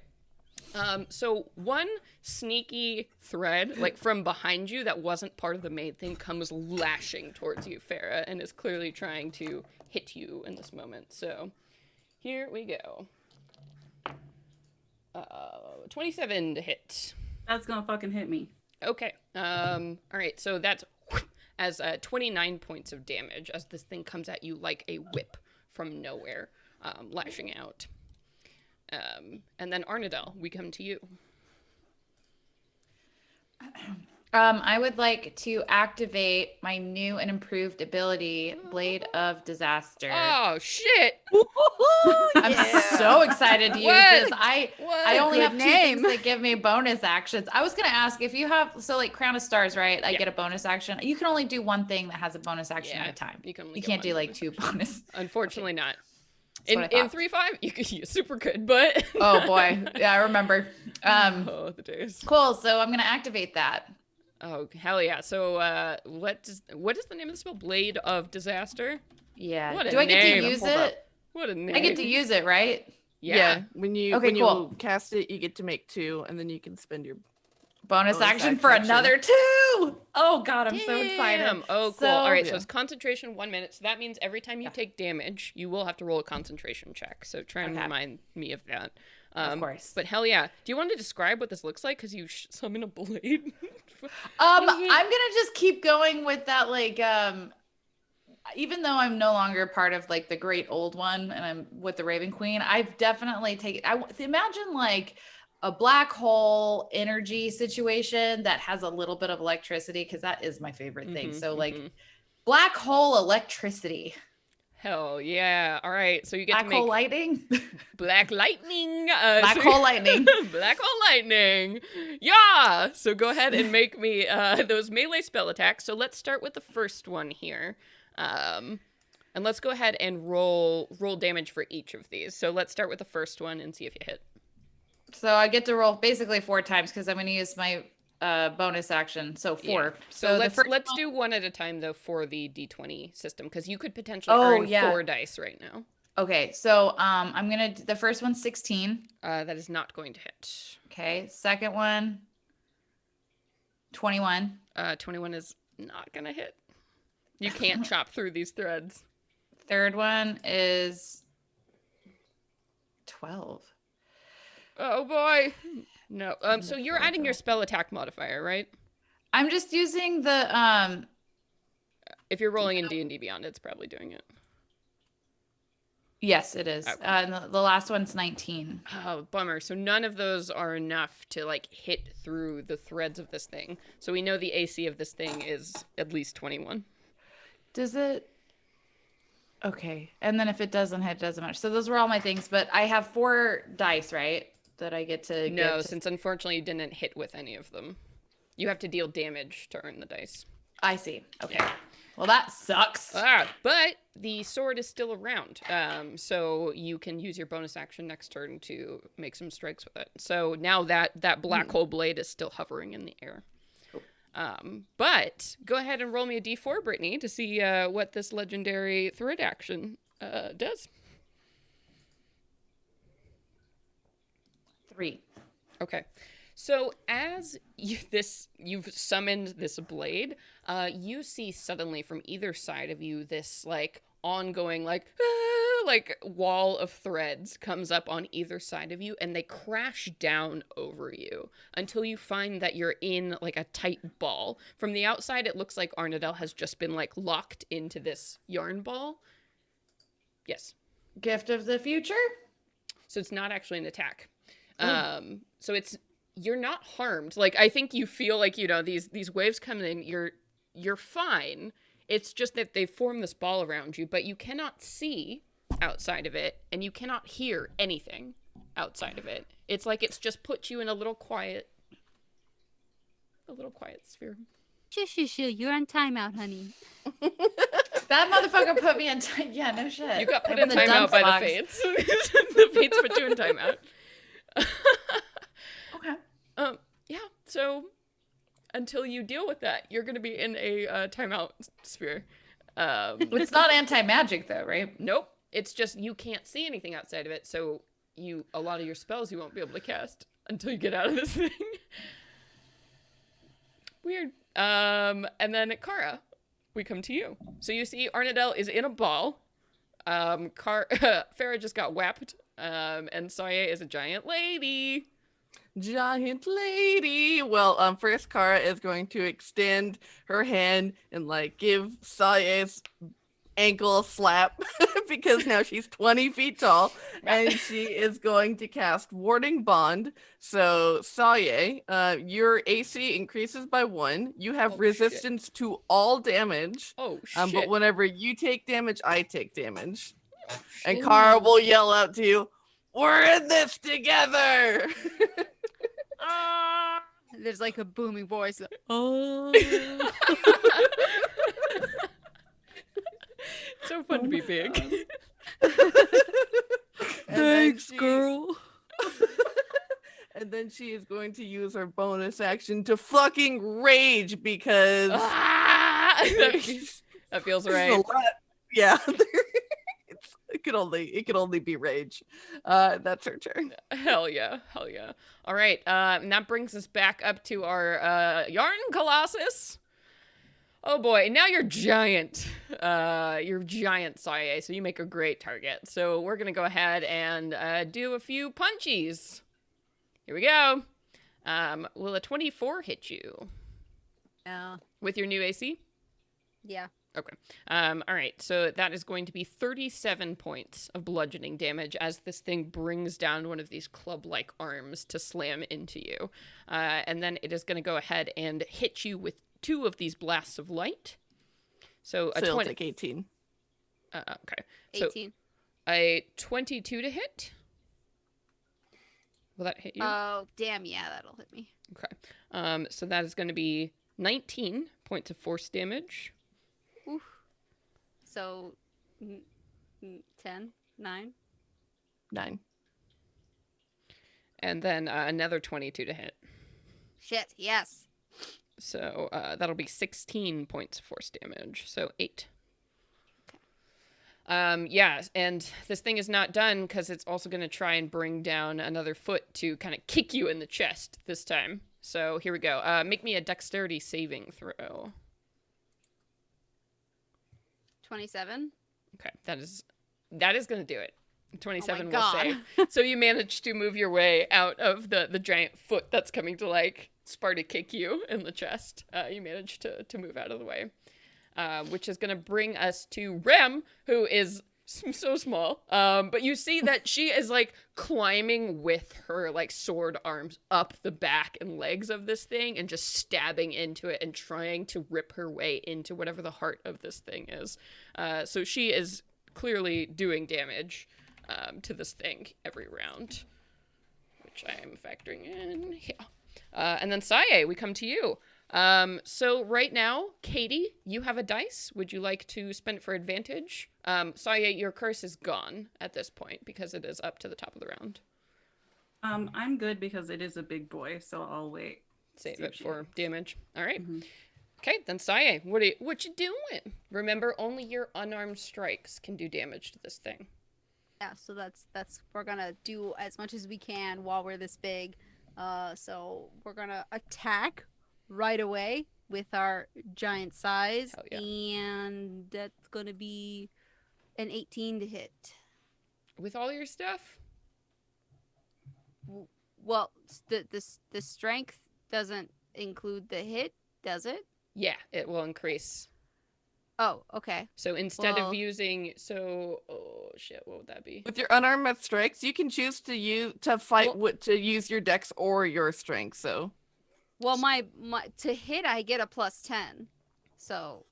Speaker 1: So one sneaky thread, like from behind you that wasn't part of the main thing, comes lashing towards you, Farah, and is clearly trying to hit you in this moment. So here we go. 27 to hit.
Speaker 3: That's gonna fucking hit me.
Speaker 1: Okay. All right. So that's as 29 points of damage as this thing comes at you like a whip from nowhere, lashing out. And then Arnadel, we come to you.
Speaker 4: I would like to activate my new and improved ability, Blade of Disaster.
Speaker 1: Oh shit!
Speaker 4: I'm so excited to use
Speaker 1: What?
Speaker 4: this. I only
Speaker 2: Good
Speaker 4: have 2
Speaker 2: name.
Speaker 4: things that give me bonus actions. I was gonna ask if you have like Crown of Stars, right? I
Speaker 1: Yeah.
Speaker 4: get a bonus action. You can only do one thing that has a bonus action at a time.
Speaker 1: You can only
Speaker 4: You
Speaker 1: get
Speaker 4: can't
Speaker 1: one
Speaker 4: do like
Speaker 1: bonus
Speaker 4: 2 bonus.
Speaker 1: Unfortunately, not.
Speaker 4: That's what I
Speaker 1: In
Speaker 4: thought.
Speaker 1: 3.5, you could use super good, but
Speaker 4: Oh boy, yeah, I remember.
Speaker 1: oh the days.
Speaker 4: Cool. So I'm gonna activate that.
Speaker 1: Oh hell yeah! So what is the name of the spell? Blade of Disaster.
Speaker 4: Yeah.
Speaker 1: What a
Speaker 4: Do I get
Speaker 1: name.
Speaker 4: to use
Speaker 5: Hold up.
Speaker 4: it?
Speaker 1: What a name!
Speaker 4: I get to use it, right?
Speaker 1: Yeah.
Speaker 5: When you
Speaker 4: Okay, cool.
Speaker 5: cast it, you get to make 2, and then you can spend your
Speaker 4: Bonus
Speaker 5: Bonus
Speaker 4: action for
Speaker 5: action.
Speaker 4: another 2. Oh god, I'm so excited.
Speaker 1: Damn. Oh, cool.
Speaker 4: So-
Speaker 1: All right, so
Speaker 5: Yeah.
Speaker 1: it's concentration 1 minute. So that means every time you take damage, you will have to roll a concentration check. So try and
Speaker 4: Okay.
Speaker 1: remind me of that.
Speaker 4: Of course.
Speaker 1: But hell yeah. Do you want to describe what this looks like? Because you summon a blade.
Speaker 4: I'm gonna just keep going with that, like, even though I'm no longer part of like the great old one and I'm with the Raven Queen, I've definitely taken, imagine like a black hole energy situation that has a little bit of electricity, because that is my favorite thing.
Speaker 1: Mhm,
Speaker 4: So like
Speaker 1: mhm.
Speaker 4: black hole electricity,
Speaker 1: Hell yeah. All right. So you get
Speaker 4: black
Speaker 1: to make
Speaker 4: hole lightning,
Speaker 1: black lightning.
Speaker 4: black hole lightning.
Speaker 1: Black hole lightning. Yeah. So go ahead and make me those melee spell attacks. So let's start with the first one here. And let's go ahead and roll damage for each of these. So let's start with the first one and see if you hit.
Speaker 4: So I get to roll basically 4 times because I'm going to use my bonus action. So 4.
Speaker 1: Yeah. So
Speaker 4: the
Speaker 1: let's
Speaker 4: first
Speaker 1: let's
Speaker 4: one-
Speaker 1: do one at a time though for the D20 system, because you could potentially
Speaker 4: Oh,
Speaker 1: earn
Speaker 4: yeah.
Speaker 1: 4 dice right now.
Speaker 4: Okay, so I'm gonna the first one's 16.
Speaker 1: That is not going to hit.
Speaker 4: Okay, second one 21.
Speaker 1: 21 is not gonna hit. You can't chop through these threads.
Speaker 4: Third one is 12.
Speaker 1: Oh boy. No. So you're adding your spell attack modifier, right?
Speaker 4: I'm just using the
Speaker 1: If you're rolling in D&D Beyond, it's probably doing it.
Speaker 4: yes, it is.
Speaker 1: Okay.
Speaker 4: And the last one's 19.
Speaker 1: Oh, bummer. So none of those are enough to like hit through the threads of this thing. So we know the AC of this thing is at least 21.
Speaker 4: Does it Okay. And then if it doesn't hit, it doesn't matter. So those were all my things, but I have 4 dice, right? That I get to
Speaker 1: No,
Speaker 4: give to...
Speaker 1: since unfortunately you didn't hit with any of them. You have to deal damage to earn the dice.
Speaker 4: I see. Okay. Well, that sucks.
Speaker 1: But the sword is still around, so you can use your bonus action next turn to make some strikes with it. So now that black hole blade is still hovering in the air. But go ahead and roll me a d4, Brittany, to see what this legendary threat action does.
Speaker 4: 3.
Speaker 1: Okay. So as you've summoned this blade, you see suddenly from either side of you this like ongoing like wall of threads comes up on either side of you, and they crash down over you until you find that you're in like a tight ball. From the outside, it looks like Arnadel has just been like locked into this yarn ball. Yes.
Speaker 4: Gift of the future?
Speaker 1: So it's not actually an attack. So you're not harmed. Like, I think you feel like, you know, these waves come in, you're fine. It's just that they form this ball around you, but you cannot see outside of it, and you cannot hear anything outside of it. It's like it's just put you in a little quiet sphere.
Speaker 2: Shoo, you're on timeout, honey.
Speaker 4: That motherfucker put me in time. Yeah, no shit.
Speaker 1: You got put
Speaker 4: I'm
Speaker 1: in
Speaker 4: the
Speaker 1: timeout
Speaker 4: dunce
Speaker 1: by
Speaker 4: box.
Speaker 1: the fates. The fates put you in timeout.
Speaker 4: Okay.
Speaker 1: Yeah, so until you deal with that, you're going to be in a timeout sphere.
Speaker 4: It's not anti-magic though, right?
Speaker 1: Nope. It's just you can't see anything outside of it, so a lot of your spells you won't be able to cast until you get out of this thing. Weird. And then Kara, we come to you. So you see Arnadel is in a ball. Farah just got whapped. And Saya is a giant lady.
Speaker 5: Giant lady. Well, first Kara is going to extend her hand and like give Saya's ankle a slap because now she's 20 feet tall, and she is going to cast Warding Bond. So Saya, your AC increases by 1. You have resistance to all damage.
Speaker 1: Oh shit.
Speaker 5: But whenever you take damage, I take damage. And Kara will yell out to you, "We're in this together!"
Speaker 2: There's like a booming voice.
Speaker 1: So fun to be big.
Speaker 5: Thanks, girl. And then she is going to use her bonus action to fucking rage because
Speaker 1: that feels right.
Speaker 5: Yeah. It could only be rage. That's her turn.
Speaker 1: Hell yeah. All right, and that brings us back up to our yarn Colossus. Oh boy, now you're giant. You're giant, Saya, so you make a great target. So we're gonna go ahead and do a few punchies. Here we go. Will a 24 hit you?
Speaker 2: Yeah.
Speaker 1: With your new AC?
Speaker 2: Yeah.
Speaker 1: Okay. All right. So that is going to be 37 points of bludgeoning damage as this thing brings down one of these club-like arms to slam into you. And then it is going to go ahead and hit you with 2 of these blasts of light. So a 20.
Speaker 5: Take 18.
Speaker 1: Okay.
Speaker 2: 18.
Speaker 1: So a 22 to hit. Will that hit you?
Speaker 2: Oh, damn. Yeah, that'll hit me.
Speaker 1: Okay. So that is going to be 19 points of force damage.
Speaker 2: Oof. So 10, 9.
Speaker 5: 9.
Speaker 1: And then another 22 to hit.
Speaker 2: Shit, yes.
Speaker 1: So that'll be 16 points of force damage. So 8.
Speaker 2: Okay.
Speaker 1: Yeah, and this thing is not done because it's also going to try and bring down another foot to kind of kick you in the chest this time. So here we go. Make me a dexterity saving throw.
Speaker 2: 27.
Speaker 1: Okay, that is going to do it. 27 will
Speaker 2: God.
Speaker 1: save. So you managed to move your way out of the giant foot that's coming to like Sparta kick you in the chest. You managed to move out of the way, which is going to bring us to Rem, who is so small. But you see that she is like climbing with her like sword arms up the back and legs of this thing and just stabbing into it and trying to rip her way into whatever the heart of this thing is. So she is clearly doing damage to this thing every round, which I am factoring in. Yeah. And then Saye, we come to you. So right now, Katie, you have a dice. Would you like to spend it for advantage? Saye, your curse is gone at this point because it is up to the top of the round.
Speaker 3: I'm good because it is a big boy, so I'll wait.
Speaker 1: Save
Speaker 3: See if
Speaker 1: it
Speaker 3: she
Speaker 1: for
Speaker 3: hits.
Speaker 1: damage. All right.
Speaker 3: Mhm.
Speaker 1: Okay, then Saye, what you doing? Remember, only your unarmed strikes can do damage to this thing.
Speaker 2: Yeah, so that's we're gonna do as much as we can while we're this big. So we're gonna attack right away with our giant size,
Speaker 1: Hell yeah.
Speaker 2: and that's gonna be an 18 to hit.
Speaker 1: With all your stuff?
Speaker 2: Well, the strength doesn't include the hit, does it?
Speaker 1: Yeah, it will increase.
Speaker 2: Oh, okay.
Speaker 1: So instead
Speaker 2: Well-
Speaker 1: of using, oh shit, what would that be?
Speaker 5: With your unarmed strikes, you can choose to use to use your dex or your strength. So
Speaker 2: Well, my to hit, I get a +10, so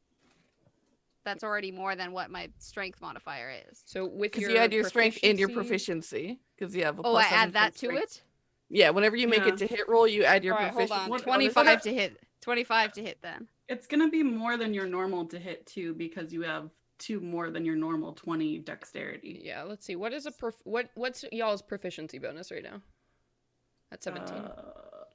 Speaker 2: that's already more than what my strength modifier is.
Speaker 1: So with
Speaker 5: because
Speaker 1: your
Speaker 5: you add your strength and your
Speaker 1: proficiency-
Speaker 5: proficiency, because you have a
Speaker 2: Oh, I
Speaker 5: +7
Speaker 2: add that
Speaker 5: for
Speaker 2: to
Speaker 5: strength.
Speaker 2: it.
Speaker 5: Yeah, whenever you make
Speaker 3: Yeah.
Speaker 5: it to hit roll, you add your
Speaker 2: All right, hold
Speaker 5: proficiency.
Speaker 2: on.
Speaker 3: What-
Speaker 2: 25 to hit. 25 to hit then.
Speaker 3: It's gonna be more than your normal to hit too, because you have 2 more than your normal 20 dexterity.
Speaker 1: Yeah, let's see. What is what's y'all's proficiency bonus right now? At 17.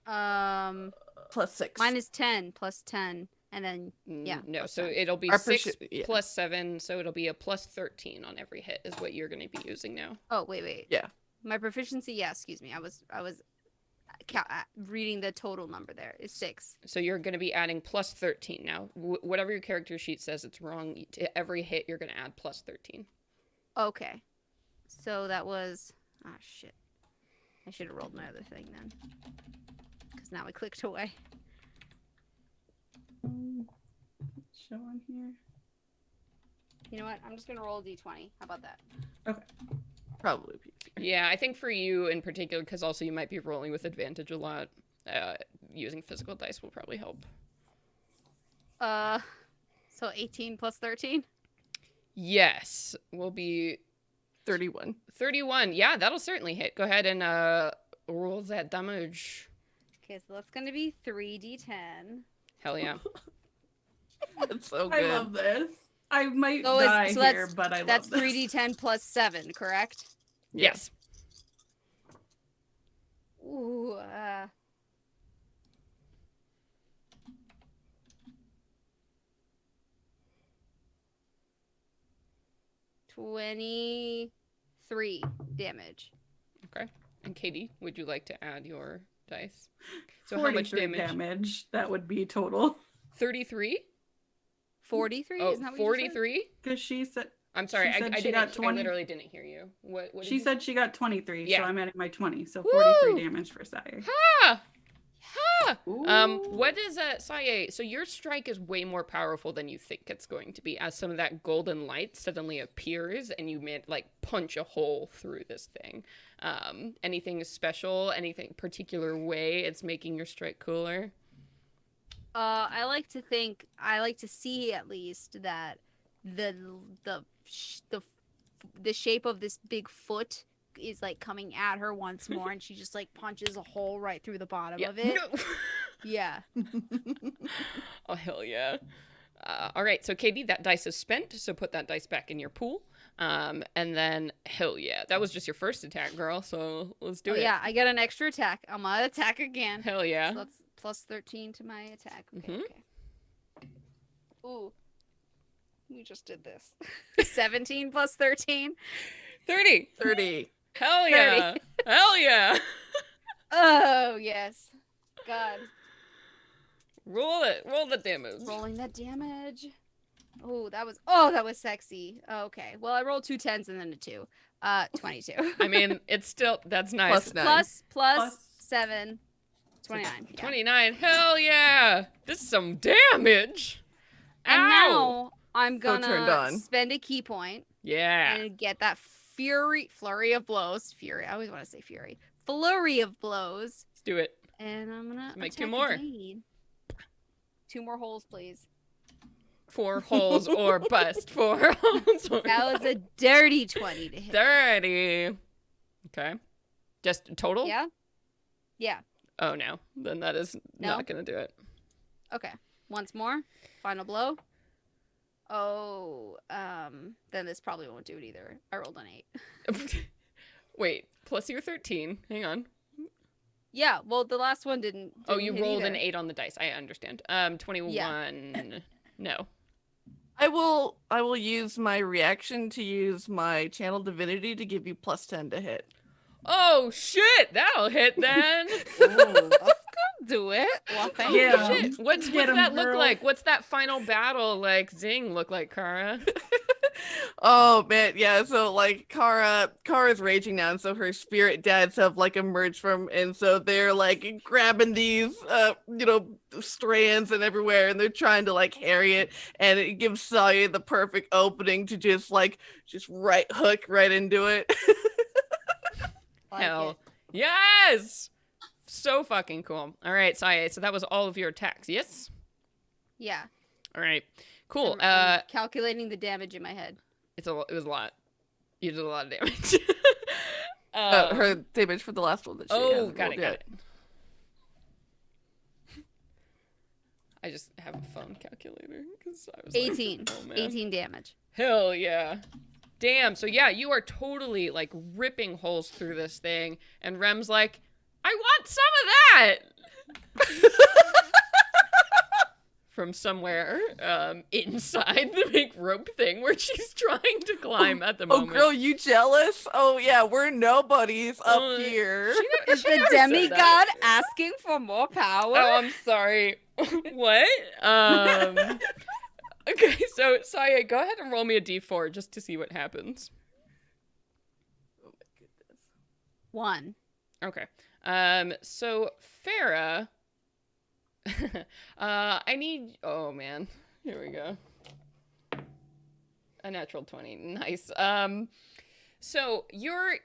Speaker 5: +6.
Speaker 2: Mine is 10 plus 10, and then yeah,
Speaker 1: No,
Speaker 2: plus
Speaker 1: so
Speaker 2: 10.
Speaker 1: it'll be
Speaker 5: Our
Speaker 1: 6
Speaker 5: yeah.
Speaker 1: plus 7, so it'll be a plus 13 on every hit is what you're going to be using now.
Speaker 2: Oh, wait.
Speaker 5: Yeah.
Speaker 2: My proficiency, yeah, excuse me. I was reading the total number there. Is 6.
Speaker 1: So you're going to be adding plus 13 now. Whatever your character sheet says it's wrong, to every hit you're going to add plus 13.
Speaker 2: Okay. So that was shit. I should have rolled my other thing then. Cuz now it clicked away.
Speaker 3: Show on here.
Speaker 2: You know what? I'm just going to roll a d20. How about that?
Speaker 5: Probably PC.
Speaker 1: Yeah, I think for you in particular, because also you might be rolling with advantage a lot, using physical dice will probably help.
Speaker 2: So 18 plus 13?
Speaker 1: Yes, will be
Speaker 5: 31.
Speaker 1: 31. Yeah, that'll certainly hit. Go ahead and roll that damage.
Speaker 2: Okay, so that's going to be 3d10.
Speaker 1: Hell yeah.
Speaker 5: That's so
Speaker 3: I
Speaker 5: good.
Speaker 3: love this. I might
Speaker 2: So
Speaker 3: die
Speaker 2: so
Speaker 3: here, but I love
Speaker 2: that's
Speaker 3: this.
Speaker 2: 3d10 plus 7, correct?
Speaker 1: Yes.
Speaker 2: Ooh, 23 damage.
Speaker 1: Okay. And Katie, would you like to add your dice? So how much
Speaker 3: 43
Speaker 1: damage?
Speaker 3: That would be total.
Speaker 1: 33?
Speaker 2: 43?
Speaker 1: Oh,
Speaker 2: Isn't that what you just said?
Speaker 1: 43?
Speaker 3: Because she said
Speaker 1: I'm sorry,
Speaker 3: She said
Speaker 1: I
Speaker 3: she
Speaker 1: didn't.
Speaker 3: got 20.
Speaker 1: I literally didn't hear you. What did
Speaker 3: she
Speaker 1: you
Speaker 3: said she got 23,
Speaker 1: Yeah.
Speaker 3: so I'm adding my 20, so
Speaker 1: Woo!
Speaker 3: 43 damage for Sire.
Speaker 1: Ha! Ha!
Speaker 4: Ooh.
Speaker 1: What is Saye? So your strike is way more powerful than you think it's going to be, as some of that golden light suddenly appears and you punch a hole through this thing. Anything special? Anything particular way it's making your strike cooler?
Speaker 2: I like to see at least that the shape of this big foot is like coming at her once more, and she just like punches a hole right through the bottom of it.
Speaker 1: No.
Speaker 2: Yeah.
Speaker 1: Oh, hell yeah. All right, so Katie, that dice is spent, so put that dice back in your pool. And then, hell yeah. That was just your first attack, girl, so let's do it.
Speaker 2: Yeah, I get an extra attack. I'm gonna attack again.
Speaker 1: Hell yeah.
Speaker 2: So that's plus 13 to my attack. Okay,
Speaker 1: Mhm.
Speaker 2: okay. Ooh. We just did this. 17 plus 13.
Speaker 1: 30.
Speaker 5: 30.
Speaker 1: Hell yeah. Hell yeah.
Speaker 2: Oh, yes. God.
Speaker 1: Roll it. Roll the damage.
Speaker 2: Rolling that damage. Oh, that was sexy. Okay. Well, I rolled 2 10s and then a 2. 22.
Speaker 1: I mean, it's still, that's nice.
Speaker 5: Plus 9.
Speaker 2: plus 7. 29. Yeah.
Speaker 1: 29. Hell yeah. This is some damage.
Speaker 2: And
Speaker 1: Ow.
Speaker 2: now I'm
Speaker 5: So turned
Speaker 2: gonna
Speaker 5: on.
Speaker 2: spend a key point
Speaker 1: Yeah.
Speaker 2: and get that flurry of blows. Fury. I always want to say fury. Flurry of blows.
Speaker 1: Let's do it.
Speaker 2: And I'm gonna
Speaker 1: Make 2
Speaker 2: attack
Speaker 1: more.
Speaker 2: again. 2 more holes, please.
Speaker 1: 4 holes or bust 4 holes. Or
Speaker 2: That was a dirty 20 to hit.
Speaker 1: 30. Okay. Just total?
Speaker 2: Yeah? Yeah.
Speaker 1: Oh, no. Then that is not going to do it.
Speaker 2: Okay. Once more. Final blow. Oh, then this probably won't do it either. I rolled an 8.
Speaker 1: Wait, plus your 13. Hang on.
Speaker 2: Yeah, well, the last one didn't
Speaker 1: Oh, you
Speaker 2: hit
Speaker 1: rolled
Speaker 2: either.
Speaker 1: an 8 on the dice. I understand. 21.
Speaker 2: Yeah.
Speaker 1: No.
Speaker 5: I will use my reaction to use my channel divinity to give you +10 to hit.
Speaker 1: Oh, shit. That'll hit then.
Speaker 2: Do it. Well, thank
Speaker 3: Yeah.
Speaker 2: you.
Speaker 1: Shit. What's
Speaker 3: Get 'em,
Speaker 1: that look
Speaker 3: girl.
Speaker 1: like? What's that final battle like zing look like, Kara?
Speaker 5: Oh man, yeah. So like Kara's raging now, and so her spirit dads have like emerged from, and so they're like grabbing these, strands and everywhere, and they're trying to like harry it, and it gives Saya the perfect opening to just right hook right into it.
Speaker 2: Like
Speaker 1: Hell.
Speaker 2: it.
Speaker 1: Yes! So fucking cool. All right, Saya. So that was all of your attacks, yes?
Speaker 2: Yeah.
Speaker 1: All right. Cool.
Speaker 2: I'm calculating the damage in my head.
Speaker 1: It was a lot. You did a lot of damage.
Speaker 5: Her damage for the last one that she
Speaker 1: Oh,
Speaker 5: hasn't
Speaker 1: got
Speaker 5: rolled
Speaker 1: it.
Speaker 5: yet.
Speaker 1: I just have a phone calculator because I was
Speaker 2: 18.
Speaker 1: like, oh, man.
Speaker 2: 18 damage.
Speaker 1: Hell yeah. Damn. So yeah, you are totally like ripping holes through this thing, and Rem's like, I want some of that. From somewhere inside the big rope thing where she's trying to climb at the
Speaker 5: Oh,
Speaker 1: moment.
Speaker 5: girl, you jealous? Oh yeah, we're nobodies up here.
Speaker 2: Is the
Speaker 1: never said
Speaker 2: demigod
Speaker 1: that.
Speaker 2: asking for more power?
Speaker 1: Oh, I'm sorry. What? Okay, so Saya, go ahead and roll me a d4 just to see what happens.
Speaker 5: Oh my goodness.
Speaker 2: 1.
Speaker 1: Okay. So Farah, I need. Oh man, here we go. A natural 20. Nice. So you're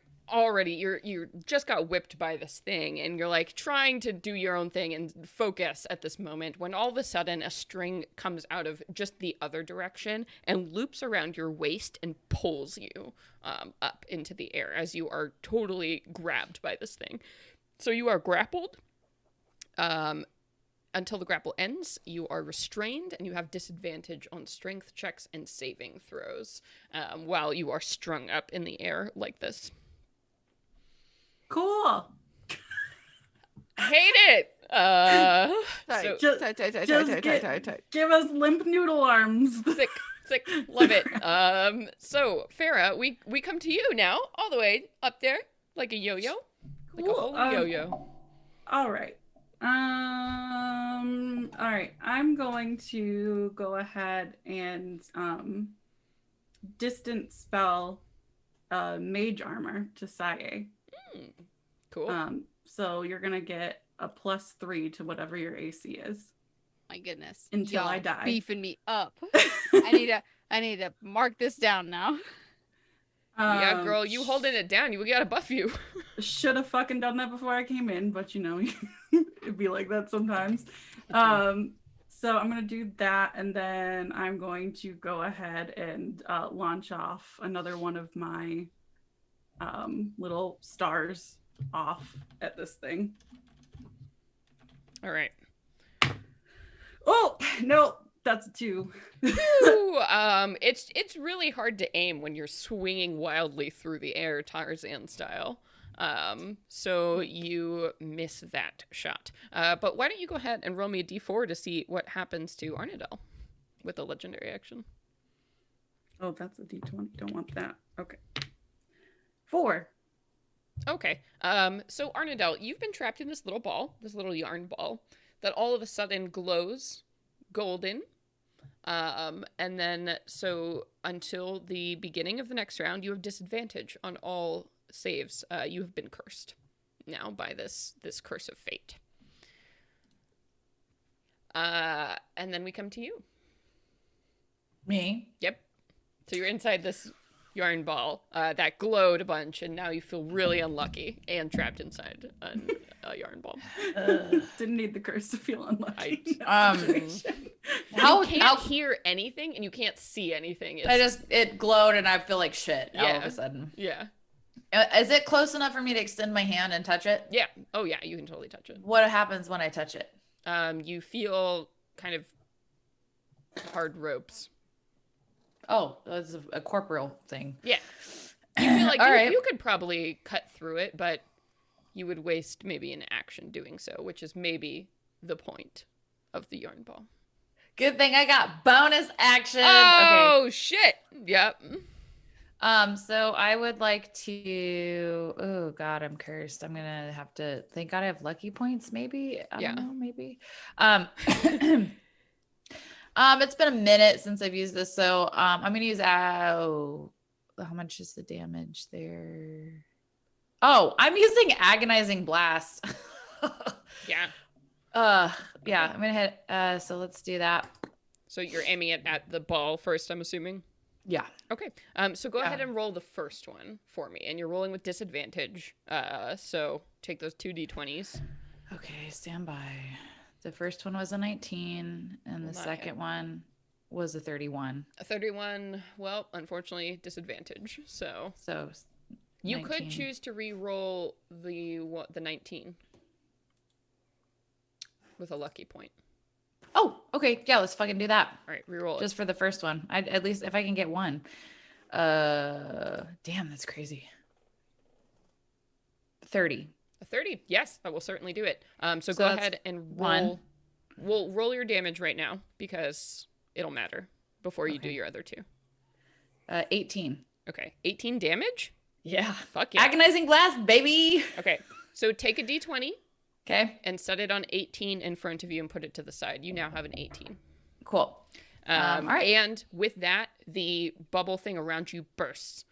Speaker 1: just got whipped by this thing, and you're like trying to do your own thing and focus at this moment when all of a sudden a string comes out of just the other direction and loops around your waist and pulls you up into the air as you are totally grabbed by this thing. So you are grappled. Until the grapple ends, you are restrained and you have disadvantage on strength checks and saving throws while you are strung up in the air like this.
Speaker 3: Cool.
Speaker 1: Hate it. So
Speaker 5: Tight.
Speaker 3: Give us limp noodle arms.
Speaker 1: sick, love it. So Farah, we come to you now, all the way up there, like a yo-yo, like a
Speaker 3: Cool.
Speaker 1: whole yo-yo.
Speaker 3: All right. All right. I'm going to go ahead and distance spell mage armor to Saye.
Speaker 1: Cool.
Speaker 3: So you're gonna get a +3 to whatever your AC is.
Speaker 2: My goodness.
Speaker 3: Until I
Speaker 2: Y'all
Speaker 3: die.
Speaker 2: beefing me up. I need to mark this down now.
Speaker 1: Yeah, girl, you holding it down. We gotta buff you.
Speaker 3: Should have fucking done that before I came in, but it'd be like that sometimes. So I'm gonna do that, and then I'm going to go ahead and launch off another one of my little stars off at this thing.
Speaker 1: All right.
Speaker 3: Oh no, that's a 2.
Speaker 1: Ooh, it's really hard to aim when you're swinging wildly through the air, Tarzan style. So you miss that shot. But why don't you go ahead and roll me a d4 to see what happens to Arnadel with a legendary action.
Speaker 3: Oh, that's a D20. Don't want that. Okay. 4.
Speaker 1: Okay. So Arnadel, you've been trapped in this little ball, this little yarn ball, that all of a sudden glows golden. And then, so until the beginning of the next round, you have disadvantage on all saves. You have been cursed now by this curse of fate. And then we come to you.
Speaker 4: Me?
Speaker 1: Yep. So you're inside this yarn ball that glowed a bunch, and now you feel really unlucky and trapped inside a yarn ball.
Speaker 3: Didn't need the curse to feel unlucky.
Speaker 1: You can't hear anything and you can't see anything.
Speaker 4: It glowed and I feel like shit all of a sudden.
Speaker 1: Yeah.
Speaker 4: Is it close enough for me to extend my hand and touch it?
Speaker 1: Yeah. Oh yeah, you can totally touch it.
Speaker 4: What happens when I touch it?
Speaker 1: You feel kind of hard ropes.
Speaker 4: Oh, that's a corporeal thing.
Speaker 1: Yeah. You feel like
Speaker 4: All right.
Speaker 1: you could probably cut through it, but you would waste maybe an action doing so, which is maybe the point of the yarn ball.
Speaker 4: Good thing I got bonus action.
Speaker 1: Oh,
Speaker 4: okay.
Speaker 1: shit. Yep.
Speaker 4: So I would like to, oh God, I'm cursed. I'm going to have to, thank God I have lucky points, maybe. I don't know, maybe. It's been a minute since I've used this. So, I'm going to use, how much is the damage there? Oh, I'm using Agonizing Blast.
Speaker 1: Yeah.
Speaker 4: Yeah, I'm going to hit, so let's do that.
Speaker 1: So you're aiming it at the ball first, I'm assuming?
Speaker 4: Yeah.
Speaker 1: Okay. So go ahead and roll the first one for me. And you're rolling with disadvantage. So take those 2 d20s.
Speaker 4: Okay, stand by. The first one was a 19, and the second one was a 31.
Speaker 1: A 31, well, unfortunately, disadvantage. So you
Speaker 4: 19.
Speaker 1: could choose to re-roll the 19 with a lucky point.
Speaker 4: Oh, okay. Yeah, let's fucking do that.
Speaker 1: All right, re-roll
Speaker 4: Just for the first one. At least if I can get one. Damn, that's crazy. 30.
Speaker 1: A 30. Yes, that will certainly do it. So go ahead and roll. We'll roll your damage right now because it'll matter before you do your other two.
Speaker 4: 18.
Speaker 1: Okay, 18 damage?
Speaker 4: Yeah.
Speaker 1: Fuck yeah.
Speaker 4: Agonizing Blast, baby.
Speaker 1: Okay, so take a d20.
Speaker 4: Okay.
Speaker 1: And set it on 18 in front of you and put it to the side. You now have an 18.
Speaker 4: Cool. All right.
Speaker 1: And with that, the bubble thing around you bursts.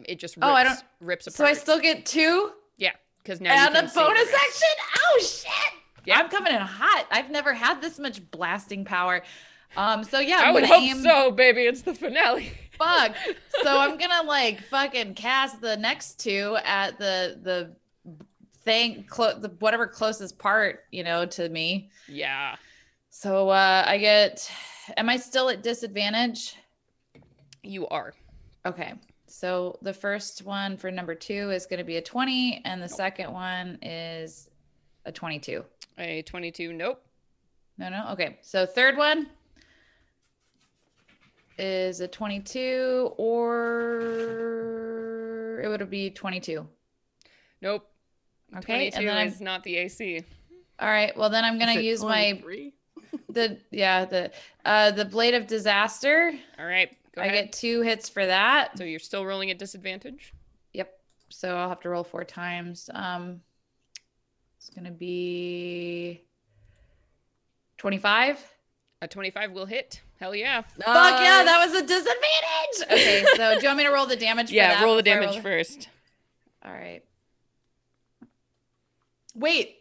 Speaker 1: It just rips apart.
Speaker 4: So I still get 2?
Speaker 1: Yeah, because now
Speaker 4: and
Speaker 1: you can
Speaker 4: a bonus
Speaker 1: see
Speaker 4: action? Oh, shit.
Speaker 1: Yeah.
Speaker 4: I'm coming in hot. I've never had this much blasting power. So yeah,
Speaker 1: I would hope so, baby. It's the finale.
Speaker 4: Fuck. So I'm gonna like fucking cast the next 2 at the thing, whatever closest part, to me.
Speaker 1: Yeah.
Speaker 4: So am I still at disadvantage?
Speaker 1: You are.
Speaker 4: Okay. So the first one for number 2 is going to be a 20, and the second one is a 22.
Speaker 1: A 22, nope.
Speaker 4: No. Okay. So third one is a 22, or it would be 22.
Speaker 1: Nope.
Speaker 4: Okay.
Speaker 1: 22
Speaker 4: and then
Speaker 1: is not the AC.
Speaker 4: All right. Well, then I'm going to use
Speaker 5: 23?
Speaker 4: the Blade of Disaster.
Speaker 1: All right. Go ahead.
Speaker 4: I get 2 hits for that.
Speaker 1: So you're still rolling at disadvantage?
Speaker 4: Yep. So I'll have to roll 4 times. It's going to be 25.
Speaker 1: A 25 will hit. Hell yeah.
Speaker 4: Fuck yeah, that was a disadvantage. Okay, so do you want me to roll the damage for that?
Speaker 1: Yeah, roll the damage first.
Speaker 4: All right. Wait,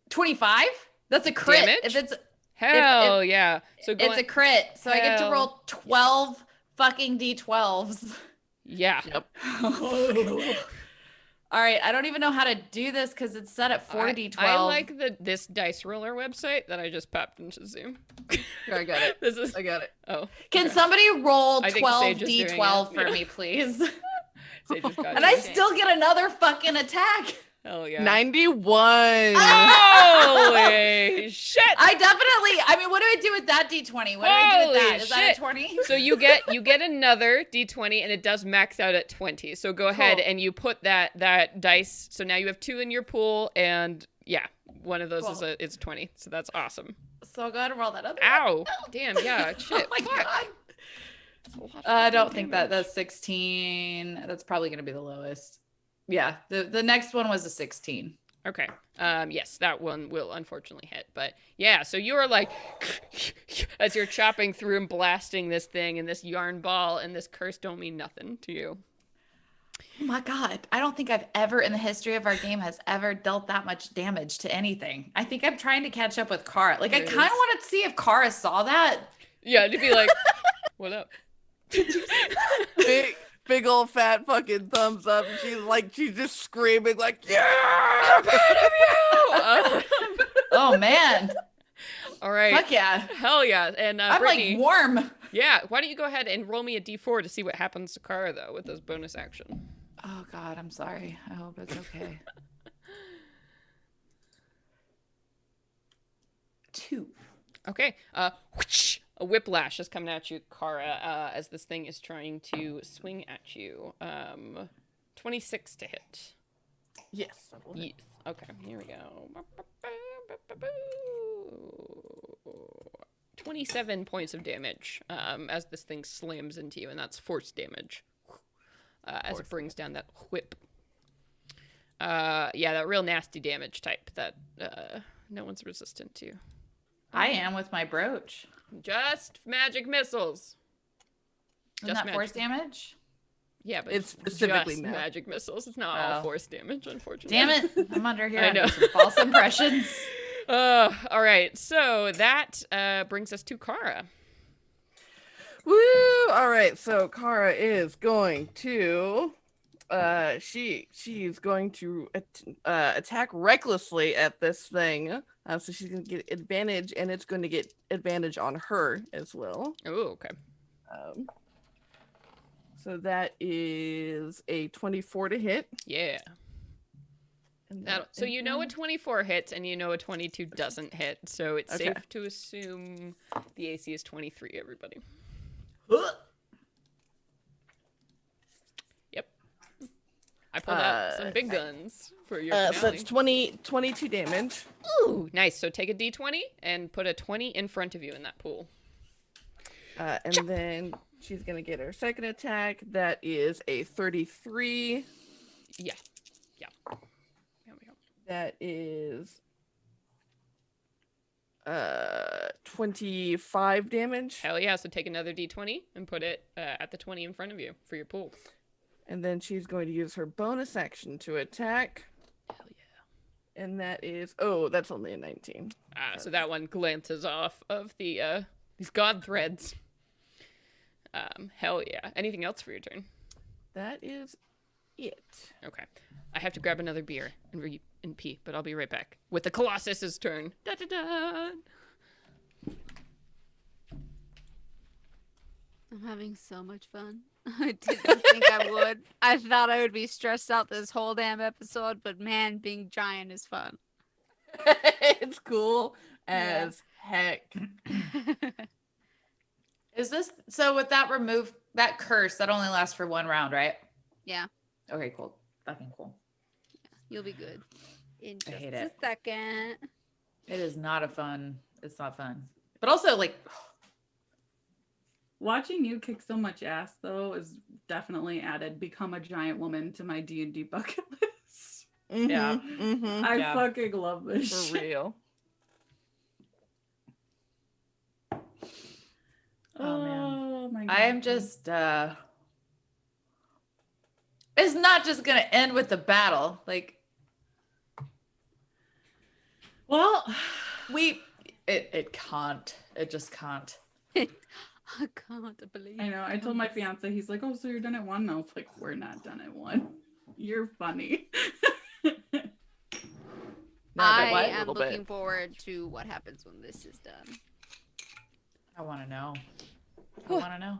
Speaker 4: 25? That's a crit.
Speaker 1: Damage?
Speaker 4: If it's
Speaker 1: Hell yeah. So
Speaker 4: it's a crit. So I get to roll 12 fucking d12s.
Speaker 1: Yeah.
Speaker 5: Yep.
Speaker 4: All right, I don't even know how to do this because it's set at 4d12.
Speaker 1: I like this dice roller website that I just popped into Zoom.
Speaker 5: I got it. I got it.
Speaker 1: Oh.
Speaker 4: Can somebody roll
Speaker 1: I think Sage is doing
Speaker 4: 12d12
Speaker 1: it.
Speaker 4: for
Speaker 1: Yeah.
Speaker 4: me, please?
Speaker 1: Sage just got
Speaker 4: And
Speaker 1: it.
Speaker 4: I still get another fucking attack.
Speaker 1: Hell yeah.
Speaker 5: 91.
Speaker 1: Holy shit.
Speaker 4: I mean, what do I do with that d20? What do I do with that? Is that a 20?
Speaker 1: So you get another d20 and it does max out at 20. So go ahead and you put that dice. So now you have 2 in your pool and yeah, one of those is a 20. So that's awesome.
Speaker 4: So I'll go ahead and roll that other
Speaker 1: Ow.
Speaker 4: one.
Speaker 1: Damn, yeah. Shit.
Speaker 4: Oh my
Speaker 1: fuck.
Speaker 4: god.
Speaker 1: That's a lot of
Speaker 4: I don't
Speaker 1: fucking
Speaker 4: think
Speaker 1: damage.
Speaker 4: that's 16. That's probably going to be the lowest. Yeah, the next one was a 16.
Speaker 1: Okay. Yes, that one will unfortunately hit. But yeah, so you are like, as you're chopping through and blasting this thing and this yarn ball, and this curse don't mean nothing to you.
Speaker 4: Oh my god. I don't think I've ever in the history of our game has ever dealt that much damage to anything. I think I'm trying to catch up with Kara. Like, I kind of want to see if Kara saw that.
Speaker 1: Yeah, to be like, what up?
Speaker 5: Big old fat fucking thumbs up. And she's just screaming like, yeah!
Speaker 4: Oh man.
Speaker 1: All right.
Speaker 4: Fuck yeah.
Speaker 1: Hell yeah. And
Speaker 4: I'm
Speaker 1: Brittany,
Speaker 4: like warm.
Speaker 1: yeah, why don't you go ahead and roll me a d4 to see what happens to Kara, though, with this bonus action.
Speaker 4: Oh God, I'm sorry. I hope it's okay. 2.
Speaker 1: Okay. Whoosh, a whiplash is coming at you, Kara, as this thing is trying to swing at you. 26 to hit.
Speaker 5: Yes. I will hit.
Speaker 1: Yes. Okay, here we go. 27 points of damage as this thing slams into you, and that's force damage as it brings down that whip. Yeah, that real nasty damage type that no one's resistant to.
Speaker 4: I am with my brooch.
Speaker 1: Just magic missiles.
Speaker 4: Isn't that force damage?
Speaker 1: Yeah, but
Speaker 5: It's specifically
Speaker 1: just
Speaker 5: magic.
Speaker 1: magic missiles. It's not all force damage, unfortunately.
Speaker 4: Damn it. I'm under here
Speaker 1: I know.
Speaker 4: under some false impressions.
Speaker 1: All right, so that brings us to Kara.
Speaker 5: Woo! All right, so Kara is going to, she's going to attack recklessly at this thing. So she's going to get advantage, and it's going to get advantage on her as well.
Speaker 1: Oh, okay.
Speaker 5: So that is a 24 to hit.
Speaker 1: Yeah. So you know a 24 hits and you know a 22 doesn't hit. So it's
Speaker 5: Okay.
Speaker 1: safe to assume the AC is 23, everybody. Yep. I pulled out some big guns for your
Speaker 5: so
Speaker 1: finale.
Speaker 5: it's 22 damage.
Speaker 1: Ooh, nice. So take a d20 and put a 20 in front of you in that pool.
Speaker 5: And then she's going to get her second attack. That is a 33.
Speaker 1: Yeah. There we go.
Speaker 5: That is 25 damage.
Speaker 1: Hell yeah. So take another d20 and put it at the 20 in front of you for your pool.
Speaker 5: And then she's going to use her bonus action to attack.
Speaker 1: Hell yeah.
Speaker 5: And that is, that's only a 19.
Speaker 1: So that one glances off of the these god threads. Hell yeah. Anything else for your turn?
Speaker 5: That is it.
Speaker 1: Okay. I have to grab another beer and pee, but I'll be right back. With the Colossus's turn. Da da da.
Speaker 2: I'm having so much fun. I didn't think I would. I thought I would be stressed out this whole damn episode, but man, being giant is fun.
Speaker 5: It's cool as heck.
Speaker 4: Is this so with that that curse that only lasts for 1 round, right?
Speaker 2: Yeah,
Speaker 4: Okay, cool. Fucking cool.
Speaker 2: you'll be good. In
Speaker 4: I
Speaker 2: just
Speaker 4: hate
Speaker 2: a
Speaker 4: it.
Speaker 2: second.
Speaker 4: It is not it's not fun. But also like
Speaker 3: Watching you kick so much ass though is definitely added become a giant woman to my D&D bucket list.
Speaker 4: Yeah.
Speaker 5: Mm-hmm.
Speaker 3: I fucking love this
Speaker 5: For
Speaker 3: shit.
Speaker 5: real.
Speaker 4: Oh, man.
Speaker 3: Oh my god.
Speaker 4: I am just it's not just gonna end with the battle. Like
Speaker 3: well,
Speaker 4: it can't. It just can't.
Speaker 2: I can't believe.
Speaker 3: I know. I told my fiance, he's like, "Oh, so you're done at 1?" And I was like, "We're not done at 1. You're funny."
Speaker 2: I am looking forward to what happens when this is done.
Speaker 4: I wanna know. I wanna know.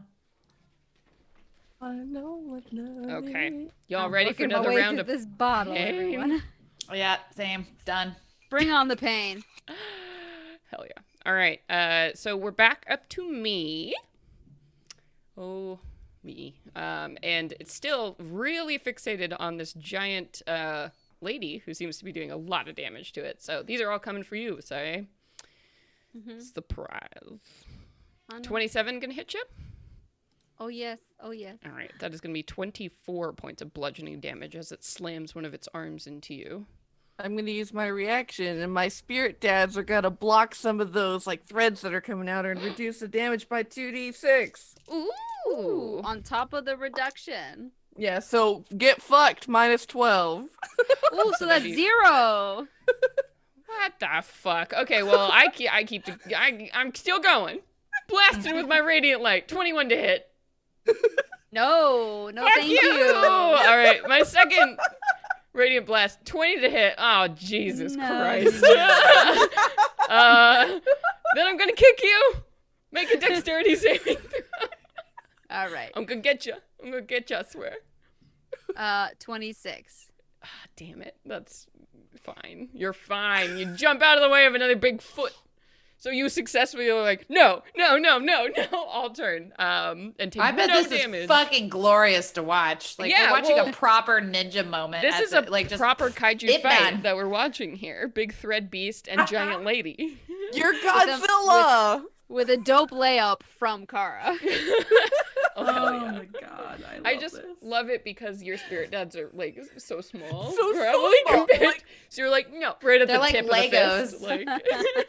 Speaker 5: I know what love
Speaker 1: Okay.
Speaker 5: is.
Speaker 1: Y'all
Speaker 2: I'm
Speaker 1: ready for
Speaker 2: working my
Speaker 1: another
Speaker 2: way
Speaker 1: round
Speaker 2: through
Speaker 1: of
Speaker 2: this bottle,
Speaker 1: pain?
Speaker 2: everyone.
Speaker 4: Oh, yeah, same. Done.
Speaker 2: Bring on the pain.
Speaker 1: Hell yeah. All right. So we're back up to me. Oh, me. And it's still really fixated on this giant lady who seems to be doing a lot of damage to it. So these are all coming for you, sorry.
Speaker 2: Mhm.
Speaker 1: Surprise.
Speaker 2: I know.
Speaker 1: 27 gonna hit you?
Speaker 2: Oh yes. Oh yes.
Speaker 1: All right. That is gonna be 24 points of bludgeoning damage as it slams one of its arms into you.
Speaker 5: I'm gonna use my reaction, and my spirit dads are gonna block some of those like threads that are coming out and reduce the damage by 2d6.
Speaker 1: Ooh.
Speaker 2: On top of the reduction.
Speaker 5: Yeah, so get fucked minus 12.
Speaker 2: Ooh, so that's 0.
Speaker 1: What the fuck? Okay, well, I'm still going. Blasted with my radiant light. 21 to hit.
Speaker 2: No,
Speaker 1: Fuck
Speaker 2: thank
Speaker 1: you.
Speaker 2: you.
Speaker 1: All right, my second radiant blast, 20 to hit. Oh, Jesus
Speaker 2: No,
Speaker 1: Christ. Then I'm gonna kick you. Make a dexterity saving throw.
Speaker 2: All right.
Speaker 1: I'm gonna get you. I swear.
Speaker 2: 26.
Speaker 1: Ah, damn it. That's fine. You're fine. You jump out of the way of another big foot. So you successfully are like, no, I'll turn. And take
Speaker 4: I bet
Speaker 1: no
Speaker 4: this
Speaker 1: damage.
Speaker 4: is fucking glorious to watch. Like
Speaker 1: Yeah,
Speaker 4: we're watching
Speaker 1: well,
Speaker 4: a proper ninja moment.
Speaker 1: This is a
Speaker 4: like just
Speaker 1: proper kaiju
Speaker 4: Ip
Speaker 1: fight
Speaker 4: Man.
Speaker 1: that we're watching here. Big thread beast and giant lady.
Speaker 5: You're Godzilla.
Speaker 2: With a dope layup from Kara.
Speaker 1: Oh, hell
Speaker 3: Oh
Speaker 1: yeah.
Speaker 3: my god,
Speaker 1: I
Speaker 3: love
Speaker 1: just
Speaker 3: this.
Speaker 1: love it because your spirit dads are like so small.
Speaker 5: So
Speaker 1: Probably
Speaker 5: small,
Speaker 1: compared-
Speaker 5: like-
Speaker 1: so you're like, no, right at
Speaker 4: They're
Speaker 1: the
Speaker 4: like
Speaker 1: tip of the fist.
Speaker 4: Legos.
Speaker 1: Like,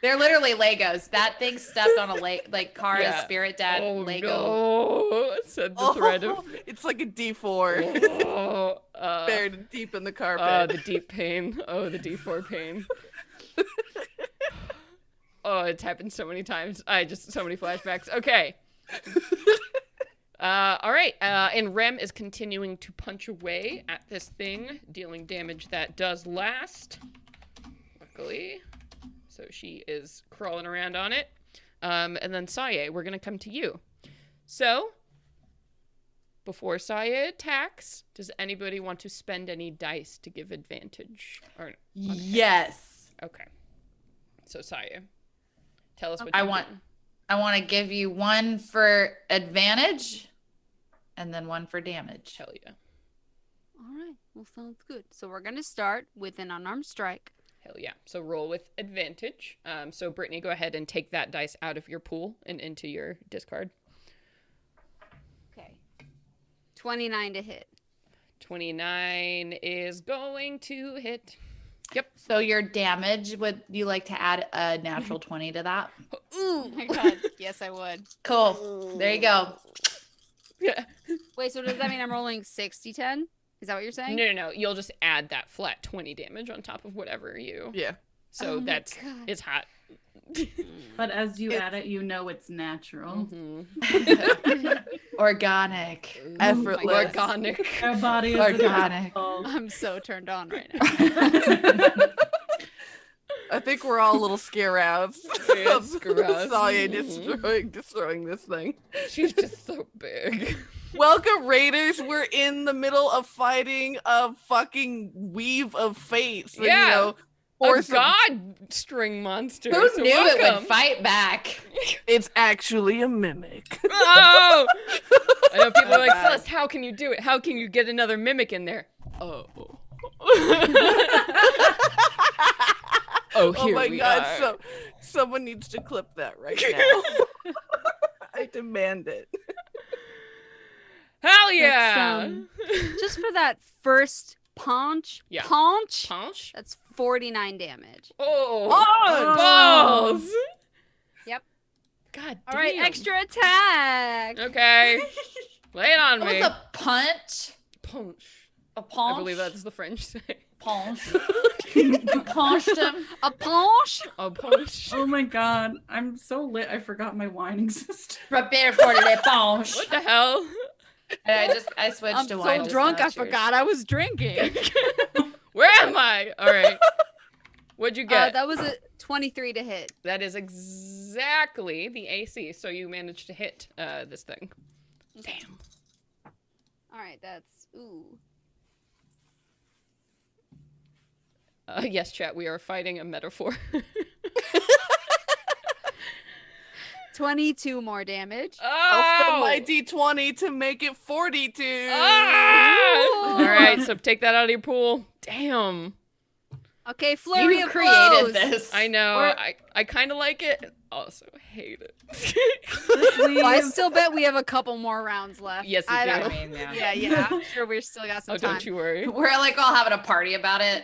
Speaker 4: they're literally Legos. That thing stepped on a like Kara's
Speaker 1: Yeah.
Speaker 4: spirit dad
Speaker 1: oh
Speaker 4: Lego.
Speaker 1: no, said the thread of.
Speaker 5: It's like a D4
Speaker 1: Oh,
Speaker 5: buried deep in the carpet.
Speaker 1: the deep pain. Oh, the D4 pain. Oh, it's happened so many times. So many flashbacks. Okay. All right. And Rem is continuing to punch away at this thing, dealing damage that does last. Luckily. So she is crawling around on it. And then Saye, we're going to come to you. So, before Saye attacks, does anybody want to spend any dice to give advantage? Or
Speaker 4: Yes.
Speaker 1: okay. So Saye, tell us what
Speaker 4: I
Speaker 1: you
Speaker 4: want to give you one for advantage and then one for damage.
Speaker 1: Hell yeah.
Speaker 2: All right. Well, sounds good. So we're going to start with an unarmed strike.
Speaker 1: Hell yeah. So roll with advantage. So Brittany, go ahead and take that dice out of your pool and into your discard.
Speaker 2: Okay. 29 to hit.
Speaker 1: 29 is going to hit. Yep.
Speaker 4: So your damage, would you like to add a natural 20 to that?
Speaker 2: Oh my god. Yes, I would.
Speaker 4: Cool. There you go.
Speaker 1: Yeah.
Speaker 2: Wait, so does that mean I'm rolling 60 10? Is that what you're saying?
Speaker 1: No. You'll just add that flat 20 damage on top of whatever you.
Speaker 5: Yeah.
Speaker 1: So
Speaker 2: Oh my
Speaker 1: that's
Speaker 2: God.
Speaker 1: it's hot.
Speaker 3: But as you add it, you know it's natural.
Speaker 1: Mhm.
Speaker 4: Organic.
Speaker 5: Effortless.
Speaker 1: Organic.
Speaker 3: Our body is
Speaker 4: Organic.
Speaker 3: natural.
Speaker 2: I'm so turned on right now.
Speaker 5: I think we're all a little scared
Speaker 1: It's gross.
Speaker 5: Saye
Speaker 1: Mhm.
Speaker 5: destroying this thing.
Speaker 1: She's just so big.
Speaker 5: Welcome, Raiders. We're in the middle of fighting a fucking weave of fate. So,
Speaker 1: Yeah.
Speaker 5: you know,
Speaker 1: A
Speaker 5: force of-
Speaker 1: god string monster.
Speaker 4: Who
Speaker 1: so
Speaker 4: knew it
Speaker 1: welcome.
Speaker 4: would fight back?
Speaker 5: it's actually a mimic.
Speaker 1: Oh! I know people are like,
Speaker 5: bad.
Speaker 1: Celeste, how can you do it? How can you get another mimic in there? Oh. Oh,
Speaker 5: Oh
Speaker 1: here
Speaker 5: my
Speaker 1: we
Speaker 5: god,
Speaker 1: are.
Speaker 5: so someone needs to clip that right now. I demand it.
Speaker 1: Hell yeah!
Speaker 2: um, Just for that first punch.
Speaker 1: Yeah.
Speaker 2: Punch.
Speaker 1: Punch?
Speaker 2: That's 49 damage.
Speaker 1: Oh,
Speaker 5: Oh!
Speaker 1: balls!
Speaker 2: Yep.
Speaker 1: God
Speaker 2: All right,
Speaker 1: damn.
Speaker 2: extra attack.
Speaker 1: Okay. Lay it on
Speaker 4: That
Speaker 1: me.
Speaker 4: was a punch.
Speaker 1: Punch.
Speaker 4: A punch.
Speaker 1: I believe that's the French say.
Speaker 4: punch. You punched him.
Speaker 2: A punch.
Speaker 1: A punch.
Speaker 3: Oh my god, I'm so lit. I forgot my whining system.
Speaker 4: Prepare for the punch.
Speaker 1: What the hell?
Speaker 4: I switched
Speaker 2: I'm
Speaker 4: to wine.
Speaker 2: so
Speaker 4: just
Speaker 2: drunk
Speaker 4: now.
Speaker 2: I
Speaker 4: Cheers.
Speaker 2: forgot I was drinking.
Speaker 1: Where am I? All right. What'd you get?
Speaker 2: That was a 23 to hit.
Speaker 1: That is exactly the AC. So you managed to hit this thing. Damn.
Speaker 2: All right, that's ooh.
Speaker 1: Yes, chat. We are fighting a metaphor.
Speaker 2: 22 more damage.
Speaker 5: I'll spend my
Speaker 1: Oh!
Speaker 5: D20 to make it 42.
Speaker 1: Ah! All right. So take that out of your pool. Damn.
Speaker 2: Okay, flurry
Speaker 4: You
Speaker 2: of
Speaker 4: created
Speaker 2: blows.
Speaker 4: this.
Speaker 1: I know.
Speaker 3: Or-
Speaker 1: I kind of like it. Also hate it.
Speaker 3: This
Speaker 2: Well, I
Speaker 3: leaves-
Speaker 2: still bet we have a couple more rounds left.
Speaker 1: Yes, we
Speaker 2: I
Speaker 1: do.
Speaker 2: don't-
Speaker 4: I mean, yeah.
Speaker 2: Yeah. I'm sure we've still got some
Speaker 1: Oh,
Speaker 2: time.
Speaker 1: don't you worry.
Speaker 4: We're like all having a party about it.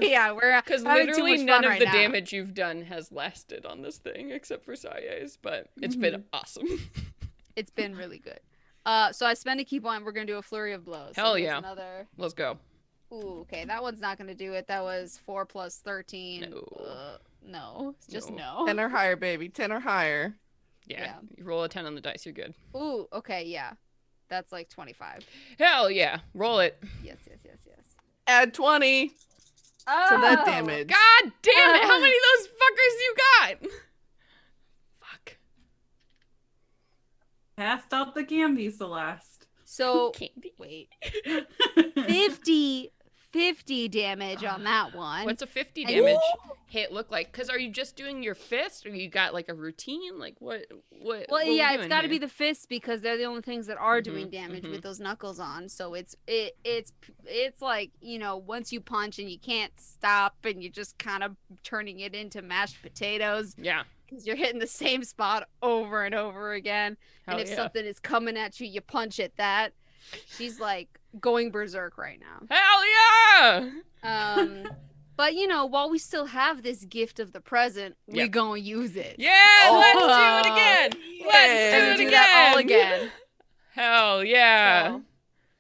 Speaker 2: Yeah, we're
Speaker 1: Because
Speaker 2: having too
Speaker 1: literally
Speaker 2: much
Speaker 1: none
Speaker 2: fun
Speaker 1: of
Speaker 2: right
Speaker 1: the
Speaker 2: now.
Speaker 1: damage you've done has lasted on this thing, except for Saye's, but it's been awesome.
Speaker 2: It's been really good. So I spend a key point. We're gonna do a flurry of blows.
Speaker 1: Hell
Speaker 2: there's
Speaker 1: yeah.
Speaker 2: Another.
Speaker 1: Let's go.
Speaker 2: Ooh, okay, that one's not gonna do it. That was 4 plus 13.
Speaker 1: No.
Speaker 2: No, it's just
Speaker 1: No.
Speaker 2: no.
Speaker 5: 10 or higher, baby. 10 or higher.
Speaker 1: Yeah.
Speaker 2: Yeah.
Speaker 1: You roll a 10 on the dice, you're good.
Speaker 2: Ooh, okay, yeah, that's like 25.
Speaker 1: Hell yeah. Roll it.
Speaker 2: Yes.
Speaker 5: Add 20. So that damage.
Speaker 1: God damn it! How many of those fuckers you got? Fuck.
Speaker 3: Passed out the candy, Celeste.
Speaker 2: So
Speaker 1: Candy.
Speaker 2: wait, 50 damage on that one.
Speaker 1: What's a 50
Speaker 2: And-
Speaker 1: damage hit look like? Because are you just doing your fist, or you got like a routine? Like what?
Speaker 2: Well,
Speaker 1: what we
Speaker 2: yeah, it's
Speaker 1: doing
Speaker 2: got to
Speaker 1: here?
Speaker 2: be the fists because they're the only things that are
Speaker 1: Mhm,
Speaker 2: doing damage
Speaker 1: mhm.
Speaker 2: with those knuckles on. So it's like, you know, once you punch and you can't stop and you're just kind of turning it into mashed potatoes
Speaker 1: Yeah.
Speaker 2: because you're hitting the same spot over and over again.
Speaker 1: Hell
Speaker 2: And if
Speaker 1: yeah.
Speaker 2: something is coming at you, you punch at that. She's like going berserk right now.
Speaker 1: Hell yeah!
Speaker 2: But you know, while we still have this gift of the present, we're
Speaker 1: Yep.
Speaker 2: gonna use it.
Speaker 1: Yeah, let's do it again. Let's
Speaker 2: And
Speaker 1: do it
Speaker 2: do that all
Speaker 1: again.
Speaker 2: again.
Speaker 1: Hell yeah!
Speaker 2: So,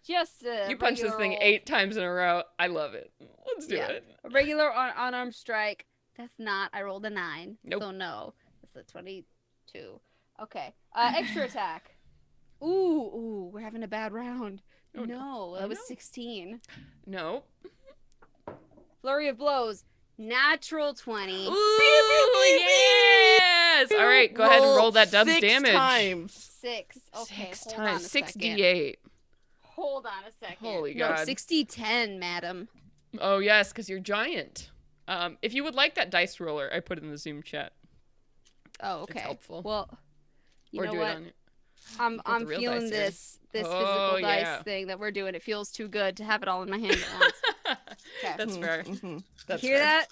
Speaker 2: just
Speaker 1: You punch this thing 8 times in a row. I love it. Let's do
Speaker 2: Yeah.
Speaker 1: it.
Speaker 2: A regular unarmed strike. That's not. I rolled a 9.
Speaker 1: Nope.
Speaker 2: So no. That's a 22. Okay. Extra attack. Ooh, we're having a bad round.
Speaker 1: Oh,
Speaker 2: No,
Speaker 1: oh,
Speaker 2: that was
Speaker 1: no.
Speaker 2: 16.
Speaker 1: No.
Speaker 2: Flurry of blows. Natural 20.
Speaker 1: Ooh, yes! All right, go ahead and roll that dub's
Speaker 5: 6
Speaker 1: damage.
Speaker 5: times.
Speaker 2: 6. Okay.
Speaker 1: 6
Speaker 2: hold on
Speaker 1: times.
Speaker 2: a
Speaker 1: 6
Speaker 2: second.
Speaker 1: d8.
Speaker 2: Hold on a second.
Speaker 1: Holy
Speaker 2: no,
Speaker 1: God.
Speaker 2: 60-10, madam.
Speaker 1: Oh, yes, because you're giant. If you would like that dice roller, I put it in the Zoom chat.
Speaker 2: Oh, okay.
Speaker 1: It's helpful.
Speaker 2: Well, you
Speaker 1: or
Speaker 2: know
Speaker 1: do
Speaker 2: what?
Speaker 1: it on
Speaker 2: I'm
Speaker 1: put the real
Speaker 2: feeling
Speaker 1: dice here.
Speaker 2: this
Speaker 1: Oh,
Speaker 2: physical
Speaker 1: yeah.
Speaker 2: dice thing that we're doing. It feels too good to have it all in my hands at once. Okay.
Speaker 1: That's fair.
Speaker 5: Mhm.
Speaker 1: That's
Speaker 2: Hear
Speaker 1: fair.
Speaker 2: that?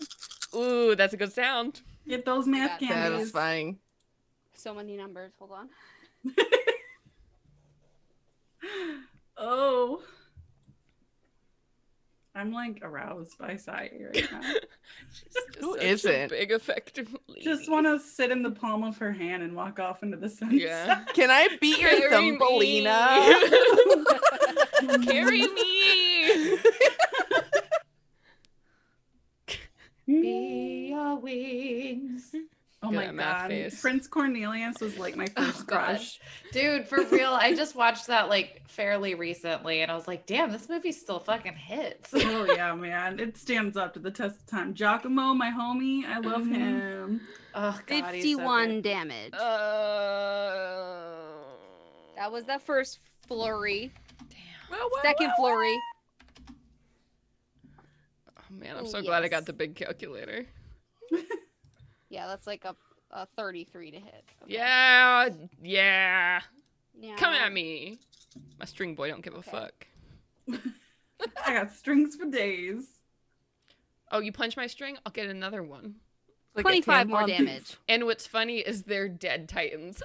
Speaker 1: Ooh, that's a good sound.
Speaker 3: Get those math
Speaker 2: got
Speaker 3: candies.
Speaker 5: Satisfying.
Speaker 2: So many numbers. Hold on.
Speaker 3: Oh. I'm like aroused by Sai right now.
Speaker 1: Such
Speaker 5: Who
Speaker 1: a
Speaker 5: isn't?
Speaker 1: big effective lady.
Speaker 3: Just want to sit in the palm of her hand and walk off into the sunset.
Speaker 1: Yeah.
Speaker 5: Can I beat your
Speaker 1: Carry
Speaker 5: Thumbelina?
Speaker 1: me. Carry me.
Speaker 4: Be your wings.
Speaker 3: Oh
Speaker 1: Look at
Speaker 3: my
Speaker 1: that math
Speaker 3: god.
Speaker 1: face.
Speaker 3: Prince Cornelius was like my first
Speaker 4: Oh, God.
Speaker 3: crush.
Speaker 4: Dude, for real, I just watched that like fairly recently and I was like, damn, this movie still fucking hits.
Speaker 3: Oh yeah, man. It stands up to the test of time. Giacomo, my homie, I love
Speaker 4: Mhm.
Speaker 3: him.
Speaker 4: Oh, God, he's so
Speaker 2: 51
Speaker 4: good.
Speaker 2: damage. That was the first flurry.
Speaker 1: Damn.
Speaker 2: Second flurry.
Speaker 1: Oh man, I'm
Speaker 2: Ooh,
Speaker 1: so glad I
Speaker 2: yes.
Speaker 1: got the big calculator.
Speaker 2: Yeah, that's like a 33 to hit. Okay.
Speaker 1: Yeah.
Speaker 2: Yeah.
Speaker 1: Come at me. My string boy don't give a
Speaker 2: Okay.
Speaker 1: fuck.
Speaker 3: I got strings for days.
Speaker 1: Oh, you punch my string? I'll get another one.
Speaker 5: Like a
Speaker 2: 25 more
Speaker 5: tampon.
Speaker 2: damage.
Speaker 1: And what's funny is they're dead titans.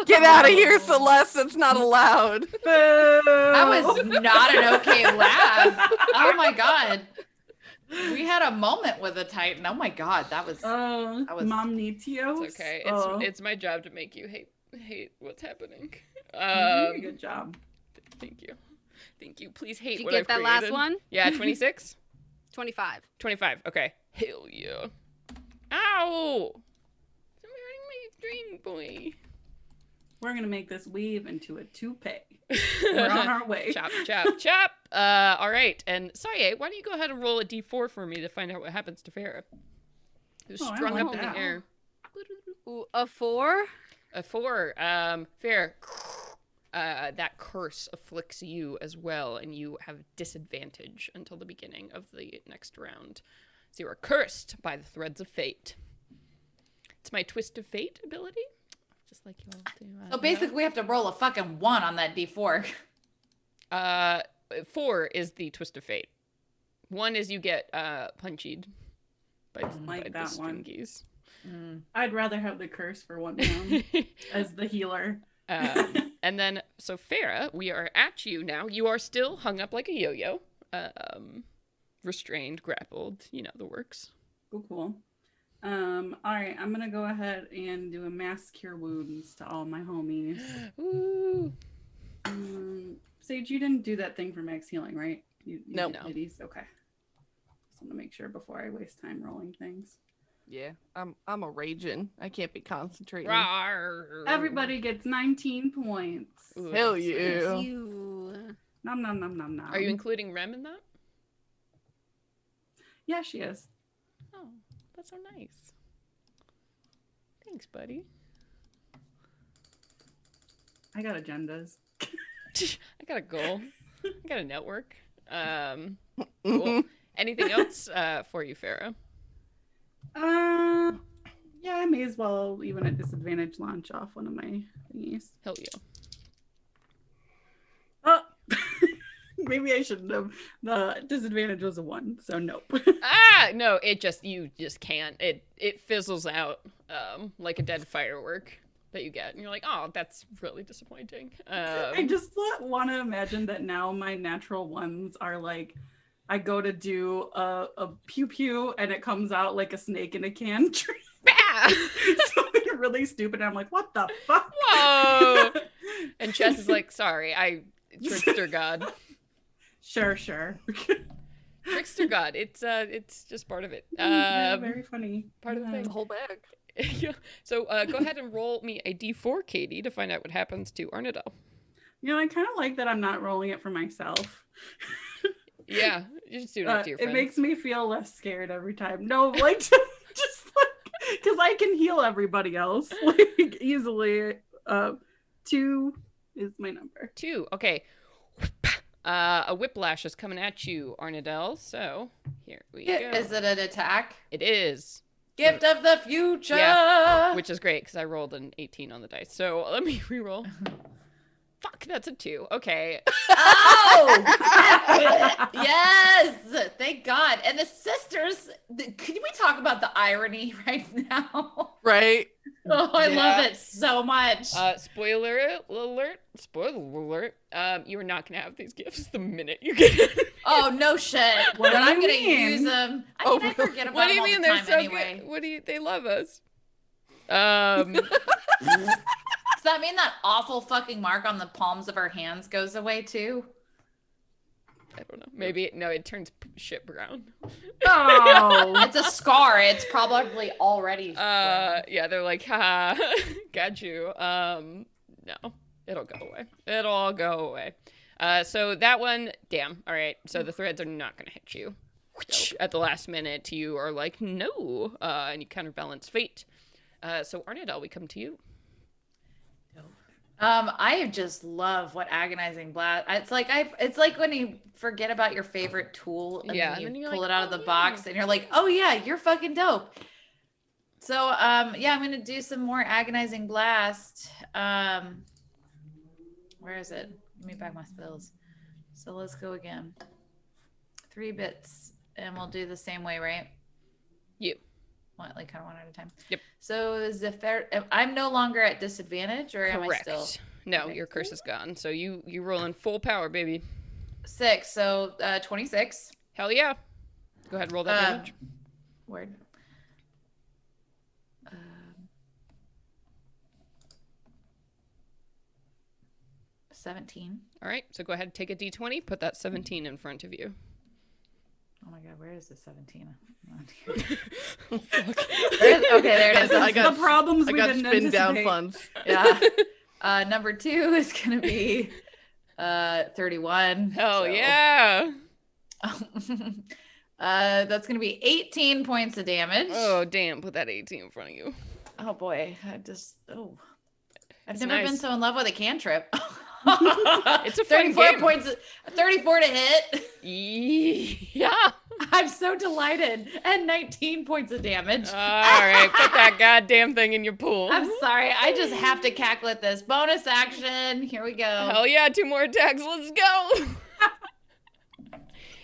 Speaker 5: Get out of here, Celeste. That's not allowed.
Speaker 4: That was not an okay laugh. Oh my God. We had a moment with a Titan. Oh my God, that was.
Speaker 3: Oh,
Speaker 4: I was-
Speaker 3: Mom Nitios.
Speaker 1: It's okay.
Speaker 3: Oh.
Speaker 1: It's my job to make you hate what's happening.
Speaker 3: Very good job.
Speaker 1: Thank you. Thank you. Please hate
Speaker 2: Did you
Speaker 1: what
Speaker 2: get
Speaker 1: I've
Speaker 2: that
Speaker 1: created.
Speaker 2: last one?
Speaker 1: Yeah, 26?
Speaker 2: 25.
Speaker 1: 25. Okay. Hell yeah. Ow! I'm hurting my string boy.
Speaker 3: We're gonna make this weave into a toupee. We're on our way.
Speaker 1: Chop, chop, chop. All right. And Saye, why don't you go ahead and roll a d4 for me to find out what happens to Farah, who's
Speaker 3: Oh, I
Speaker 1: strung
Speaker 3: like
Speaker 1: up in
Speaker 3: that.
Speaker 1: the air.
Speaker 2: Ooh, a 4?
Speaker 1: A 4. Fair. That curse afflicts you as well, and you have disadvantage until the beginning of the next round. So you are cursed by the threads of fate. It's my twist of fate ability, just like you all do.
Speaker 4: So basically, we have to roll a fucking 1 on that D4.
Speaker 1: 4 is the twist of fate. 1 is you get punchied by
Speaker 3: Like
Speaker 1: the
Speaker 3: that one.
Speaker 1: stringies.
Speaker 3: I'd rather have the curse for 1 round as the healer.
Speaker 1: And then, so Farah, we are at you now. You are still hung up like a yo-yo, restrained, grappled, you know the works.
Speaker 3: Cool. All right, I'm gonna go ahead and do a mass cure wounds to all my homies.
Speaker 1: Ooh.
Speaker 3: Sage, you didn't do that thing for max healing, right? You
Speaker 5: No.
Speaker 3: did ladies? Okay. Just want to make sure before I waste time rolling things.
Speaker 5: Yeah, I'm a raging. I can't be concentrating.
Speaker 1: Rawr.
Speaker 3: Everybody gets 19 points.
Speaker 1: Ooh,
Speaker 5: Hell
Speaker 1: that's nice.
Speaker 5: yeah.
Speaker 2: You.
Speaker 3: Nom nom nom nom nom.
Speaker 1: Are you including Rem in that?
Speaker 3: Yeah, she is.
Speaker 1: Oh, that's so nice. Thanks, buddy.
Speaker 3: I got agendas.
Speaker 1: I got a goal. I got a network. Cool. Anything else for you, Farah?
Speaker 3: Yeah, I may as well, even at disadvantage, launch off one of my thingies.
Speaker 1: Hell yeah.
Speaker 3: Oh, maybe I shouldn't have. The disadvantage was a 1, so nope.
Speaker 1: No, you just can't. It fizzles out like a dead firework that you get, and you're like, oh, that's really disappointing.
Speaker 3: I just want to imagine that now my natural ones are like, I go to do a pew pew and it comes out like a snake in a can tree. So they're really stupid. I'm like, what the fuck?
Speaker 1: Whoa! And Chess is like, sorry, Trickster God.
Speaker 3: Sure.
Speaker 1: Trickster God. It's just part of it.
Speaker 3: Yeah, very funny.
Speaker 1: Part of the
Speaker 5: The
Speaker 1: thing.
Speaker 5: whole bag.
Speaker 1: Yeah. So go ahead and roll me a d4, Katie, to find out what happens to Arnadel.
Speaker 3: You know, I kind of like that I'm not rolling it for myself.
Speaker 1: Yeah, you're just doing it to your friends.
Speaker 3: It makes me feel less scared every time. No, like just like because I can heal everybody else like easily. 2 is my number.
Speaker 1: 2. Okay. A whiplash is coming at you, Arnadel. So here we go.
Speaker 4: Is it an attack?
Speaker 1: It is.
Speaker 4: Gift of the future.
Speaker 1: Yeah, which is great because I rolled an 18 on the dice. So let me reroll. Fuck, that's a 2. Okay.
Speaker 4: Oh! Yes! Thank God. And the sisters, can we talk about the irony right now?
Speaker 5: Right?
Speaker 4: Oh, I love it so much.
Speaker 1: Spoiler alert. You are not going to have these gifts the minute you get it.
Speaker 4: Oh, no shit.
Speaker 3: What
Speaker 4: But
Speaker 3: do
Speaker 4: I'm
Speaker 3: you
Speaker 4: going to
Speaker 3: mean?
Speaker 4: use them.
Speaker 5: Oh,
Speaker 4: I forget about
Speaker 1: What do
Speaker 4: them
Speaker 1: you
Speaker 4: all
Speaker 1: mean
Speaker 4: the
Speaker 1: they're
Speaker 4: time
Speaker 1: so
Speaker 4: anyway.
Speaker 1: good? They love us.
Speaker 4: Does that mean that awful fucking mark on the palms of our hands goes away too?
Speaker 1: I don't know. Maybe no, it turns shit brown.
Speaker 3: Oh,
Speaker 4: It's a scar. It's probably already.
Speaker 1: Yeah, they're like, ha, got you. No, it'll go away. It'll all go away. So that one, damn. All right. So the threads are not gonna hit you. At the last minute, you are like, no, and you counterbalance fate. So Arnadel, we come to you.
Speaker 4: I just love what agonizing blast. It's like when you forget about your favorite tool and
Speaker 1: Yeah,
Speaker 4: then you
Speaker 1: and then you're
Speaker 4: pull
Speaker 1: like,
Speaker 4: it out of
Speaker 1: "Oh,
Speaker 4: the
Speaker 1: yeah."
Speaker 4: box and you're like, oh yeah, you're fucking dope. So yeah, I'm gonna do some more agonizing blast. Where is it? Let me back my spells. So let's go again. 3 bits, and we'll do the same way, right?
Speaker 1: You.
Speaker 4: What, like kind of one at a time?
Speaker 1: Yep.
Speaker 4: So is the fair? I'm no longer at disadvantage, or am I
Speaker 1: Correct.
Speaker 4: still?
Speaker 1: No,
Speaker 4: Okay.
Speaker 1: your curse is gone. So you roll in full power, baby.
Speaker 4: 6, so 26.
Speaker 1: Hell yeah. Go ahead, roll that damage.
Speaker 4: Word. 17.
Speaker 1: All right. So go ahead, take a d20, put that 17 in front of you.
Speaker 4: Oh my god, where is the 17?
Speaker 1: Oh, fuck.
Speaker 4: Okay, there it is.
Speaker 5: I got
Speaker 3: the problems
Speaker 5: I
Speaker 3: we
Speaker 5: got
Speaker 3: didn't
Speaker 5: spin down
Speaker 3: anticipate.
Speaker 5: funds.
Speaker 4: Yeah. Number 2 is gonna be 31.
Speaker 1: Hell
Speaker 4: so-
Speaker 1: yeah.
Speaker 4: That's gonna be 18 points of damage.
Speaker 1: Oh, damn. Put that 18 in front of you.
Speaker 4: Oh boy, I've
Speaker 1: It's
Speaker 4: never been
Speaker 1: nice.
Speaker 4: so in love with a cantrip.
Speaker 1: It's a fun
Speaker 4: 34
Speaker 1: game.
Speaker 4: points, 34 to hit.
Speaker 1: Yeah.
Speaker 4: I'm so delighted. And 19 points of damage.
Speaker 1: All right. Put that goddamn thing in your pool.
Speaker 4: I'm sorry. I just have to cackle at this. Bonus action. Here we go.
Speaker 1: Hell yeah. 2 more attacks. Let's go.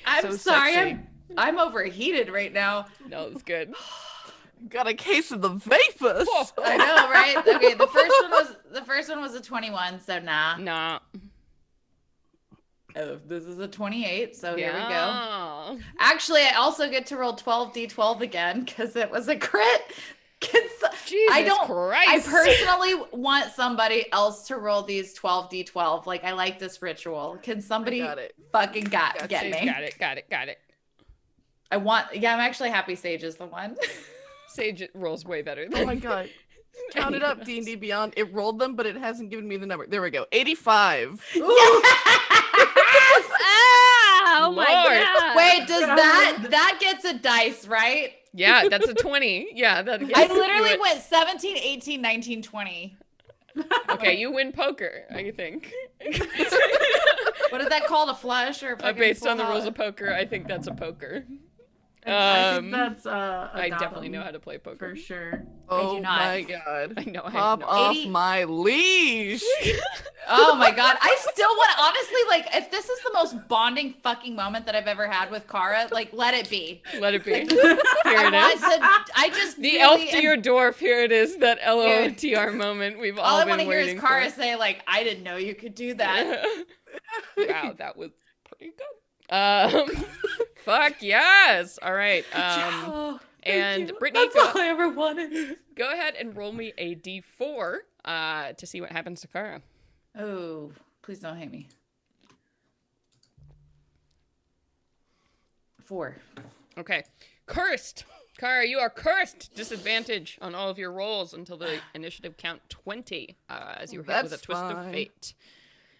Speaker 4: I'm
Speaker 5: So
Speaker 4: sorry.
Speaker 5: sexy.
Speaker 4: I'm overheated right now.
Speaker 1: No, it's good.
Speaker 5: Got a case of the vapors.
Speaker 1: Whoa.
Speaker 4: I know, right? Okay, the first one was a 21, so nah.
Speaker 1: Nah.
Speaker 4: Oh, this is a 28, so here we go.
Speaker 1: Yeah.
Speaker 4: Actually, I also get to roll 12d12 again because it was a crit.
Speaker 1: Jesus
Speaker 4: I
Speaker 1: Christ.
Speaker 4: personally want somebody else to roll these 12d12. Like, I like this ritual. Can somebody
Speaker 5: got it.
Speaker 4: fucking get
Speaker 1: Sage
Speaker 4: me?
Speaker 1: got it.
Speaker 4: I'm actually happy Sage is the one.
Speaker 1: Sage rolls way better than
Speaker 5: Oh my god. Count it up, D&D Beyond. It rolled them, but it hasn't given me the number. There we go. 85.
Speaker 4: Yes!
Speaker 2: Oh my
Speaker 1: Lord.
Speaker 2: god.
Speaker 4: Wait, does
Speaker 3: God.
Speaker 4: that gets a dice, right?
Speaker 1: Yeah, that's a 20. Yeah, that gets
Speaker 4: I
Speaker 1: you
Speaker 4: literally
Speaker 1: it.
Speaker 4: went 17, 18, 19, 20.
Speaker 1: Okay, you win poker, I think.
Speaker 4: What is that called? A flush or a fucking
Speaker 1: Based
Speaker 4: full
Speaker 1: on the rules
Speaker 4: house?
Speaker 1: of poker, I think that's a poker.
Speaker 3: I think that's
Speaker 1: I
Speaker 3: got
Speaker 1: definitely
Speaker 3: 'em,
Speaker 1: know how to play poker.
Speaker 3: for sure.
Speaker 5: Oh
Speaker 4: not.
Speaker 5: my god.
Speaker 1: I know. I
Speaker 5: Hop
Speaker 1: know.
Speaker 5: off
Speaker 4: 80
Speaker 5: my leash.
Speaker 4: Oh my god. I still want, honestly, like, if this is the most bonding fucking moment that I've ever had with Kara, like, let it be.
Speaker 1: Let it be. Here
Speaker 4: I
Speaker 1: it
Speaker 4: want
Speaker 1: is.
Speaker 4: to, I just
Speaker 1: The
Speaker 4: really
Speaker 1: elf to
Speaker 4: am-
Speaker 1: your dwarf. Here it is. That LOTR moment we've all,
Speaker 4: all I
Speaker 1: been
Speaker 4: want to hear
Speaker 1: waiting
Speaker 4: is Kara
Speaker 1: for.
Speaker 4: say, like, I didn't know you could do that.
Speaker 1: Wow, that was pretty good. Fuck yes. All right.
Speaker 4: Oh, thank
Speaker 1: And
Speaker 4: you.
Speaker 1: Brittany,
Speaker 4: That's all I ever wanted.
Speaker 1: go ahead and roll me a d4 to see what happens to Kara.
Speaker 4: Oh, please don't hate me. 4.
Speaker 1: Okay. Cursed. Kara, you are cursed. Disadvantage on all of your rolls until the initiative count 20 as you hit with a
Speaker 5: That's
Speaker 1: twist of
Speaker 5: fine.
Speaker 1: fate.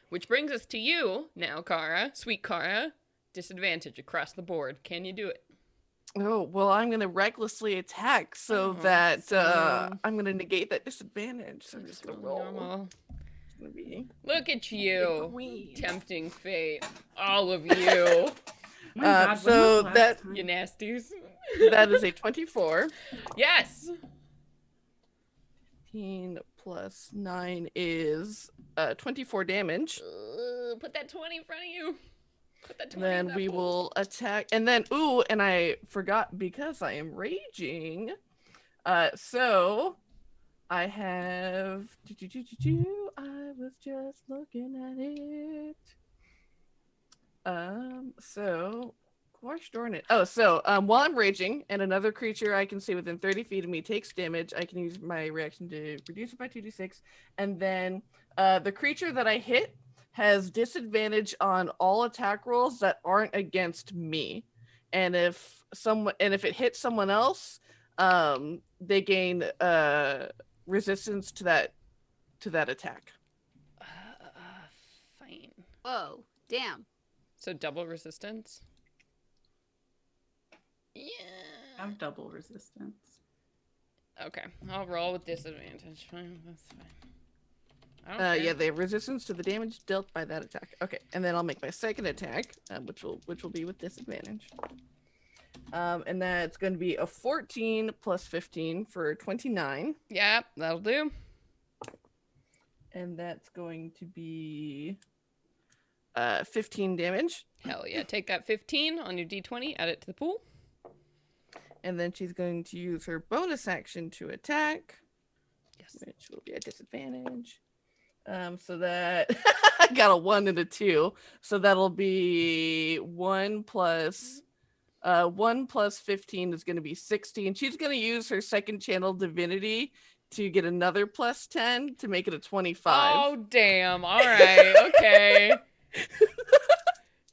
Speaker 1: Which brings us to you now, Kara. Sweet Kara. Disadvantage across the board. Can you do it?
Speaker 5: Oh, well, I'm going to recklessly attack so
Speaker 1: Oh,
Speaker 5: that
Speaker 1: so-
Speaker 5: I'm going to negate that disadvantage. So I'm just going to roll.
Speaker 1: Normal.
Speaker 5: It's gonna be
Speaker 1: Look at
Speaker 5: a
Speaker 1: you.
Speaker 5: queen.
Speaker 1: Tempting fate. All of you.
Speaker 3: Oh my God, when
Speaker 5: so
Speaker 3: was last
Speaker 5: that-
Speaker 3: time?
Speaker 1: You nasties.
Speaker 5: That is a 24.
Speaker 1: Yes.
Speaker 5: 15 plus 9 is 24 damage.
Speaker 1: Put that 20 in front of you. Put that 20 in
Speaker 5: Then
Speaker 1: that
Speaker 5: we
Speaker 1: pool.
Speaker 5: will attack. And then, ooh, and I forgot because I am raging. So I have. I was just looking at it. So. Gosh darn it. Oh, so while I'm raging and another creature I can see within 30 feet of me takes damage, I can use my reaction to reduce it by 2d6. And then the creature that I hit has disadvantage on all attack rolls that aren't against me. And if it hits someone else, they gain resistance to that attack.
Speaker 1: Fine.
Speaker 2: Whoa, damn.
Speaker 1: So double resistance? Yeah.
Speaker 3: I have double resistance.
Speaker 1: Okay. I'll roll with disadvantage. Fine. That's fine. I don't care.
Speaker 5: Yeah, they have resistance to the damage dealt by that attack. Okay, and then I'll make my second attack, which will be with disadvantage. And that's going to be a 14 plus 15 for 29,
Speaker 1: Yeah, that'll do.
Speaker 5: and that's going to be 15 damage.
Speaker 1: Hell yeah. Take that 15 on your d20, add it to the pool.
Speaker 5: And then she's going to use her bonus action to attack,
Speaker 1: Yes.
Speaker 5: which will be a disadvantage. So that I got a 1 and a 2, so that'll be 1 plus 15 is going to be 16. She's going to use her second channel divinity to get another plus 10 to make it a 25.
Speaker 1: Oh, damn. All right. Okay.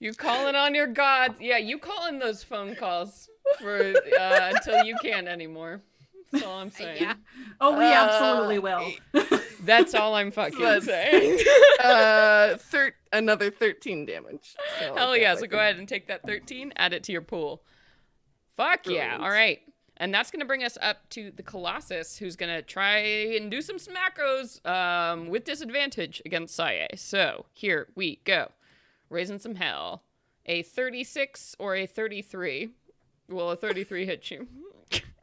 Speaker 1: You calling on your gods. Yeah, you call in those phone calls for until you can't anymore. That's all I'm saying.
Speaker 2: Yeah.
Speaker 3: Oh, we absolutely will.
Speaker 1: That's all I'm fucking
Speaker 5: That's-
Speaker 1: saying.
Speaker 5: Another 13 damage. So
Speaker 1: Hell
Speaker 5: okay,
Speaker 1: yeah.
Speaker 5: I
Speaker 1: So
Speaker 5: can-
Speaker 1: go ahead and take that 13, add it to your pool. Fuck yeah.
Speaker 5: Brilliant.
Speaker 1: All right. And that's going to bring us up to the Colossus, who's going to try and do some smackos with disadvantage against Saye. So here we go. Raising some hell. A 36 or a 33. Will a 33 hit you?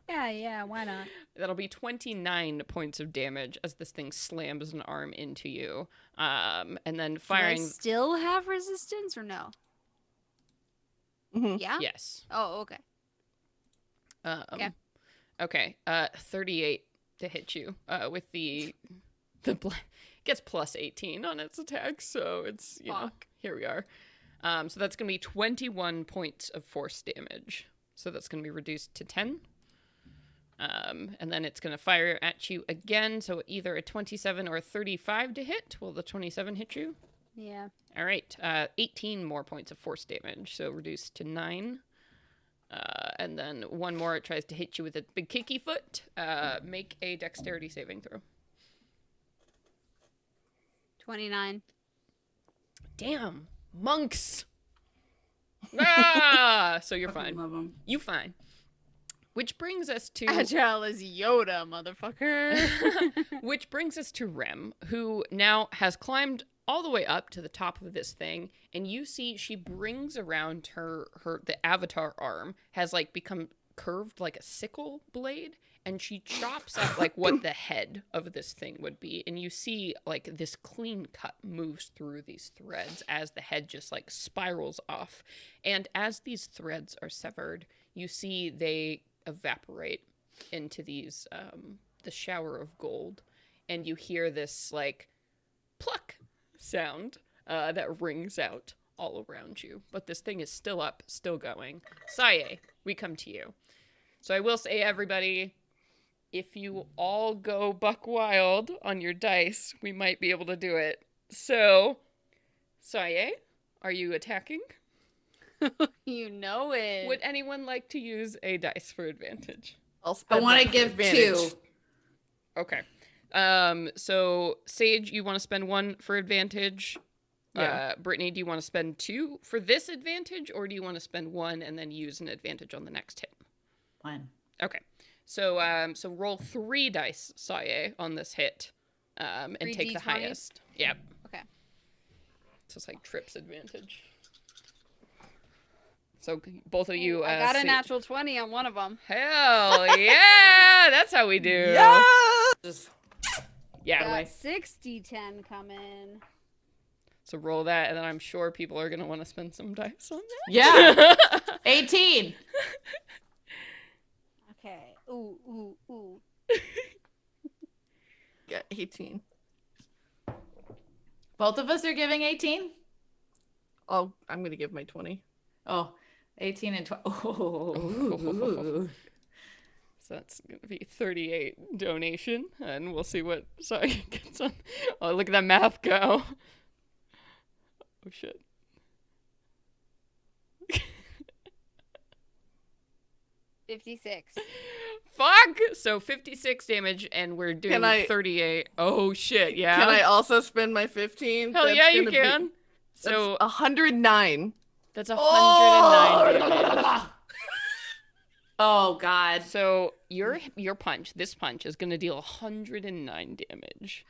Speaker 2: Yeah, why not?
Speaker 1: That'll be 29 points of damage as this thing slams an arm into you. And then
Speaker 2: Do I
Speaker 1: firing.
Speaker 2: still have resistance or no?
Speaker 5: Mhm.
Speaker 2: Yeah?
Speaker 1: Yes.
Speaker 2: Oh, okay. Okay.
Speaker 1: Okay. 38 to hit you. With the gets plus 18 on its attack, so it's you know
Speaker 2: Fuck.
Speaker 1: here we are. So that's gonna be 21 points of force damage. So that's gonna be reduced to 10. And then it's gonna fire at you again. So either a 27 or a 35 to hit. Will the 27 hit you?
Speaker 2: Yeah.
Speaker 1: All right. 18 more points of force damage, so reduced to 9. And then one more, it tries to hit you with a big kicky foot. Make a dexterity saving throw.
Speaker 2: 29.
Speaker 1: Damn. Monks. So you're
Speaker 3: Fucking
Speaker 1: fine.
Speaker 3: love 'em.
Speaker 1: You fine. Which brings us to
Speaker 2: Agile as Yoda, motherfucker.
Speaker 1: which brings us to Rem, who now has climbed all the way up to the top of this thing, and you see she brings around her the avatar arm has like become curved like a sickle blade, and she chops at like what the head of this thing would be, and you see like this clean cut moves through these threads as the head just like spirals off, and as these threads are severed, you see they evaporate into these the shower of gold, and you hear this like pluck sound that rings out all around you, but this thing is still up, still going. Saye, we come to you. So I will say, everybody, if you all go buck wild on your dice, we might be able to do it. So, Saye, are you attacking?
Speaker 2: You know it.
Speaker 1: Would anyone like to use a dice for advantage?
Speaker 5: I'll
Speaker 4: I
Speaker 5: spend
Speaker 4: want
Speaker 5: that
Speaker 4: to
Speaker 5: for
Speaker 4: give
Speaker 5: advantage.
Speaker 4: 2.
Speaker 1: Okay. So Sage, you want to spend 1 for advantage?
Speaker 5: Yeah.
Speaker 1: Brittany, do you want to spend 2 for this advantage, or do you want to spend 1 and then use an advantage on the next hit?
Speaker 4: 1.
Speaker 1: Okay. So so roll 3 dice, Saye, on this hit, and
Speaker 2: 3
Speaker 1: take the
Speaker 2: D20s?
Speaker 1: highest. Yep.
Speaker 2: Okay.
Speaker 1: So it's like Trip's advantage. So both of you.
Speaker 2: I got a
Speaker 1: say-
Speaker 2: natural 20 on one of them.
Speaker 1: Hell yeah! That's how we do.
Speaker 5: Yeah.
Speaker 4: Just
Speaker 1: Yeah.
Speaker 2: Got 60-10 coming.
Speaker 1: So roll that, and then I'm sure people are gonna want to spend some dice on
Speaker 4: yeah.
Speaker 1: that.
Speaker 4: 18.
Speaker 2: Okay. Ooh.
Speaker 5: Yeah, 18.
Speaker 4: Both of us are giving 18?
Speaker 5: Oh, I'm gonna give my 20.
Speaker 4: Oh, 18 and 20. Oh.
Speaker 1: So that's gonna be 38 donation, and we'll see what Saye gets on. Oh, look at that math go. Oh shit.
Speaker 2: $56.
Speaker 1: Fuck! So 56 damage, and we're doing
Speaker 5: Can I-
Speaker 1: 38. Oh shit, yeah.
Speaker 5: Can I also spend my 15?
Speaker 1: Hell
Speaker 5: That's
Speaker 1: yeah, you
Speaker 5: gonna be-
Speaker 1: can.
Speaker 5: That's
Speaker 1: So
Speaker 5: 109.
Speaker 1: that's 109 damage.
Speaker 4: Oh, God.
Speaker 1: So your punch, this punch, is gonna deal 109 damage.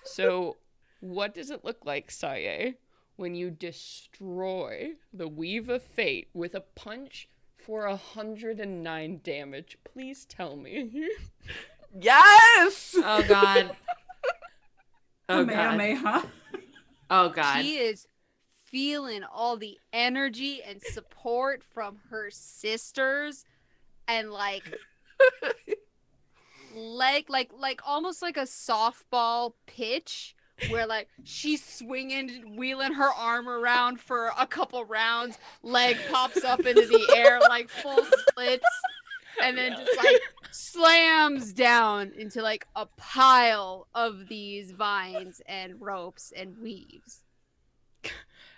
Speaker 1: So what does it look like, Saye, when you destroy the Weave of Fate with a punch for 109 damage? Please tell me.
Speaker 5: Yes!
Speaker 4: Oh, God. Oh, God.
Speaker 3: Kamehameha.
Speaker 4: Oh, God.
Speaker 2: She is feeling all the energy and support from her sisters, and like almost like a softball pitch, where like she's swinging, wheeling her arm around for a couple rounds, leg pops up into the air like full splits, and then just like slams down into like a pile of these vines and ropes and weaves.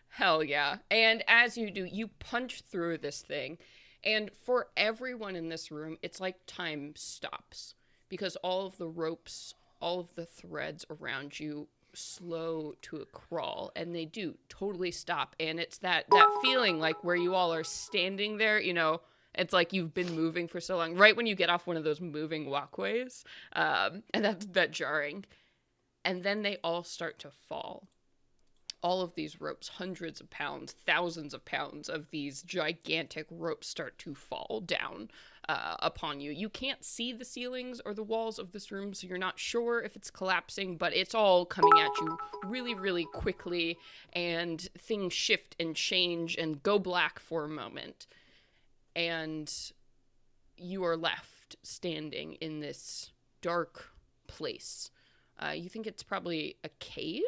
Speaker 1: Hell yeah. And as you do, you punch through this thing. And for everyone in this room, it's like time stops. Because all of the ropes, all of the threads around you slow to a crawl. And they do totally stop. And it's that feeling like where you all are standing there, you know, it's like you've been moving for so long. Right when you get off one of those moving walkways. And that's that jarring. And then they all start to fall. All of these ropes, hundreds of pounds, thousands of pounds of these gigantic ropes start to fall down upon you. You can't see the ceilings or the walls of this room, so you're not sure if it's collapsing, but it's all coming at you really, really quickly, and things shift and change and go black for a moment. And you are left standing in this dark place. You think it's probably a cave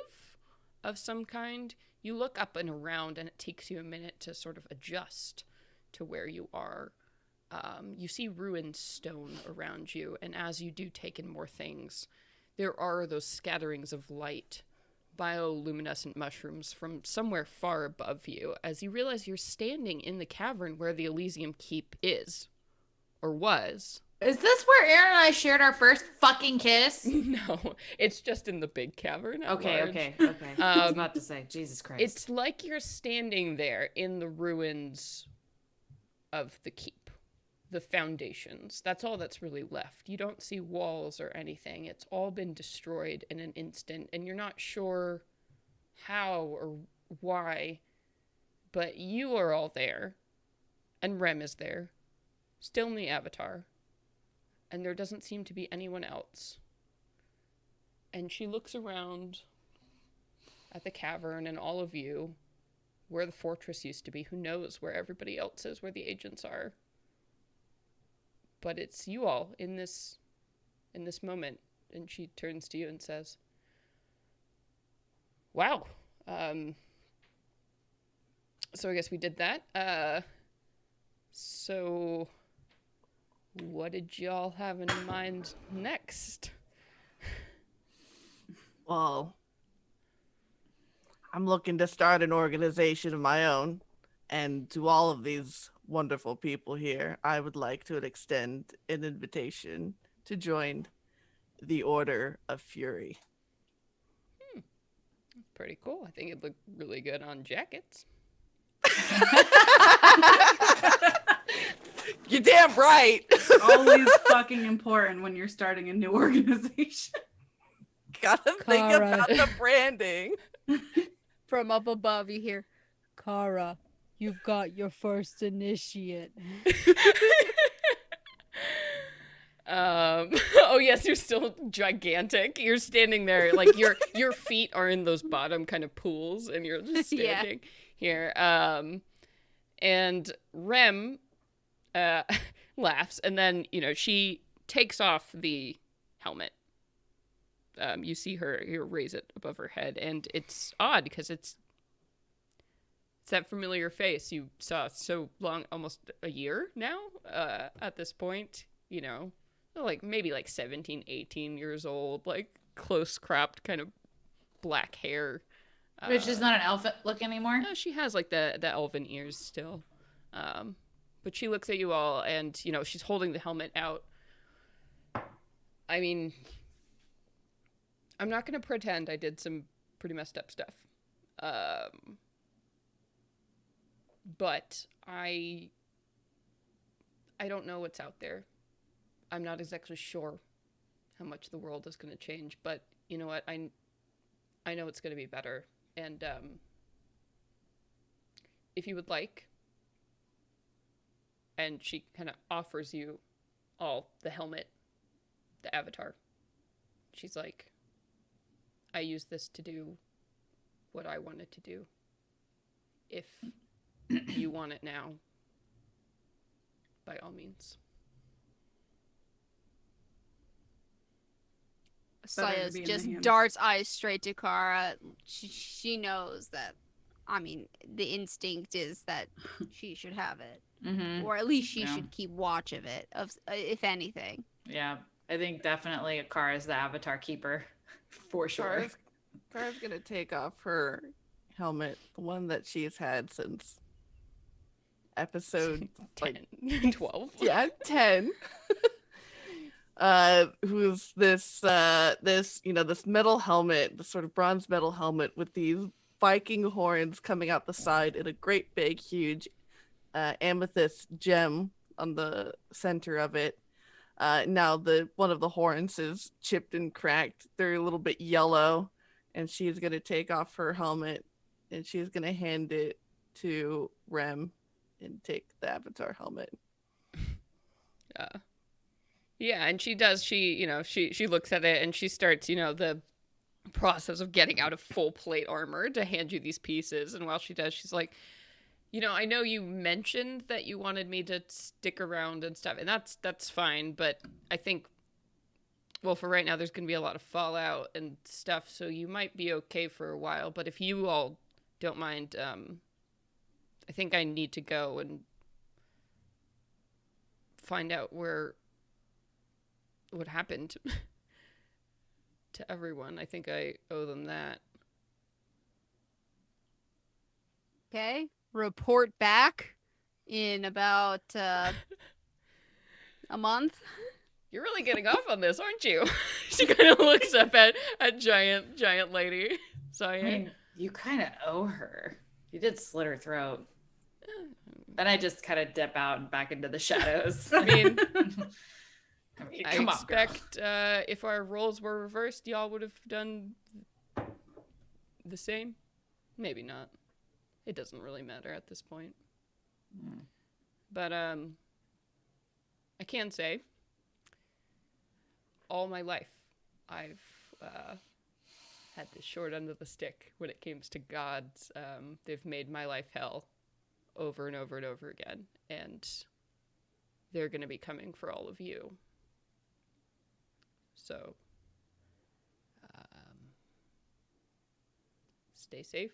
Speaker 1: of some kind. You look up and around, and it takes you a minute to sort of adjust to where you are. You see ruined stone around you, and as you do take in more things, there are those scatterings of light, bioluminescent mushrooms from somewhere far above you, as you realize you're standing in the cavern where the Elysium Keep is, or was,
Speaker 4: Is this where Aaron and I shared our first fucking kiss?
Speaker 1: No, it's just in the big cavern. At large.
Speaker 4: Okay. I was about to say, Jesus Christ.
Speaker 1: It's like you're standing there in the ruins of the keep, the foundations. That's all that's really left. You don't see walls or anything. It's all been destroyed in an instant, and you're not sure how or why, but you are all there, and Rem is there, still in the avatar, and there doesn't seem to be anyone else. And she looks around at the cavern and all of you, where the fortress used to be. Who knows where everybody else is, where the agents are. But it's you all in this moment. And she turns to you and says, wow. So I guess we did that. So what did y'all have in mind next?
Speaker 5: Well, I'm looking to start an organization of my own, and to all of these wonderful people here, I would like to extend an invitation to join the Order of Fury.
Speaker 1: Pretty cool. I think it looked really good on jackets.
Speaker 5: You're damn right.
Speaker 3: Always fucking important when you're starting a new organization.
Speaker 5: Gotta think
Speaker 2: Kara.
Speaker 5: about the branding.
Speaker 2: From up above, you hear, Kara, you've got your first initiate.
Speaker 1: Oh yes, you're still gigantic. You're standing there, like your feet are in those bottom kind of pools, and you're just
Speaker 2: Yeah.
Speaker 1: standing here. And Rem laughs, and then she takes off the helmet. You see her raise it above her head, and it's odd because it's that familiar face you saw so long, almost a year now. At this point, like maybe like 17, 18 years old, like close cropped, kind of black hair.
Speaker 4: Which is not an elf look anymore.
Speaker 1: No, she has like the elven ears still. But she looks at you all, and she's holding the helmet out. I mean, I'm not gonna pretend I did some pretty messed up stuff. But I don't know what's out there. I'm not exactly sure how much the world is going to change, but you know what? I know it's going to be better. And if you would like, and she kind of offers you all the helmet, the avatar. She's like, I use this to do what I wanted to do. If you want it now, by all means.
Speaker 3: Better to
Speaker 2: Sayas
Speaker 3: be in
Speaker 2: just
Speaker 3: the hands.
Speaker 2: darts eyes straight to Kara. She knows that, the instinct is that she should have it.
Speaker 4: Mm-hmm.
Speaker 2: Or at least she
Speaker 4: Yeah.
Speaker 2: should keep watch of it, if anything.
Speaker 4: Yeah, I think definitely Akara is the avatar keeper for sure.
Speaker 5: Kara's gonna take off her helmet, the one that she's had since episode
Speaker 1: 10, 12.
Speaker 5: 10. Who's this this metal helmet, this sort of bronze metal helmet with these Viking horns coming out the side and a great big huge amethyst gem on the center of it. Now one of the horns is chipped and cracked. They're a little bit yellow, and she's gonna take off her helmet and she's gonna hand it to Rem and take the avatar helmet.
Speaker 1: Yeah, and she does. She looks at it and she starts, the process of getting out of full plate armor to hand you these pieces. And while she does, she's like, I know you mentioned that you wanted me to stick around and stuff, and that's fine. But I think, well, for right now, there's going to be a lot of fallout and stuff, so you might be okay for a while. But if you all don't mind, I think I need to go and find out what happened to everyone. I think I owe them that.
Speaker 2: Okay. Report back in about a month.
Speaker 1: You're really getting off on this, aren't you? She kind of looks up at giant lady. So
Speaker 4: I mean, you kind of owe her. You did slit her throat. Then I just kind of dip out and back into the shadows.
Speaker 1: I mean,
Speaker 4: I
Speaker 1: I expect if our roles were reversed, y'all would have done the same. Maybe not. It doesn't really matter at this point. But I can say, all my life, I've had the short end of the stick when it comes to gods. They've made my life hell over and over and over again, and they're going to be coming for all of you. So, stay safe.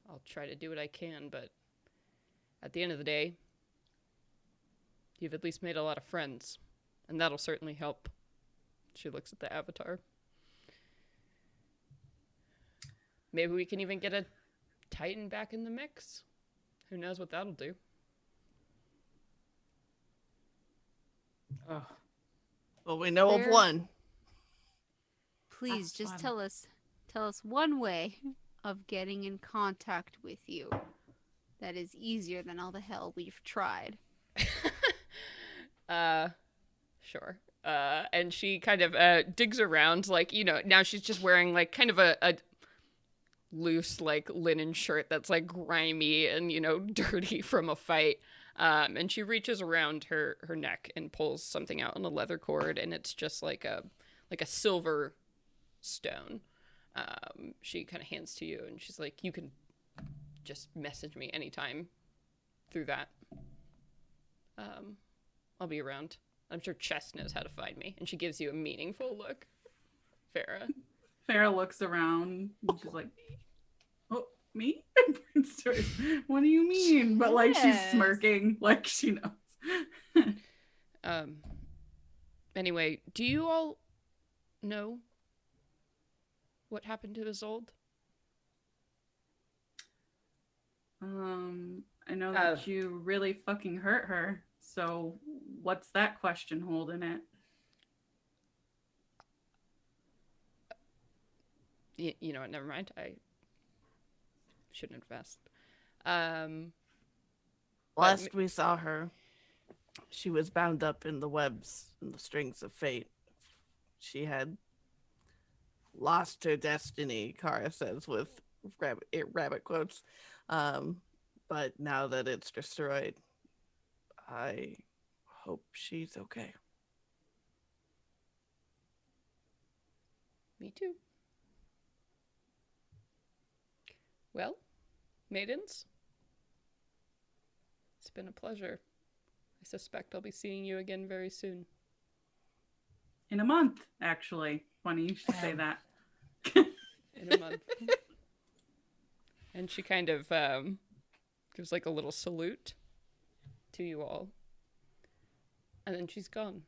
Speaker 1: I'll try to do what I can, but at the end of the day, you've at least made a lot of friends, and that'll certainly help. She looks at the avatar. Maybe we can even get a Titan back in the mix. Who knows what that'll do?
Speaker 4: Oh,
Speaker 5: Well, we know of one.
Speaker 2: Please
Speaker 4: That's
Speaker 2: just
Speaker 4: fun.
Speaker 2: tell us one way of getting in contact with you that is easier than all the hell we've tried.
Speaker 1: Sure. And she kind of digs around, like, now she's just wearing like kind of a loose like linen shirt that's like grimy and dirty from a fight. And she reaches around her neck and pulls something out on a leather cord, and it's just like a silver stone. She kind of hands to you, and she's like, you can just message me anytime through that. I'll be around. I'm sure Chess knows how to find me. And she gives you a meaningful look. Farah.
Speaker 3: Farah looks around and she's like, oh, me? What do you mean? But like she's
Speaker 2: Yes.
Speaker 3: smirking like she knows.
Speaker 1: Anyway, do you all know what happened to Isolde?
Speaker 3: I know that you really fucking hurt her. So what's that question holding it?
Speaker 1: You know what? Never mind. I shouldn't have asked.
Speaker 5: Last we saw her, she was bound up in the webs and the strings of fate. She had lost her destiny, Kara says with rabbit quotes. But now that it's destroyed, I hope she's okay.
Speaker 1: Me too. Well, maidens, it's been a pleasure. I suspect I'll be seeing you again very soon.
Speaker 3: In a month, actually. Funny you should say that.
Speaker 1: In a month. And she kind of gives like a little salute to you all. And then she's gone.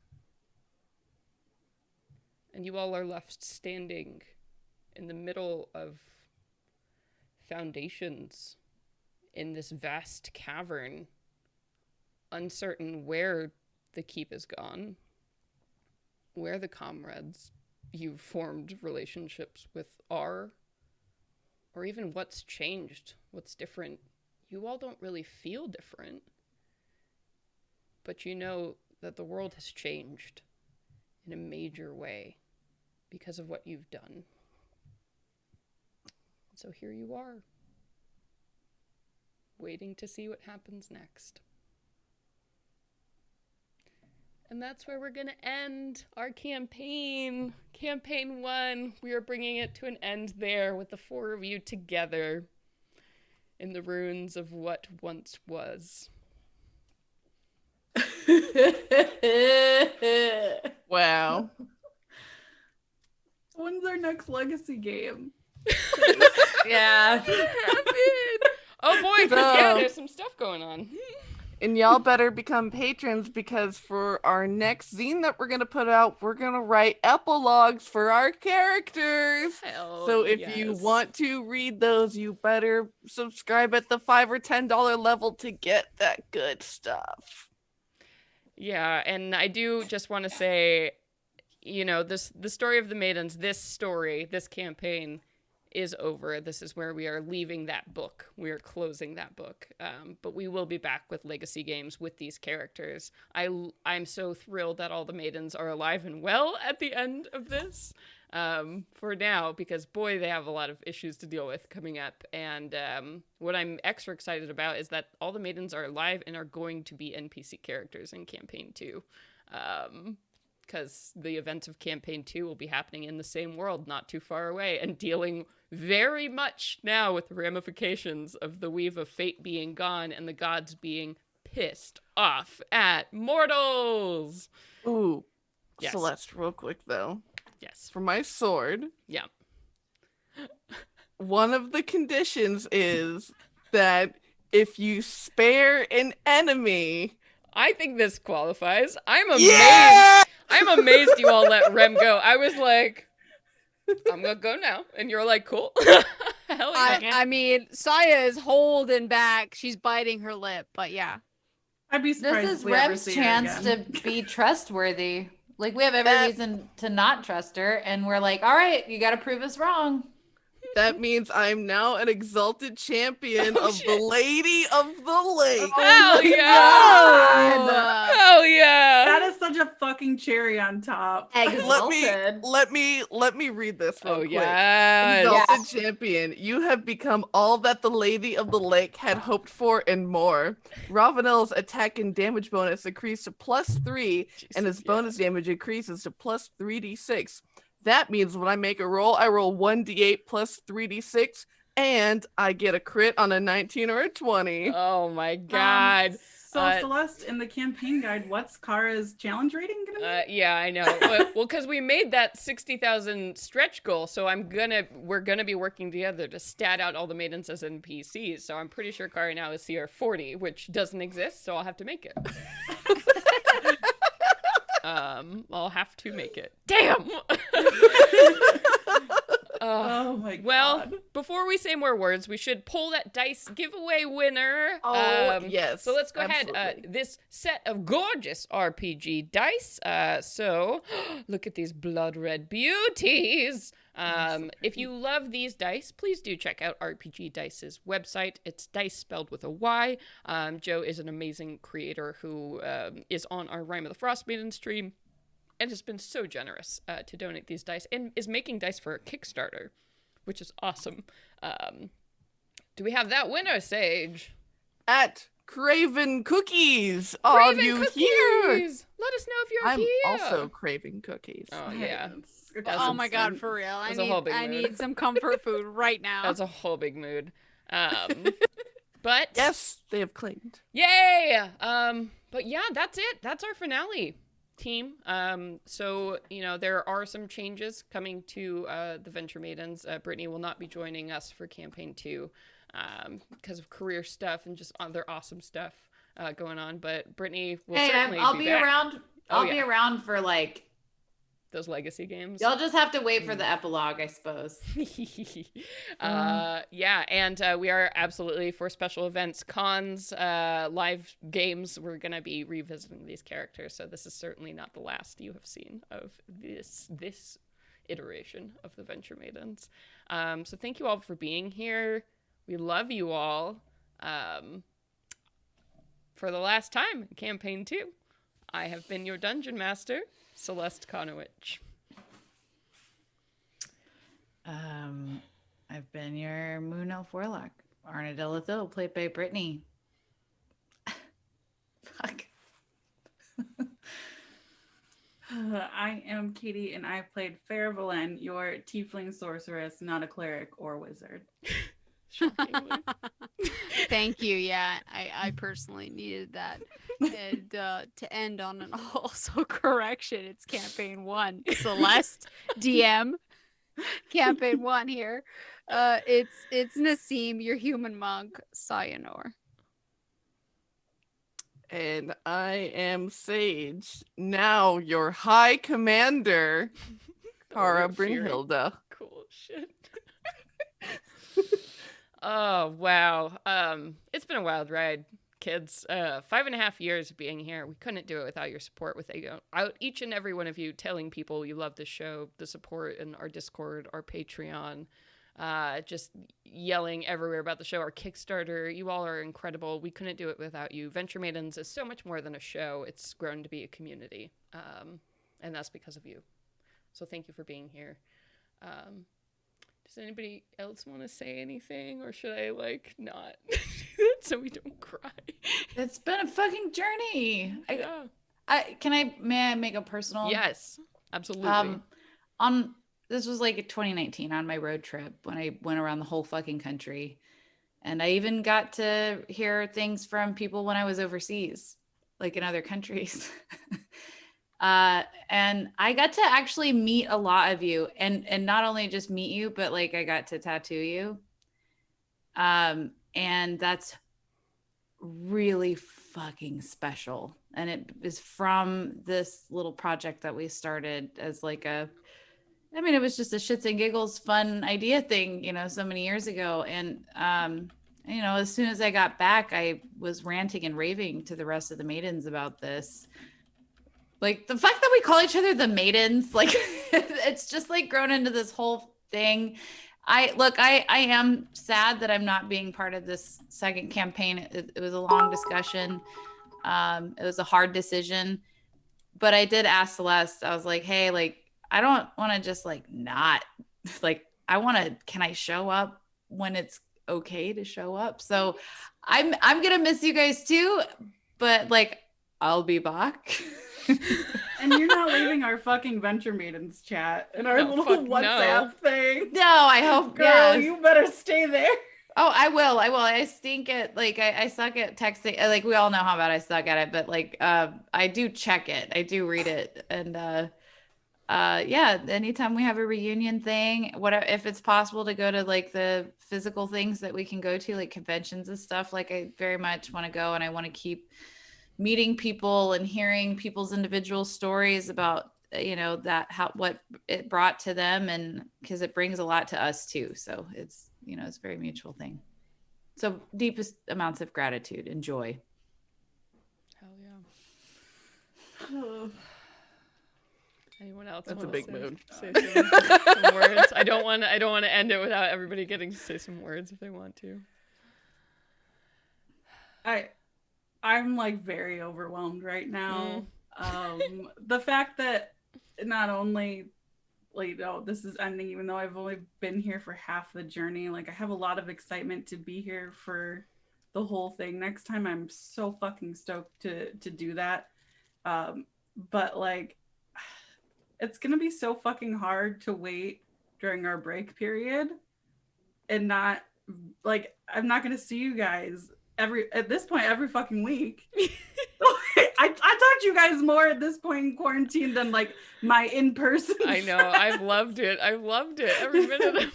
Speaker 1: And you all are left standing in the middle of foundations in this vast cavern, uncertain where the keep is gone, where the comrades you've formed relationships with are, or even what's changed, what's different. You all don't really feel different, but you know that the world has changed in a major way because of what you've done. So here you are, waiting to see what happens next. And that's where we're going to end our campaign. Campaign 1. We are bringing it to an end there with the 4 of you together in the ruins of what once was.
Speaker 5: Wow.
Speaker 3: When's our next legacy game?
Speaker 4: yeah.
Speaker 1: Oh boy, 'cause yeah, there's some stuff going on.
Speaker 5: And y'all better become patrons, because for our next zine that we're going to put out, we're going to write epilogues for our characters.
Speaker 1: Hell
Speaker 5: So if you
Speaker 1: yes.
Speaker 5: want to read those, you better subscribe at the $5 or $10 level to get that good stuff.
Speaker 1: Yeah, and I do just want to say, the story of the maidens, this campaign is over. This is where we are leaving that book. We are closing that book. But we will be back with legacy games with these characters. I'm so thrilled that all the maidens are alive and well at the end of this. For now, because boy, they have a lot of issues to deal with coming up. And what I'm extra excited about is that all the maidens are alive and are going to be NPC characters in campaign 2. Because the events of campaign 2 will be happening in the same world, not too far away, and dealing very much now with the ramifications of the weave of fate being gone and the gods being pissed off at mortals.
Speaker 5: Ooh,
Speaker 1: Yes.
Speaker 5: Celeste, real quick though.
Speaker 1: Yes.
Speaker 5: For my sword,
Speaker 1: Yeah.
Speaker 5: one of the conditions is that if you spare an enemy,
Speaker 1: I think this qualifies. I'm amazed.
Speaker 5: yeah!
Speaker 1: I'm amazed you all let Rem go. I was like, I'm gonna go now, and you're like, cool. Hell yeah.
Speaker 2: I mean, Saya is holding back. She's biting her lip, but yeah.
Speaker 3: I'd be surprised
Speaker 4: This
Speaker 3: if
Speaker 4: is
Speaker 3: we ever
Speaker 4: Rem's
Speaker 3: see her
Speaker 4: chance
Speaker 3: again.
Speaker 4: to be trustworthy. Like, we have every
Speaker 5: That-
Speaker 4: reason to not trust her, and we're like, all right, you got to prove us wrong.
Speaker 5: That means I'm now an exalted champion
Speaker 1: Oh,
Speaker 5: of
Speaker 1: shit.
Speaker 5: the Lady of the Lake.
Speaker 1: Hell yeah.
Speaker 2: God.
Speaker 1: Hell yeah.
Speaker 3: That is such a fucking cherry on top.
Speaker 4: Exalted.
Speaker 5: Let me read this real
Speaker 1: Oh
Speaker 5: quick.
Speaker 1: yeah.
Speaker 5: Exalted champion, you have become all that the Lady of the Lake had hoped for and more. Ravenel's attack and damage bonus increased to +3, and his bonus damage increases to +3d6. That means when I make a roll, I roll 1d8 plus 3d6, and I get a crit on a 19 or a 20.
Speaker 1: Oh my god.
Speaker 3: So Celeste, in the campaign guide, what's Kara's challenge rating gonna be?
Speaker 1: Yeah, I know. Well, because we made that 60,000 stretch goal, so we're gonna be working together to stat out all the maidens as NPCs. So I'm pretty sure Kara now is CR 40, which doesn't exist, so I'll have to make it. I'll have to make it. Damn.
Speaker 3: Oh my god.
Speaker 1: Well, before we say more words, we should pull that dice giveaway winner.
Speaker 5: Yes.
Speaker 1: So let's go ahead.
Speaker 5: absolutely.
Speaker 1: This set of gorgeous RPG dice. So look at these blood red beauties. If you love these dice, please do check out RPG Dice's website. It's dice spelled with a Y. Joe is an amazing creator who is on our Rime of the Frost Maiden stream and has been so generous to donate these dice and is making dice for a Kickstarter, which is awesome. Do we have that winner, Sage?
Speaker 5: At Craven Cookies, are
Speaker 1: Craven
Speaker 5: you
Speaker 1: Cookies!
Speaker 5: here?
Speaker 1: Let us know if you're
Speaker 5: I'm
Speaker 1: here.
Speaker 5: also craving cookies.
Speaker 1: Oh yeah,
Speaker 2: Oh my god, for real.
Speaker 1: That's a whole big
Speaker 2: I
Speaker 1: mood.
Speaker 2: need some comfort food right now.
Speaker 1: that's a whole big mood. But
Speaker 5: Yes, they have claimed.
Speaker 1: yay! But yeah, that's it. That's our finale, team. So there are some changes coming to the Venture Maidens. Brittany will not be joining us for campaign 2 because of career stuff and just other awesome stuff going on. But Brittany will certainly
Speaker 4: I'll
Speaker 1: be
Speaker 4: be
Speaker 1: back.
Speaker 4: around.
Speaker 1: Oh,
Speaker 4: I'll
Speaker 1: yeah.
Speaker 4: be around for like.
Speaker 1: Those legacy games.
Speaker 4: Y'all just have to wait for the epilogue, I suppose.
Speaker 1: Yeah, and we are absolutely for special events, cons, live games. We're gonna be revisiting these characters, so this is certainly not the last you have seen of this iteration of the Venture Maidens. So thank you all for being here. We love you all. For the last time, in campaign 2, I have been your dungeon master, Celeste Konowich.
Speaker 4: I've been your Moon Elf Warlock, Arna Delethil, played by Brittany. Fuck.
Speaker 3: I am Katie, and I played Fair Valen, your tiefling sorceress, not a cleric or wizard.
Speaker 1: Shockingly.
Speaker 2: Thank you. Yeah, I personally needed that. And to end on an also correction, it's campaign 1. Celeste DM. Campaign 1 here. It's Nassim, your human monk, Sayonara.
Speaker 5: And I am Sage, now your High Commander, Kara
Speaker 1: Your Fury.
Speaker 5: Brynhilda.
Speaker 1: Cool shit. Oh wow. It's been a wild ride. kids. 5.5 years of being here. We couldn't do it without your support. Without each and every one of you telling people you love the show, the support in our Discord, our Patreon, just yelling everywhere about the show, our Kickstarter. You all are incredible. We couldn't do it without you. Venture Maidens is so much more than a show. It's grown to be a community, and that's because of you. So thank you for being here. Does anybody else want to say anything, or should I not so we don't cry?
Speaker 4: It's been a fucking journey.
Speaker 1: Yeah.
Speaker 4: May I make a personal?
Speaker 1: Yes, absolutely.
Speaker 4: This was 2019 on my road trip when I went around the whole fucking country, and I even got to hear things from people when I was overseas, in other countries. And I got to actually meet a lot of you, and not only just meet you, but I got to tattoo you. And that's really fucking special. And it is from this little project that we started as it was just a shits and giggles fun idea thing, so many years ago. And, as soon as I got back, I was ranting and raving to the rest of the maidens about this. The fact that we call each other the maidens, it's just grown into this whole thing. I am sad that I'm not being part of this second campaign. It was a long discussion. It was a hard decision, but I did ask Celeste. I was like, hey, I don't want to just not I want to, can I show up when it's okay to show up? So I'm going to miss you guys too, but I'll be back.
Speaker 3: And you're not leaving our fucking Venture Maidens chat and our little WhatsApp thing.
Speaker 4: No, I hope,
Speaker 3: girl, you better stay there.
Speaker 4: Oh, I will. I stink at I suck at texting. We all know how bad I suck at it, but I do check it. I do read it. And yeah, anytime we have a reunion thing, if it's possible to go to the physical things that we can go to, conventions and stuff, I very much want to go, and I want to keep meeting people and hearing people's individual stories about what it brought to them, and because it brings a lot to us too. So it's it's a very mutual thing. So deepest amounts of gratitude and joy.
Speaker 1: Hell yeah. Anyone else?
Speaker 5: That's a big mood.
Speaker 1: Say some words. I don't want to end it without everybody getting to say some words if they want to.
Speaker 3: I'm very overwhelmed right now. The fact that not only this is ending, even though I've only been here for half the journey, I have a lot of excitement to be here for the whole thing. Next time I'm so fucking stoked to do that. But it's gonna be so fucking hard to wait during our break period and not I'm not gonna see you guys at this point every fucking week. I talk to you guys more at this point in quarantine than my in-person.
Speaker 1: I know. I've loved it every minute of it.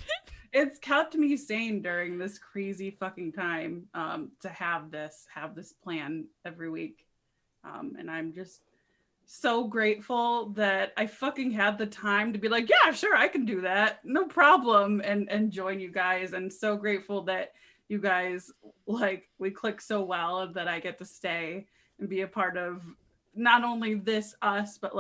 Speaker 3: It's kept me sane during this crazy fucking time, to have this plan every week, and I'm just so grateful that I fucking had the time to be yeah, sure, I can do that, no problem, and join you guys. And so grateful that you guys we click so well that I get to stay and be a part of not only us, but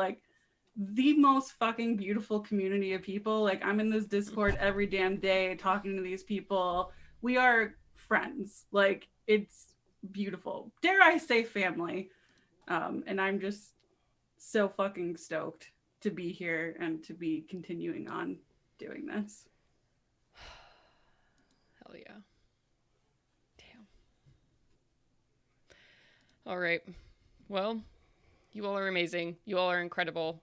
Speaker 3: the most fucking beautiful community of people. I'm in this Discord every damn day talking to these people. We are friends. It's beautiful. Dare I say family. And I'm just so fucking stoked to be here and to be continuing on doing this.
Speaker 1: Hell yeah. Damn. All right. Well, you all are amazing. You all are incredible.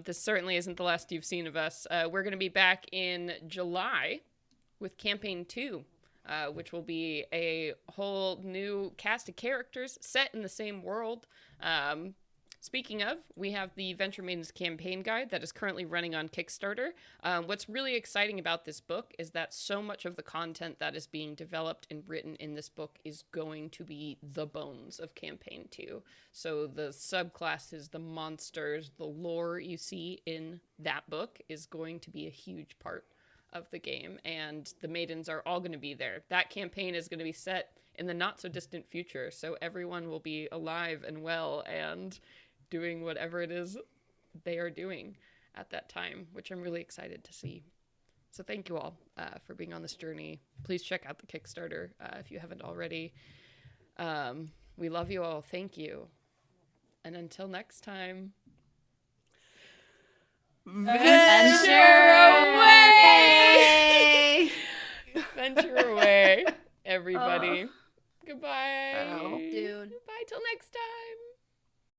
Speaker 1: This certainly isn't the last you've seen of us. We're going to be back in July with Campaign 2, which will be a whole new cast of characters set in the same world. Speaking of, we have the Venture Maidens campaign guide that is currently running on Kickstarter. What's really exciting about this book is that so much of the content that is being developed and written in this book is going to be the bones of Campaign 2. So the subclasses, the monsters, the lore you see in that book is going to be a huge part of the game, and the maidens are all going to be there. That campaign is going to be set in the not so distant future. So everyone will be alive and well and doing whatever it is they are doing at that time, which I'm really excited to see. So thank you all for being on this journey. Please check out the Kickstarter if you haven't already. We love you all. Thank you. And until next time.
Speaker 4: Venture
Speaker 1: away! Venture away, everybody. Goodbye.
Speaker 5: Ow.
Speaker 2: Dude.
Speaker 1: Goodbye till next time.